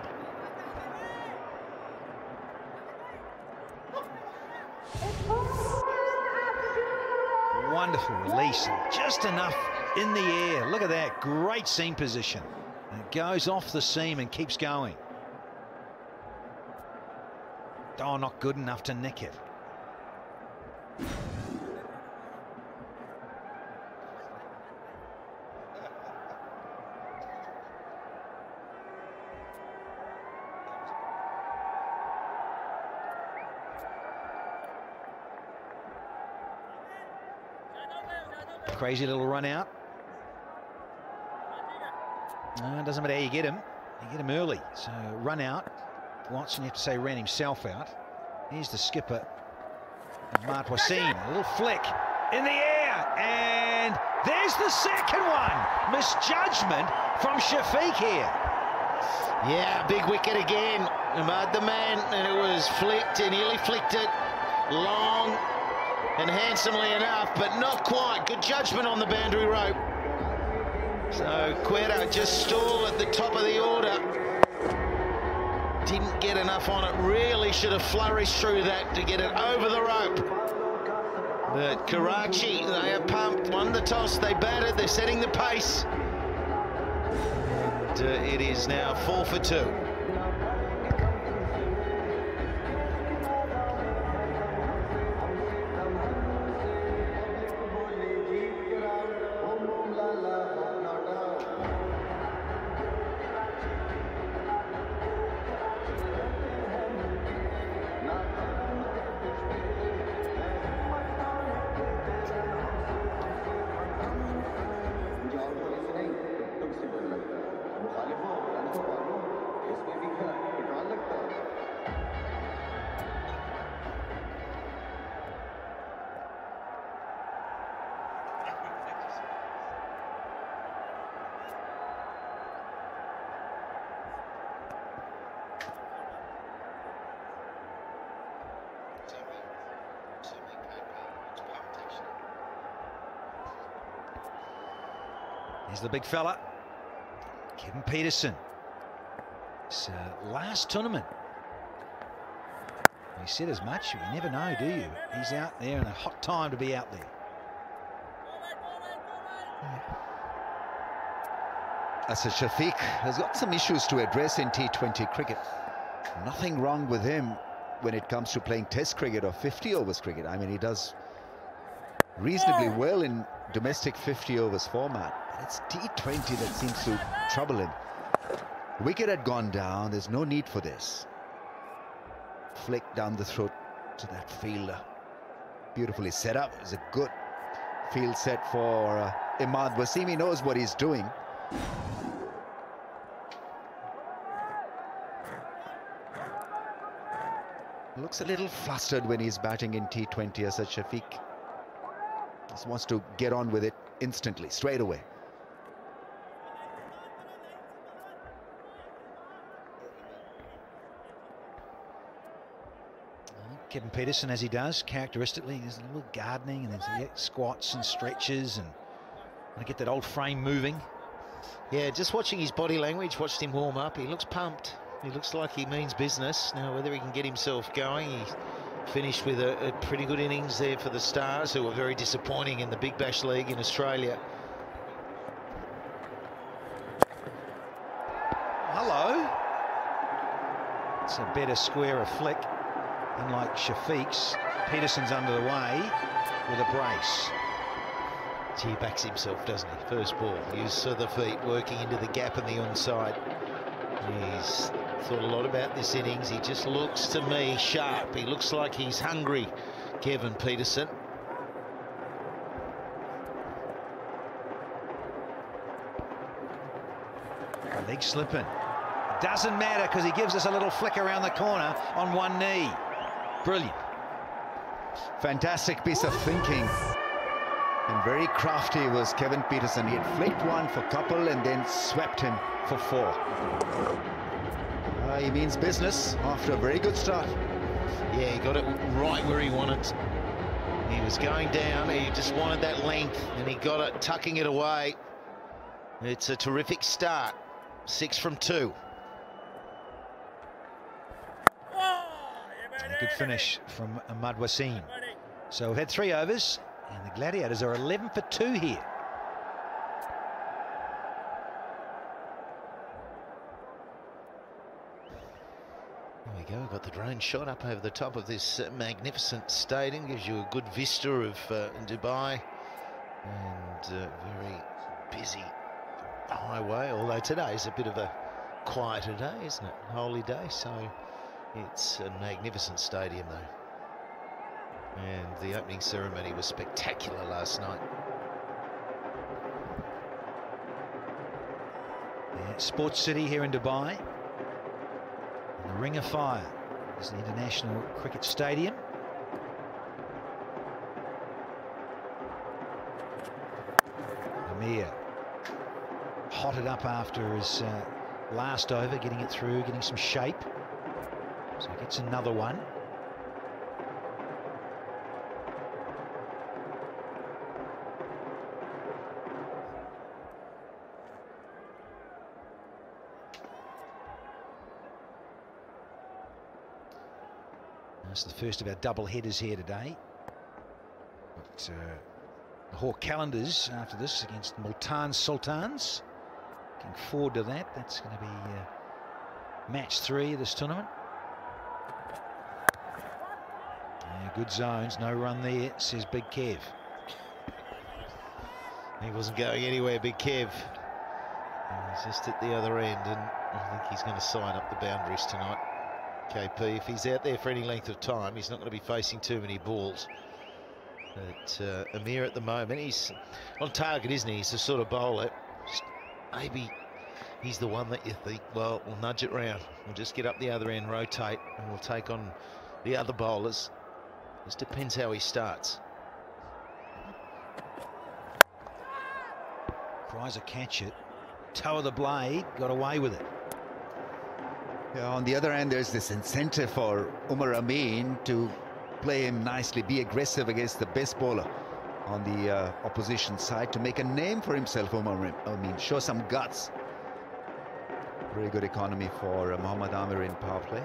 Wonderful release, just enough in the air. Look at that, great seam position. And it goes off the seam and keeps going. Oh, not good enough to nick it. Crazy little run out. No, it doesn't matter how you get him. You get him early. So run out. Watson, you have to say, ran himself out. Here's the skipper, Ahmad Wasim. A little flick in the air. And there's the second one. Misjudgment from Shafiq here. Yeah, big wicket again. Ahmad the man, and it was flicked, and nearly flicked it long and handsomely enough, but not quite. Good judgment on the boundary rope. So Cuero just stalled at the top of the order. Didn't get enough on it. Really should have flourished through that to get it over the rope. But Karachi, they are pumped. Won the toss, they batted, they're setting the pace. And it is now 4 for 2. Here's the big fella, Kevin Peterson. It's last tournament. We said as much, you never know, do you? He's out there in a hot time to be out there. Asad Shafiq has got some issues to address in T20 cricket. Nothing wrong with him when it comes to playing Test cricket or 50 overs cricket. I mean, he does reasonably well in domestic 50 overs format. It's T20 that seems to trouble him. Wicket had gone down. There's no need for this. Flick down the throat to that fielder. Beautifully set up. It's a good field set for Ahmad Wasim. He knows what he's doing. Looks a little flustered when he's batting in T20 as Shafiq. Just wants to get on with it instantly, straight away. Kevin Peterson, as he does, characteristically, there's a little gardening and there's squats and stretches and I get that old frame moving. Yeah, just watching his body language, watched him warm up. He looks pumped. He looks like he means business. Now, whether he can get himself going, he finished with a pretty good innings there for the Stars, who were very disappointing in the Big Bash League in Australia. Hello. It's a better, squarer flick. Unlike Shafiq's, Peterson's under the way with a brace. He backs himself, doesn't he? First ball, use of the feet, working into the gap in the onside. He's thought a lot about this innings. He just looks, to me, sharp. He looks like he's hungry, Kevin Peterson. Leg slipping. Doesn't matter because he gives us a little flick around the corner on one knee. Brilliant. Fantastic piece of thinking. And very crafty was Kevin Peterson. He had flicked one for couple and then swept him for 4. He means business after a very good start. Yeah, he got it right where he wanted. He was going down, he just wanted that length, and he got it, tucking it away. It's a terrific start. 6 from 2. And a good finish from Ahmad Wasim. So we've had 3 overs, and the Gladiators are 11 for 2 here. There we go, we've got the drone shot up over the top of this magnificent stadium. Gives you a good vista of Dubai, and very busy highway, although today's a bit of a quieter day, isn't it? Holy day, so it's a magnificent stadium though. And the opening ceremony was spectacular last night. Yeah, Sports City here in Dubai. And the Ring of Fire is the International Cricket Stadium. Amir hotted up after his last over, getting it through, getting some shape. So he gets another one. That's the first of our double headers here today. But the Hawk calendars after this against Multan Sultans. Looking forward to that. That's going to be match 3 of this tournament. Yeah, good zones, no run there, says Big Kev. He wasn't going anywhere, Big Kev. He was just at the other end, and I think he's going to sign up the boundaries tonight. KP, if he's out there for any length of time, he's not going to be facing too many balls. But Amir at the moment, he's on target, isn't he? He's the sort of bowler. Maybe he's the one that you think, well, we'll nudge it round. We'll just get up the other end, rotate, and we'll take on the other bowlers. Just depends how he starts. Chrysler catch it. Toe of the blade, got away with it. Yeah, on the other hand, there's this incentive for Umar Amin to play him nicely, be aggressive against the best bowler on the opposition side to make a name for himself. Umar Amin, show some guts. Very good economy for Mohammad Amir in power play.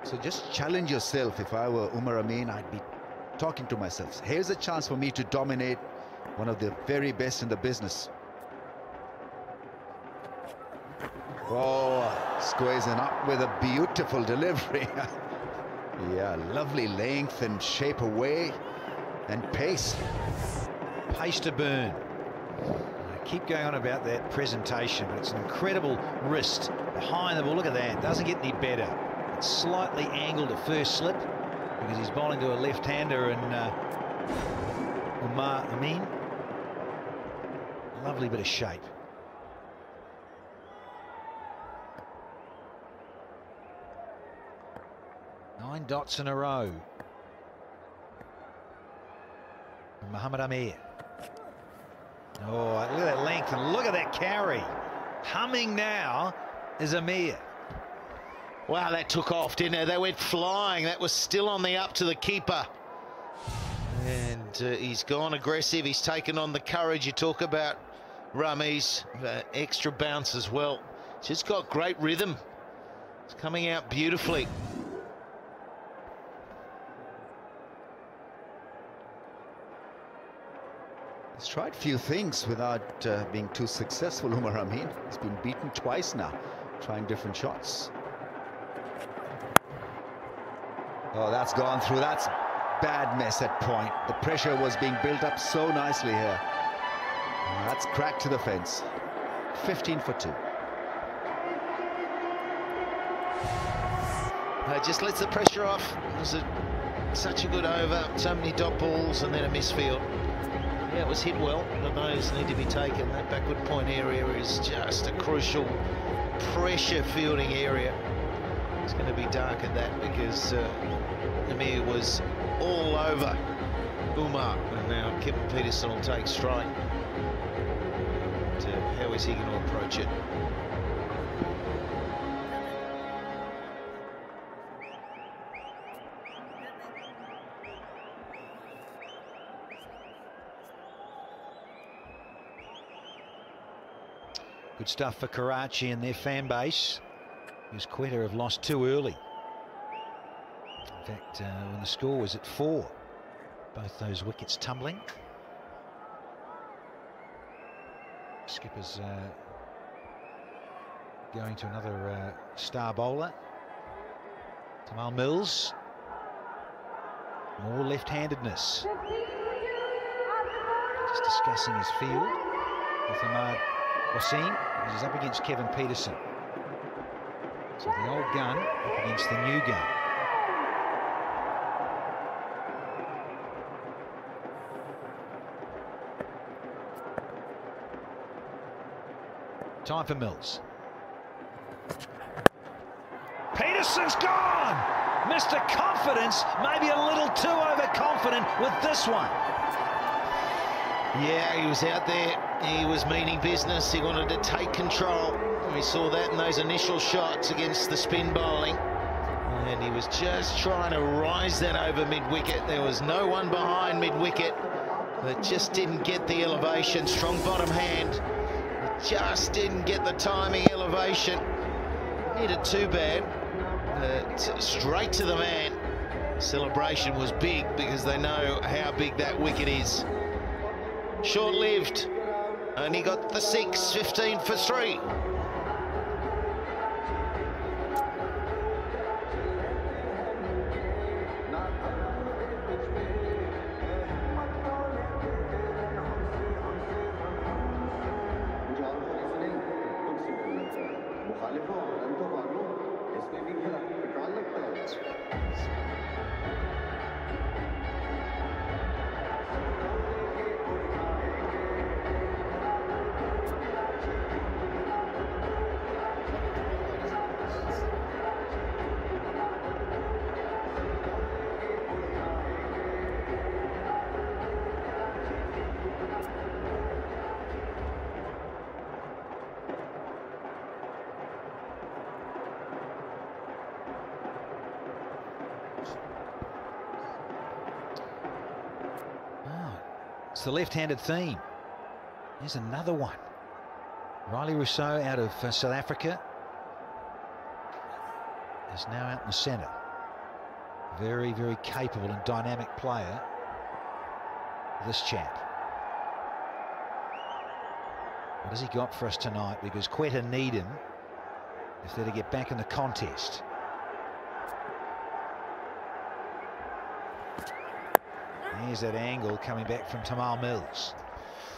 So just challenge yourself. If I were Umar Amin, I'd be talking to myself, here's a chance for me to dominate one of the very best in the business. Oh, squares it up with a beautiful delivery. Yeah, lovely length and shape away and pace. Pace to burn. I keep going on about that presentation, but it's an incredible wrist behind the ball. Look at that, doesn't get any better. It's slightly angled at first slip because he's bowling to a left-hander, and Umar Amin. Lovely bit of shape. Nine dots in a row. And Mohammad Amir. Oh, look at that length and look at that carry. Humming now is Amir. Wow, that took off, didn't it? They went flying. That was still on the up to the keeper. And he's gone aggressive. He's taken on the courage you talk about, Rami's. Extra bounce as well. Just got great rhythm. It's coming out beautifully. He's tried a few things without being too successful, Umar Amin. He's been beaten twice now, trying different shots. Oh, that's gone through. That's bad mess at point. The pressure was being built up so nicely here. That's cracked to the fence. 15 for 2. Just lets the pressure off. It was such a good over. So many dot balls and then a misfield. Yeah, it was hit well, but those need to be taken. That backward point area is just a crucial pressure fielding area. It's going to be dark at that because Amir was all over Umar, and now Kevin Peterson will take strike. And, how is he going to approach it? Good stuff for Karachi and their fan base, because Quetta have lost too early. In fact, when the score was at 4, both those wickets tumbling. Skipper's going to another star bowler. Tamal Mills. More left-handedness. Just discussing his field with Ahmad Wasim, as he's up against Kevin Peterson. So the old gun up against the new gun. Time for Mills. Peterson's gone! Mr. Confidence, maybe a little too overconfident with this one. Yeah, he was out there. He was meaning business. He wanted to take control. We saw that in those initial shots against the spin bowling. And he was just trying to rise that over mid-wicket. There was no one behind mid-wicket, but just didn't get the elevation. Strong bottom hand. Just didn't get the timing, elevation. Hit it too bad. Straight to the man. Celebration was big because they know how big that wicket is. Short-lived. Only got the 6, 15 for 3. It's the left-handed theme. Here's another one. Riley Rousseau out of South Africa is now out in the centre. Very, very capable and dynamic player, this chap. What has he got for us tonight? Because Quetta need him if they're to get back in the contest. Here's that angle coming back from Tamal Mills.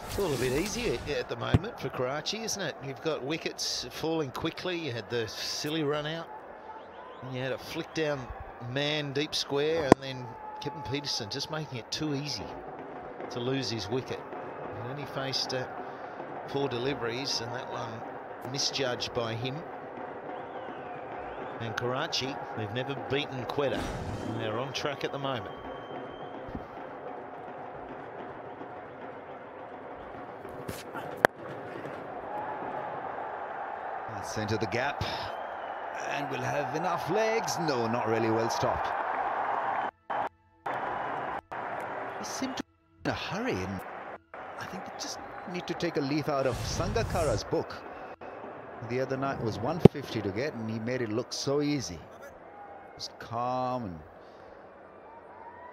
It's all a bit easier at the moment for Karachi, isn't it? You've got wickets falling quickly. You had the silly run out. And you had a flick down man deep square, and then Kevin Peterson just making it too easy to lose his wicket. And then he faced 4 deliveries, and that one misjudged by him. And Karachi, they've never beaten Quetta. And they're on track at the moment. Centre the gap, and we'll have enough legs. No, not really, well stopped. They seem to be in a hurry, and I think they just need to take a leaf out of Sangakkara's book. The other night was 150 to get, and he made it look so easy. He was calm and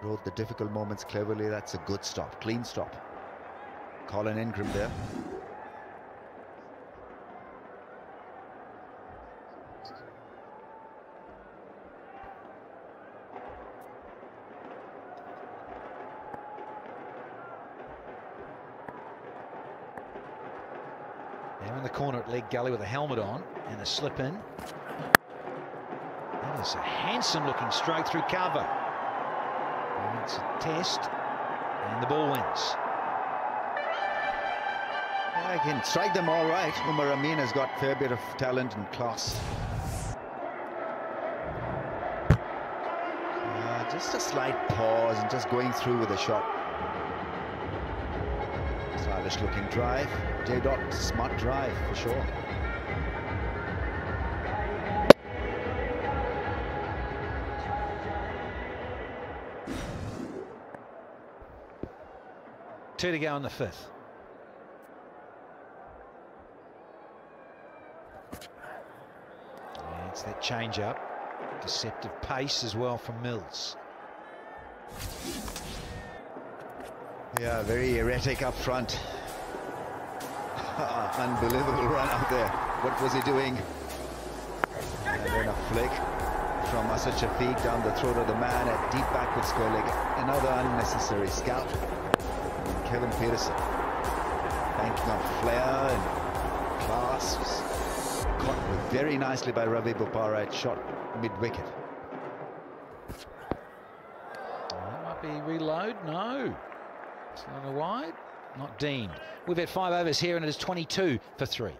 rode the difficult moments cleverly. That's a good stop, clean stop. Colin Ingram there. Now in the corner at leg gully with a helmet on and a slip in. That is a handsome looking stroke through cover. And it's a test, and the ball wins. I can strike them all right. Umar Amin has got a fair bit of talent and class. Just a slight pause and just going through with a shot. Stylish looking drive. J. Dot, smart drive for sure. Two to go in the 5th. It's that change-up. Deceptive pace as well from Mills. Yeah, very erratic up front. Unbelievable run out there. What was he doing? And then a flick from Asad Shafiq down the throat of the man at deep backward square leg. Another unnecessary scalp. And Kevin Peterson banking on flair and class. Caught very nicely by Ravi Bopara at shot mid-wicket. That might be reload. No. It's not a wide. Not deemed. We've had 5 overs here and it is 22 for 3.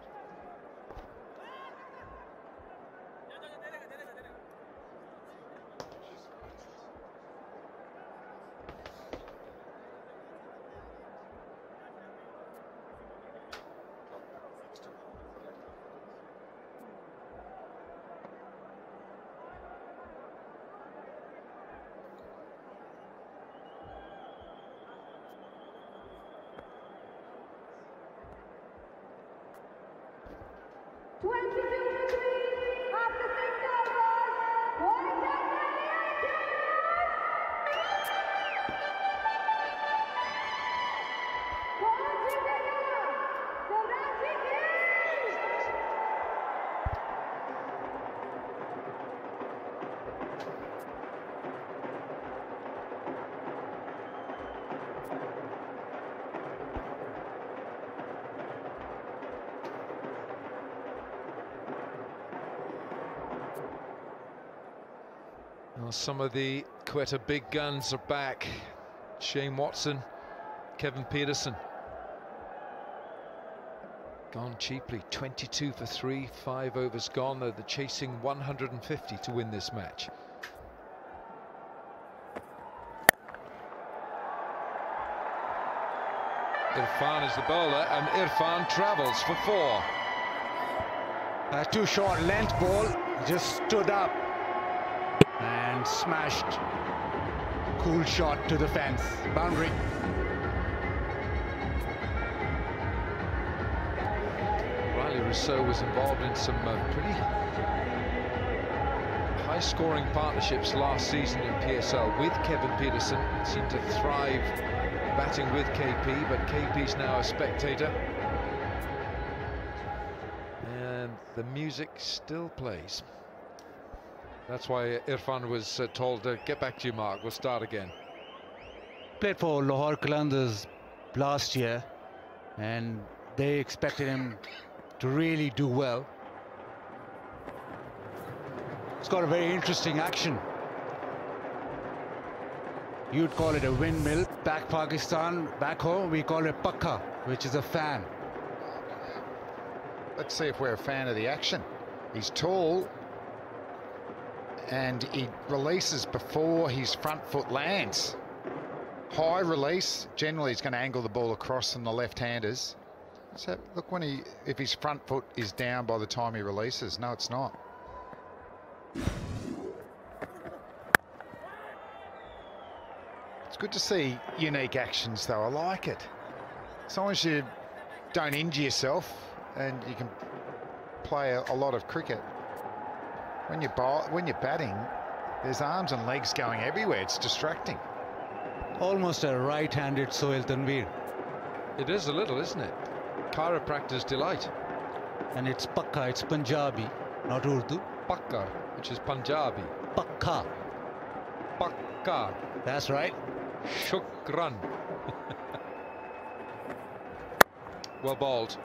Well, some of the Quetta big guns are back. Shane Watson, Kevin Peterson. Gone cheaply, 22 for 3, 5 overs gone. They're chasing 150 to win this match. Irfan is the bowler, and Irfan travels for 4. Too short length ball, just stood up and smashed. Cool shot to the fence, boundary. Riley Rousseau was involved in some pretty high-scoring partnerships last season in PSL with Kevin Peterson. Seemed to thrive batting with KP, but KP's now a spectator. And the music still plays. That's why Irfan was told to get back to you, Mark. We'll start again. Played for Lahore Qalandars last year, and they expected him to really do well. It's got a very interesting action. You'd call it a windmill. Back Pakistan, back home, we call it pakka, which is a fan. Let's see if we're a fan of the action. He's tall, and he releases before his front foot lands. High release, generally he's going to angle the ball across on the left-handers. So look, if his front foot is down by the time he releases. No, it's not. It's good to see unique actions though, I like it. As long as you don't injure yourself and you can play a lot of cricket. When you're batting, there's arms and legs going everywhere. It's distracting. Almost a right-handed Sohail Tanveer. It is a little, isn't it? Chiropractor's delight. And it's pakka, it's Punjabi, not Urdu. Pakka, which is Punjabi. Pakka. Pakka. That's right. Shukran. Well bowled.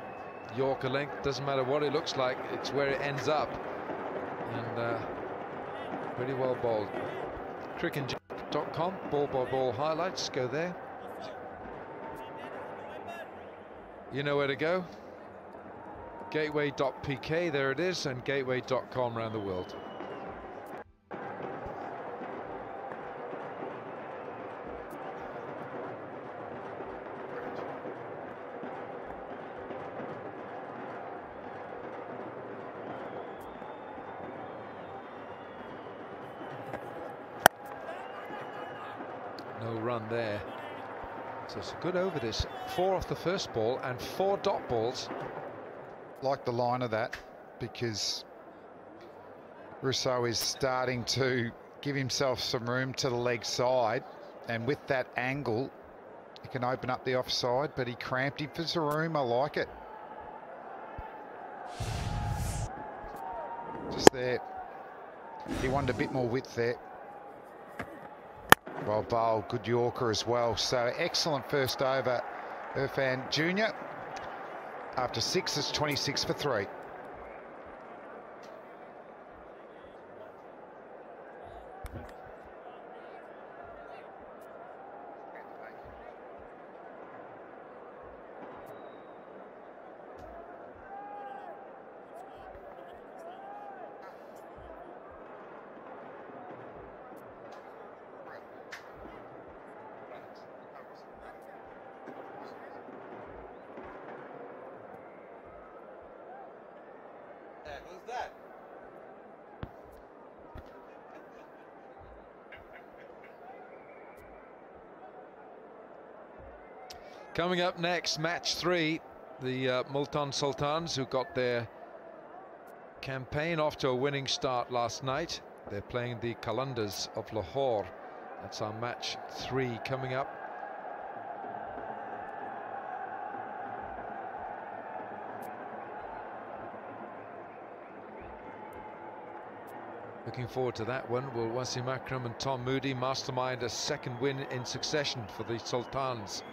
Yorker length, doesn't matter what it looks like, it's where it ends up. And pretty well bowled. crickandjack.com, ball by ball highlights, go there. You know where to go. Gateway.pk, there it is, and gateway.com around the world. No run there. So it's a good over this. 4 off the first ball and 4 dot balls. Like the line of that, because Rousseau is starting to give himself some room to the leg side, and with that angle, he can open up the offside, but he cramped him for some room. I like it. Just there. He wanted a bit more width there. Well bowled, good Yorker as well. So excellent first over, Irfan Jr. After 6, it's 26 for 3. Coming up next, match 3, the Multan Sultans, who got their campaign off to a winning start last night. They're playing the Qalandars of Lahore. That's our match 3 coming up. Looking forward to that one. Will Wasim Akram and Tom Moody mastermind a second win in succession for the Sultans?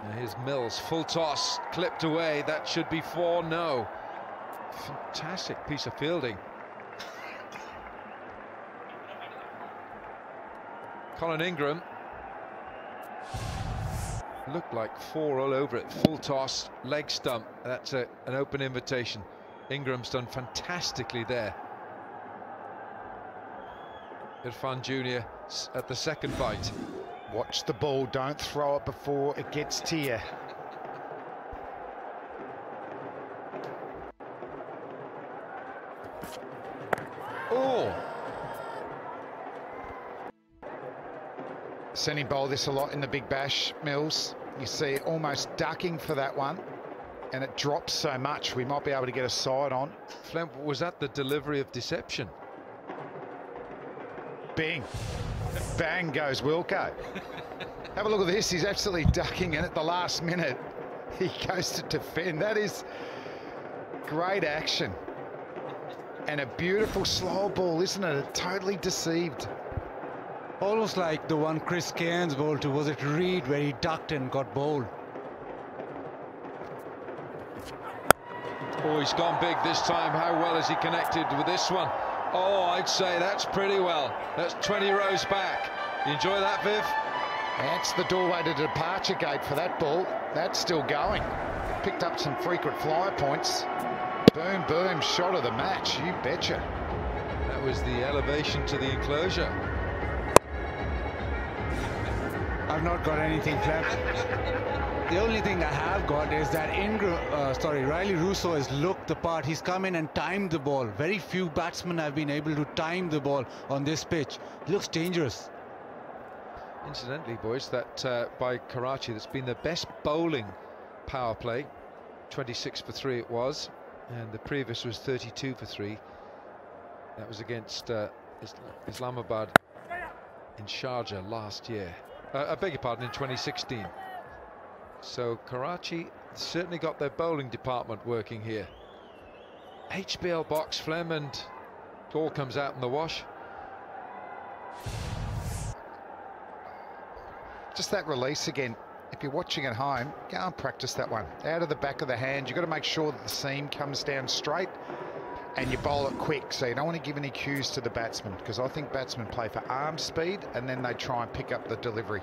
Now here's Mills, full toss, clipped away. That should be 4. No. Fantastic piece of fielding. Colin Ingram looked like 4 all over it. Full toss, leg stump. That's an open invitation. Ingram's done fantastically there. Irfan Jr. at the second bite. Watch the ball, don't throw it before it gets to you. Oh! Seen him bowl this a lot in the Big Bash, Mills. You see it almost ducking for that one, and it drops so much we might be able to get a side on. Flem, was that the delivery of deception? Bing. Bang goes Wilco. Have a look at this. He's absolutely ducking, and at the last minute he goes to defend. That is great action. And a beautiful slow ball, isn't it? Totally deceived. Almost like the one Chris Cairns bowled to, was it Reed, where he ducked and got bowled. Oh, he's gone big this time. How well is he connected with this one? Oh, I'd say that's pretty well. That's 20 rows back. You enjoy that, Viv? That's the doorway to departure gate for that ball. That's still going. Picked up some frequent flyer points. Boom, boom, shot of the match. You betcha. That was the elevation to the enclosure. I've not got anything, Clem. The only thing I have got is that Riley Rousseau has looked the part. He's come in and timed the ball. Very few batsmen have been able to time the ball on this pitch. It looks dangerous. Incidentally, boys, that by Karachi, that's been the best bowling power play. 26 for 3 it was, and the previous was 32 for 3. That was against Islamabad in Sharjah last year. I beg your pardon, in 2016. So Karachi certainly got their bowling department working here. HBL box, Flem, and ball comes out in the wash. Just that release again. If you're watching at home, go and practice that one. Out of the back of the hand, you've got to make sure that the seam comes down straight and you bowl it quick. So you don't want to give any cues to the batsman, because I think batsmen play for arm speed and then they try and pick up the delivery.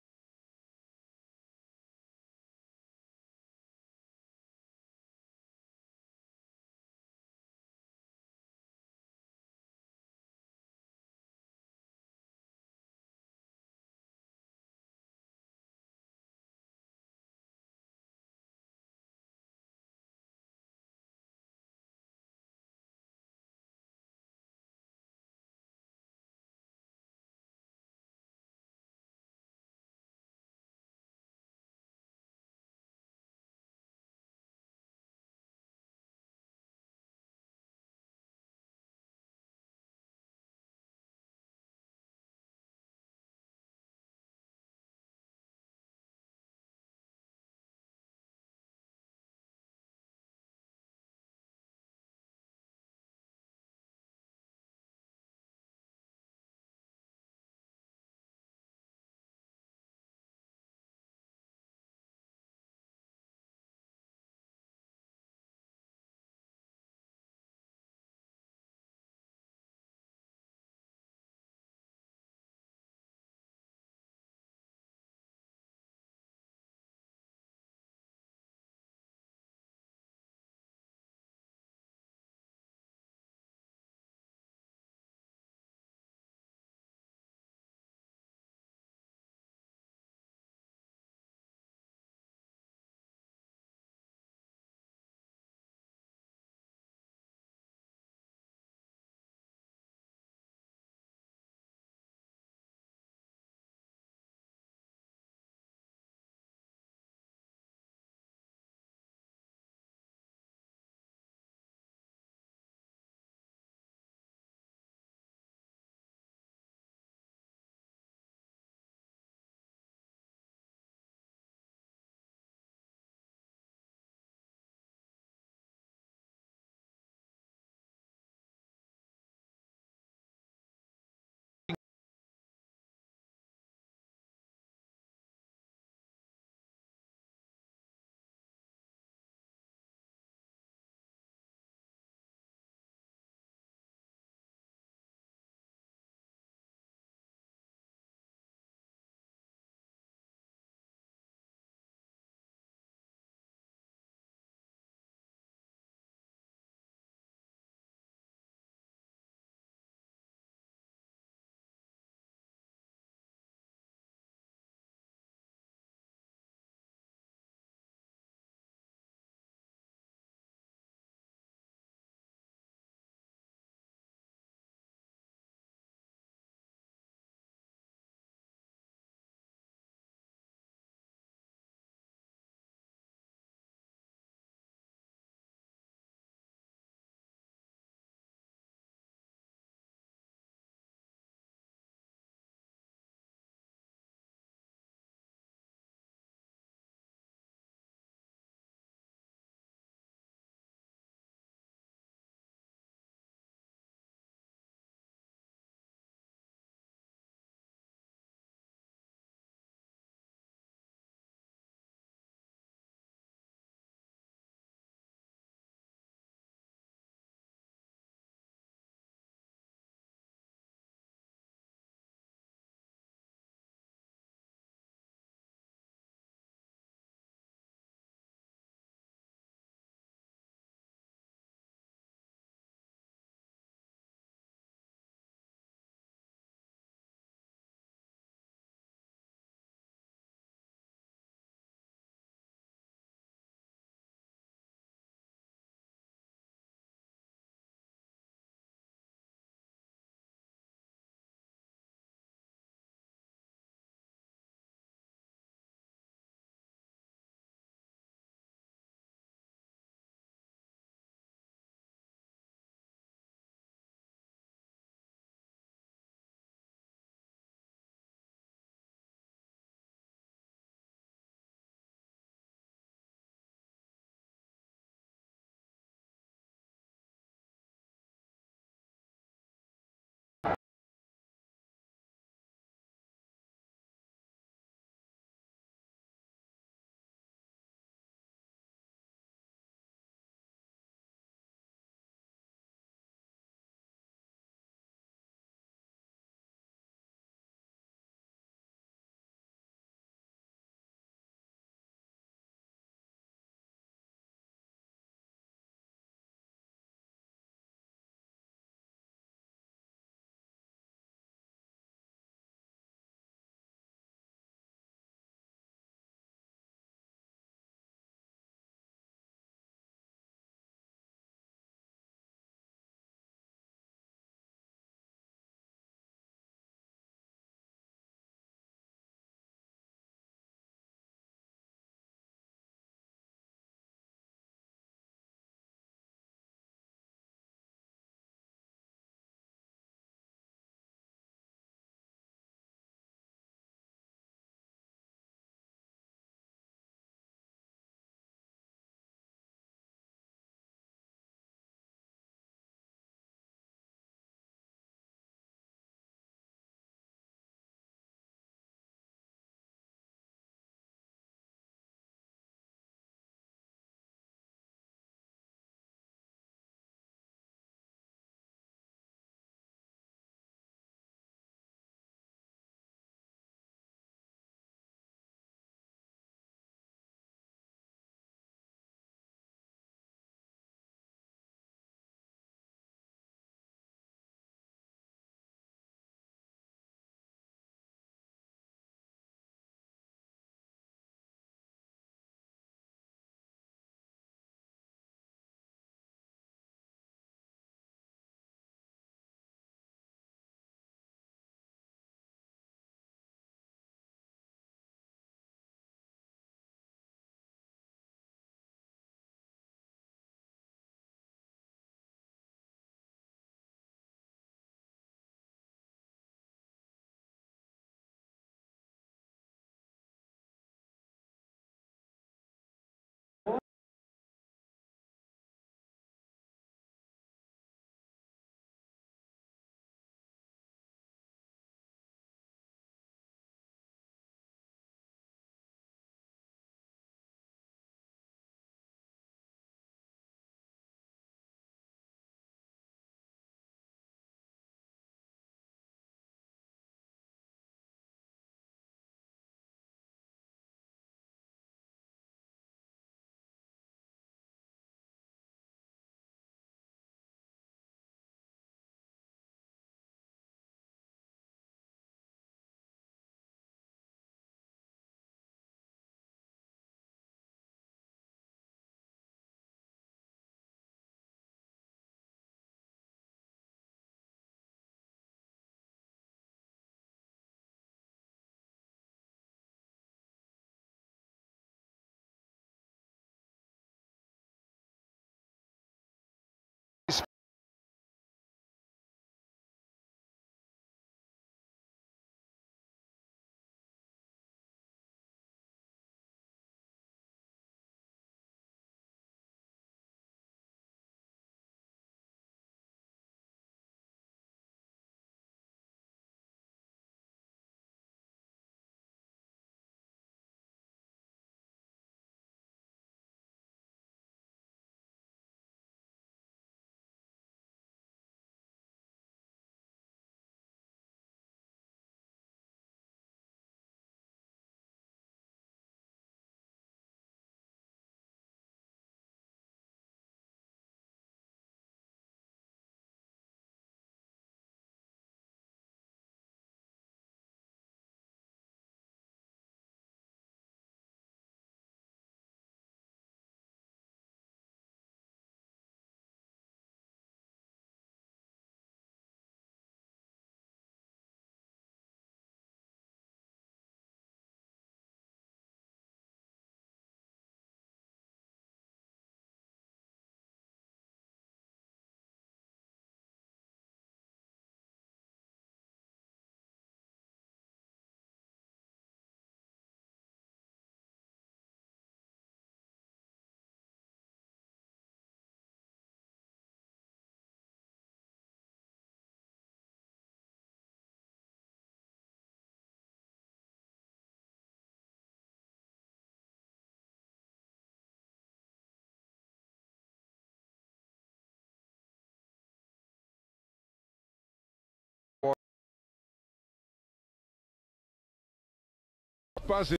buzzing.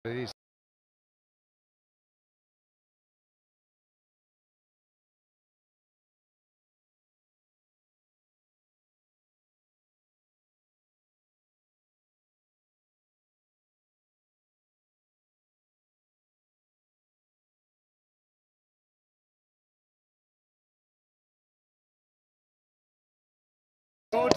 It is. Good.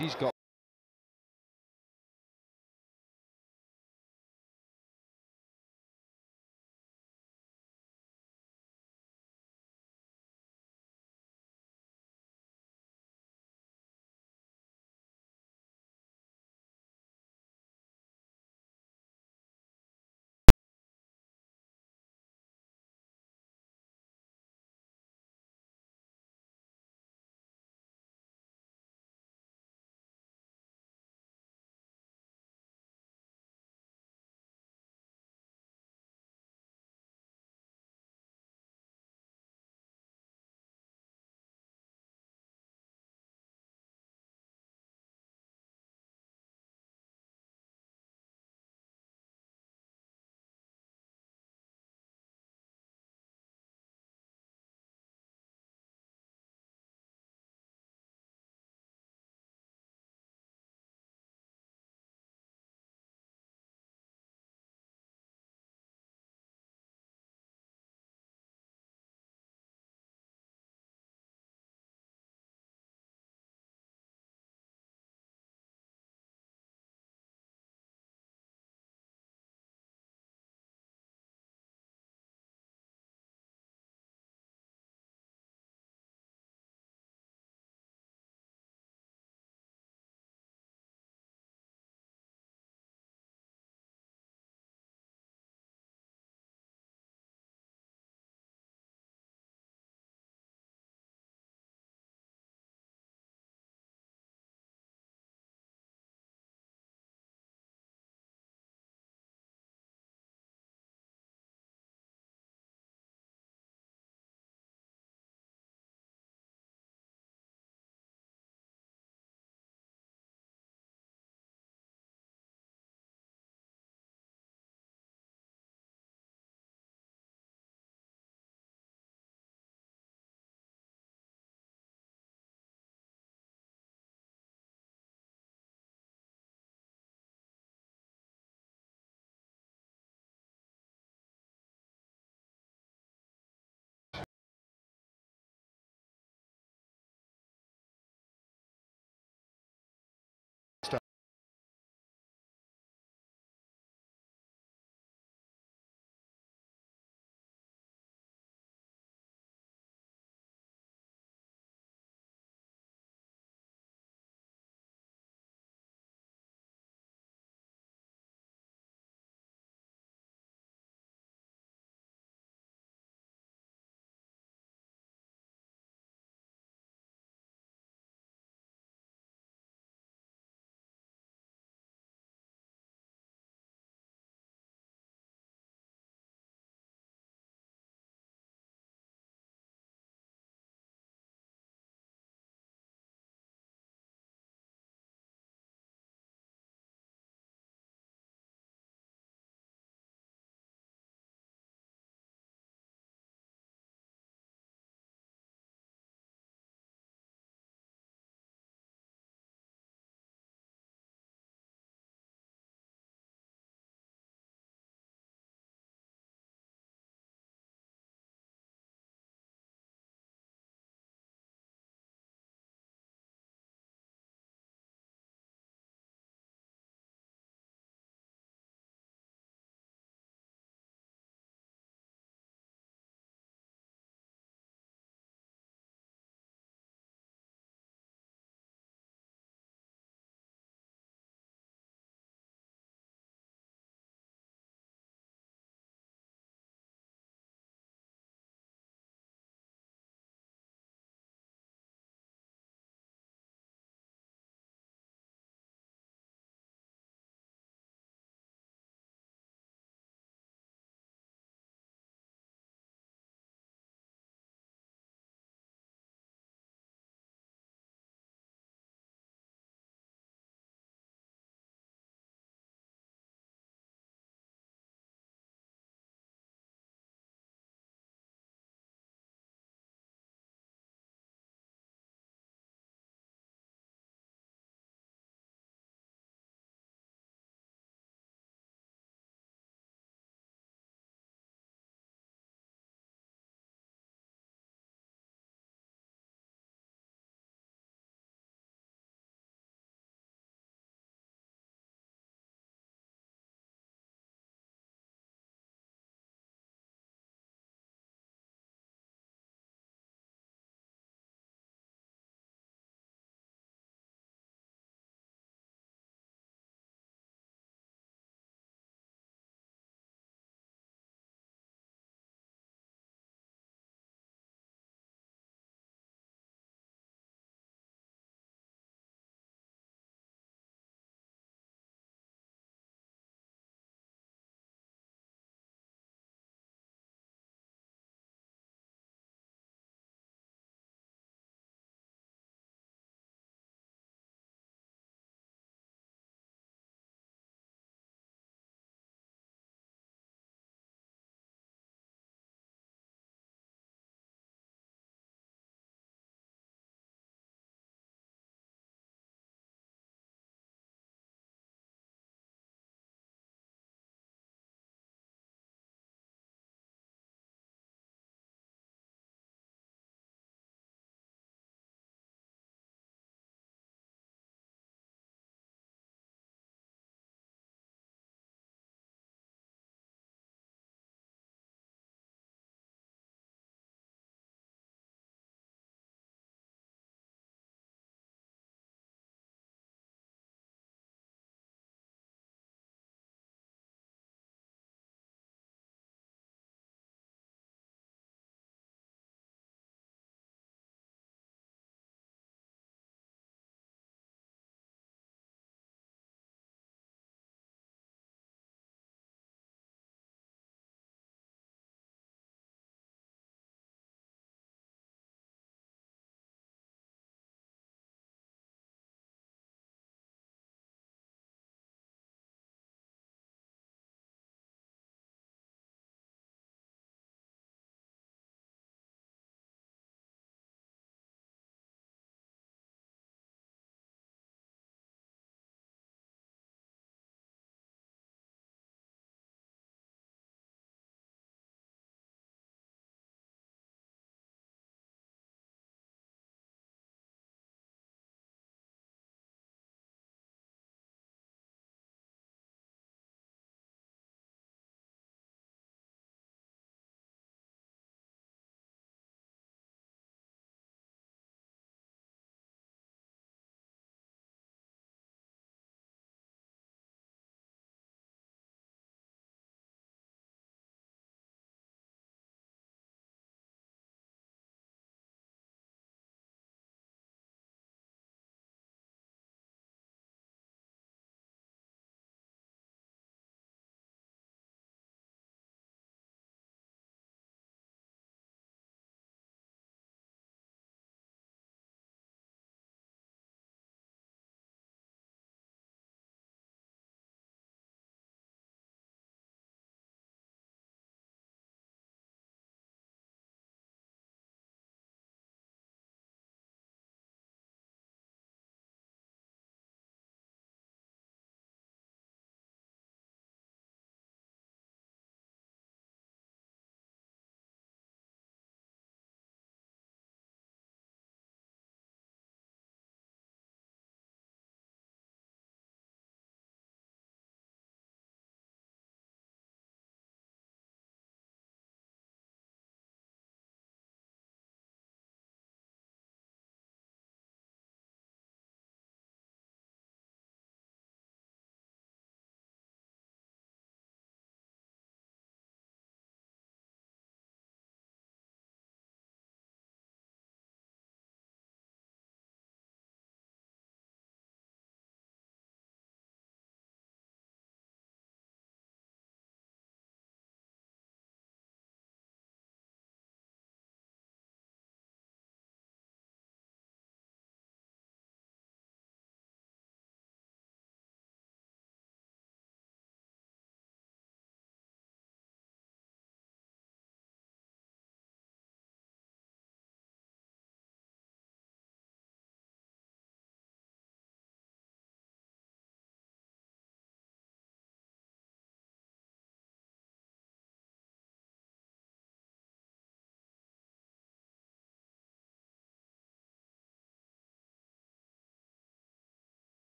He's got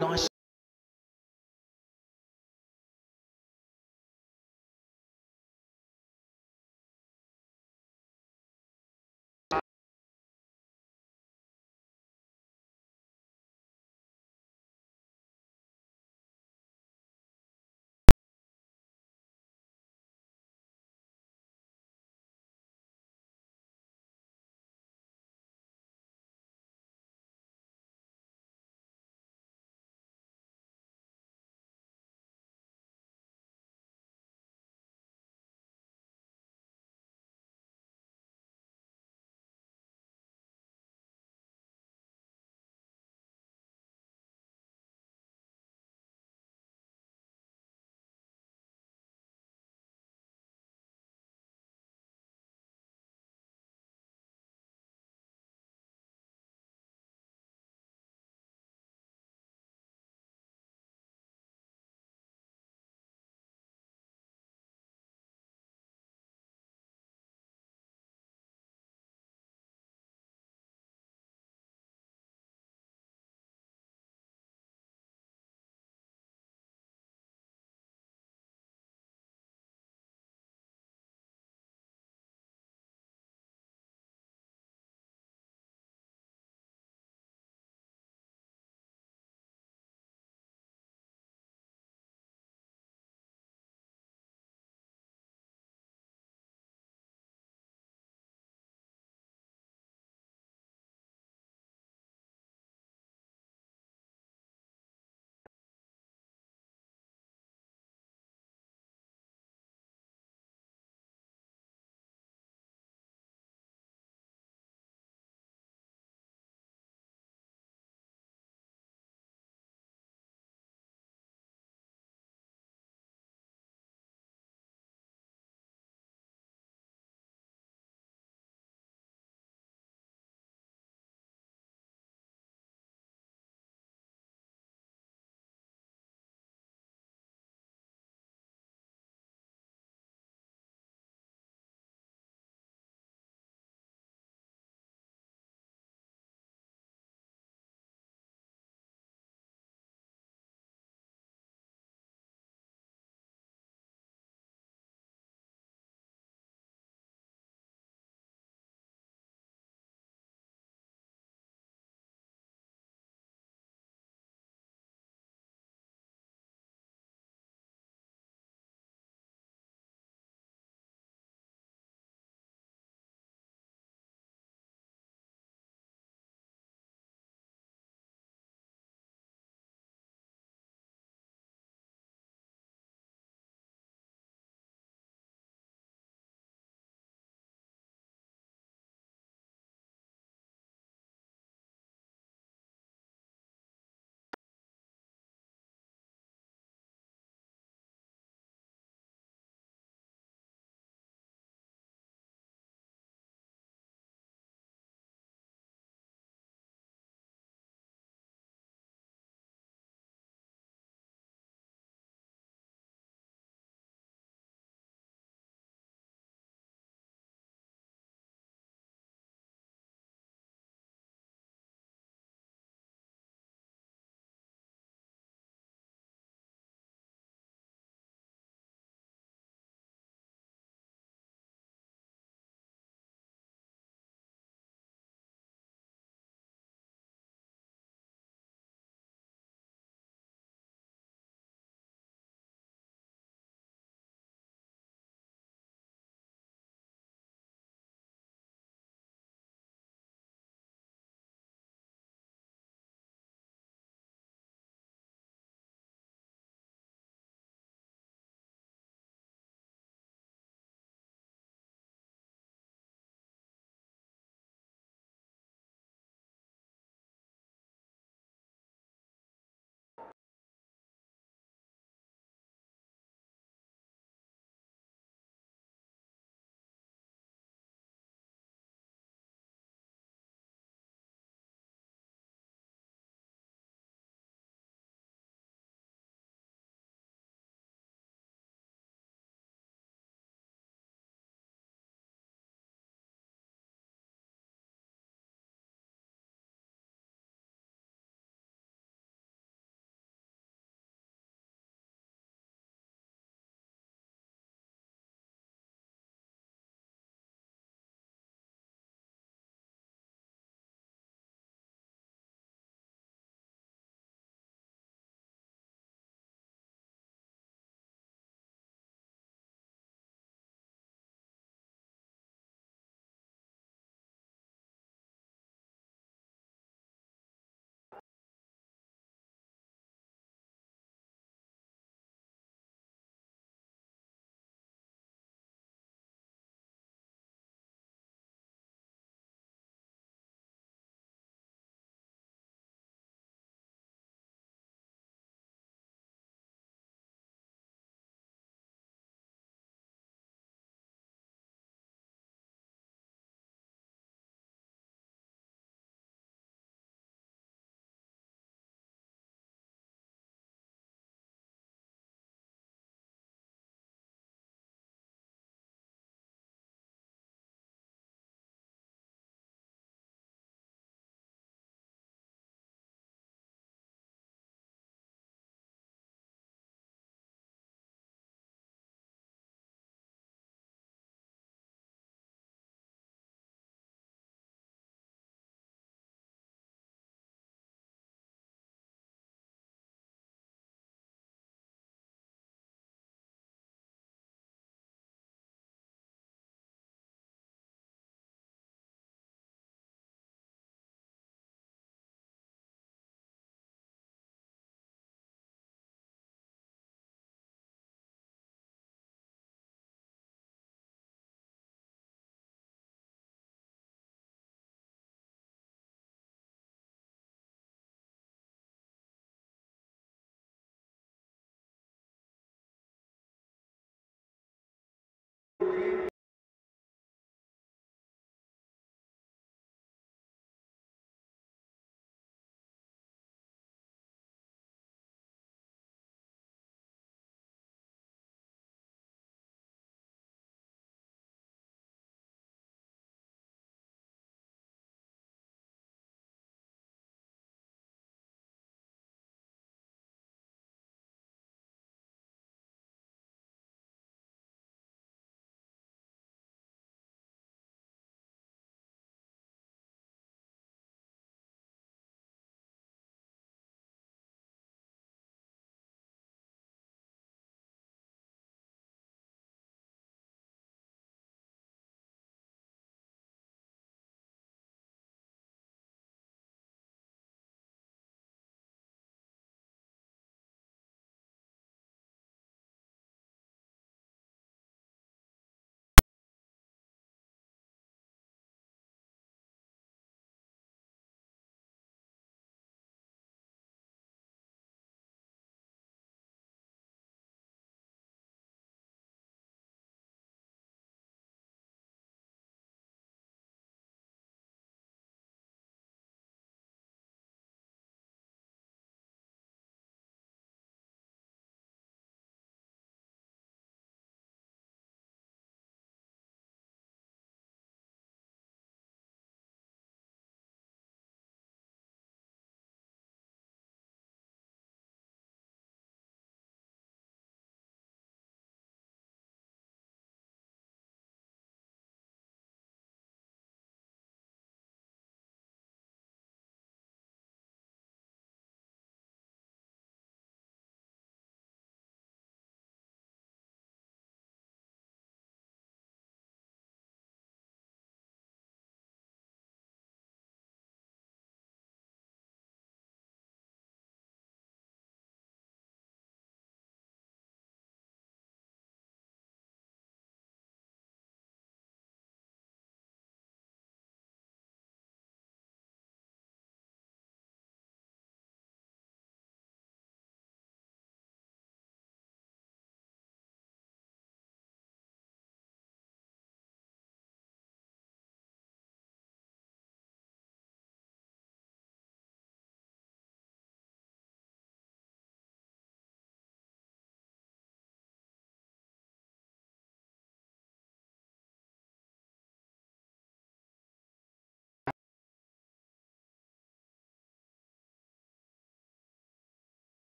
Nice.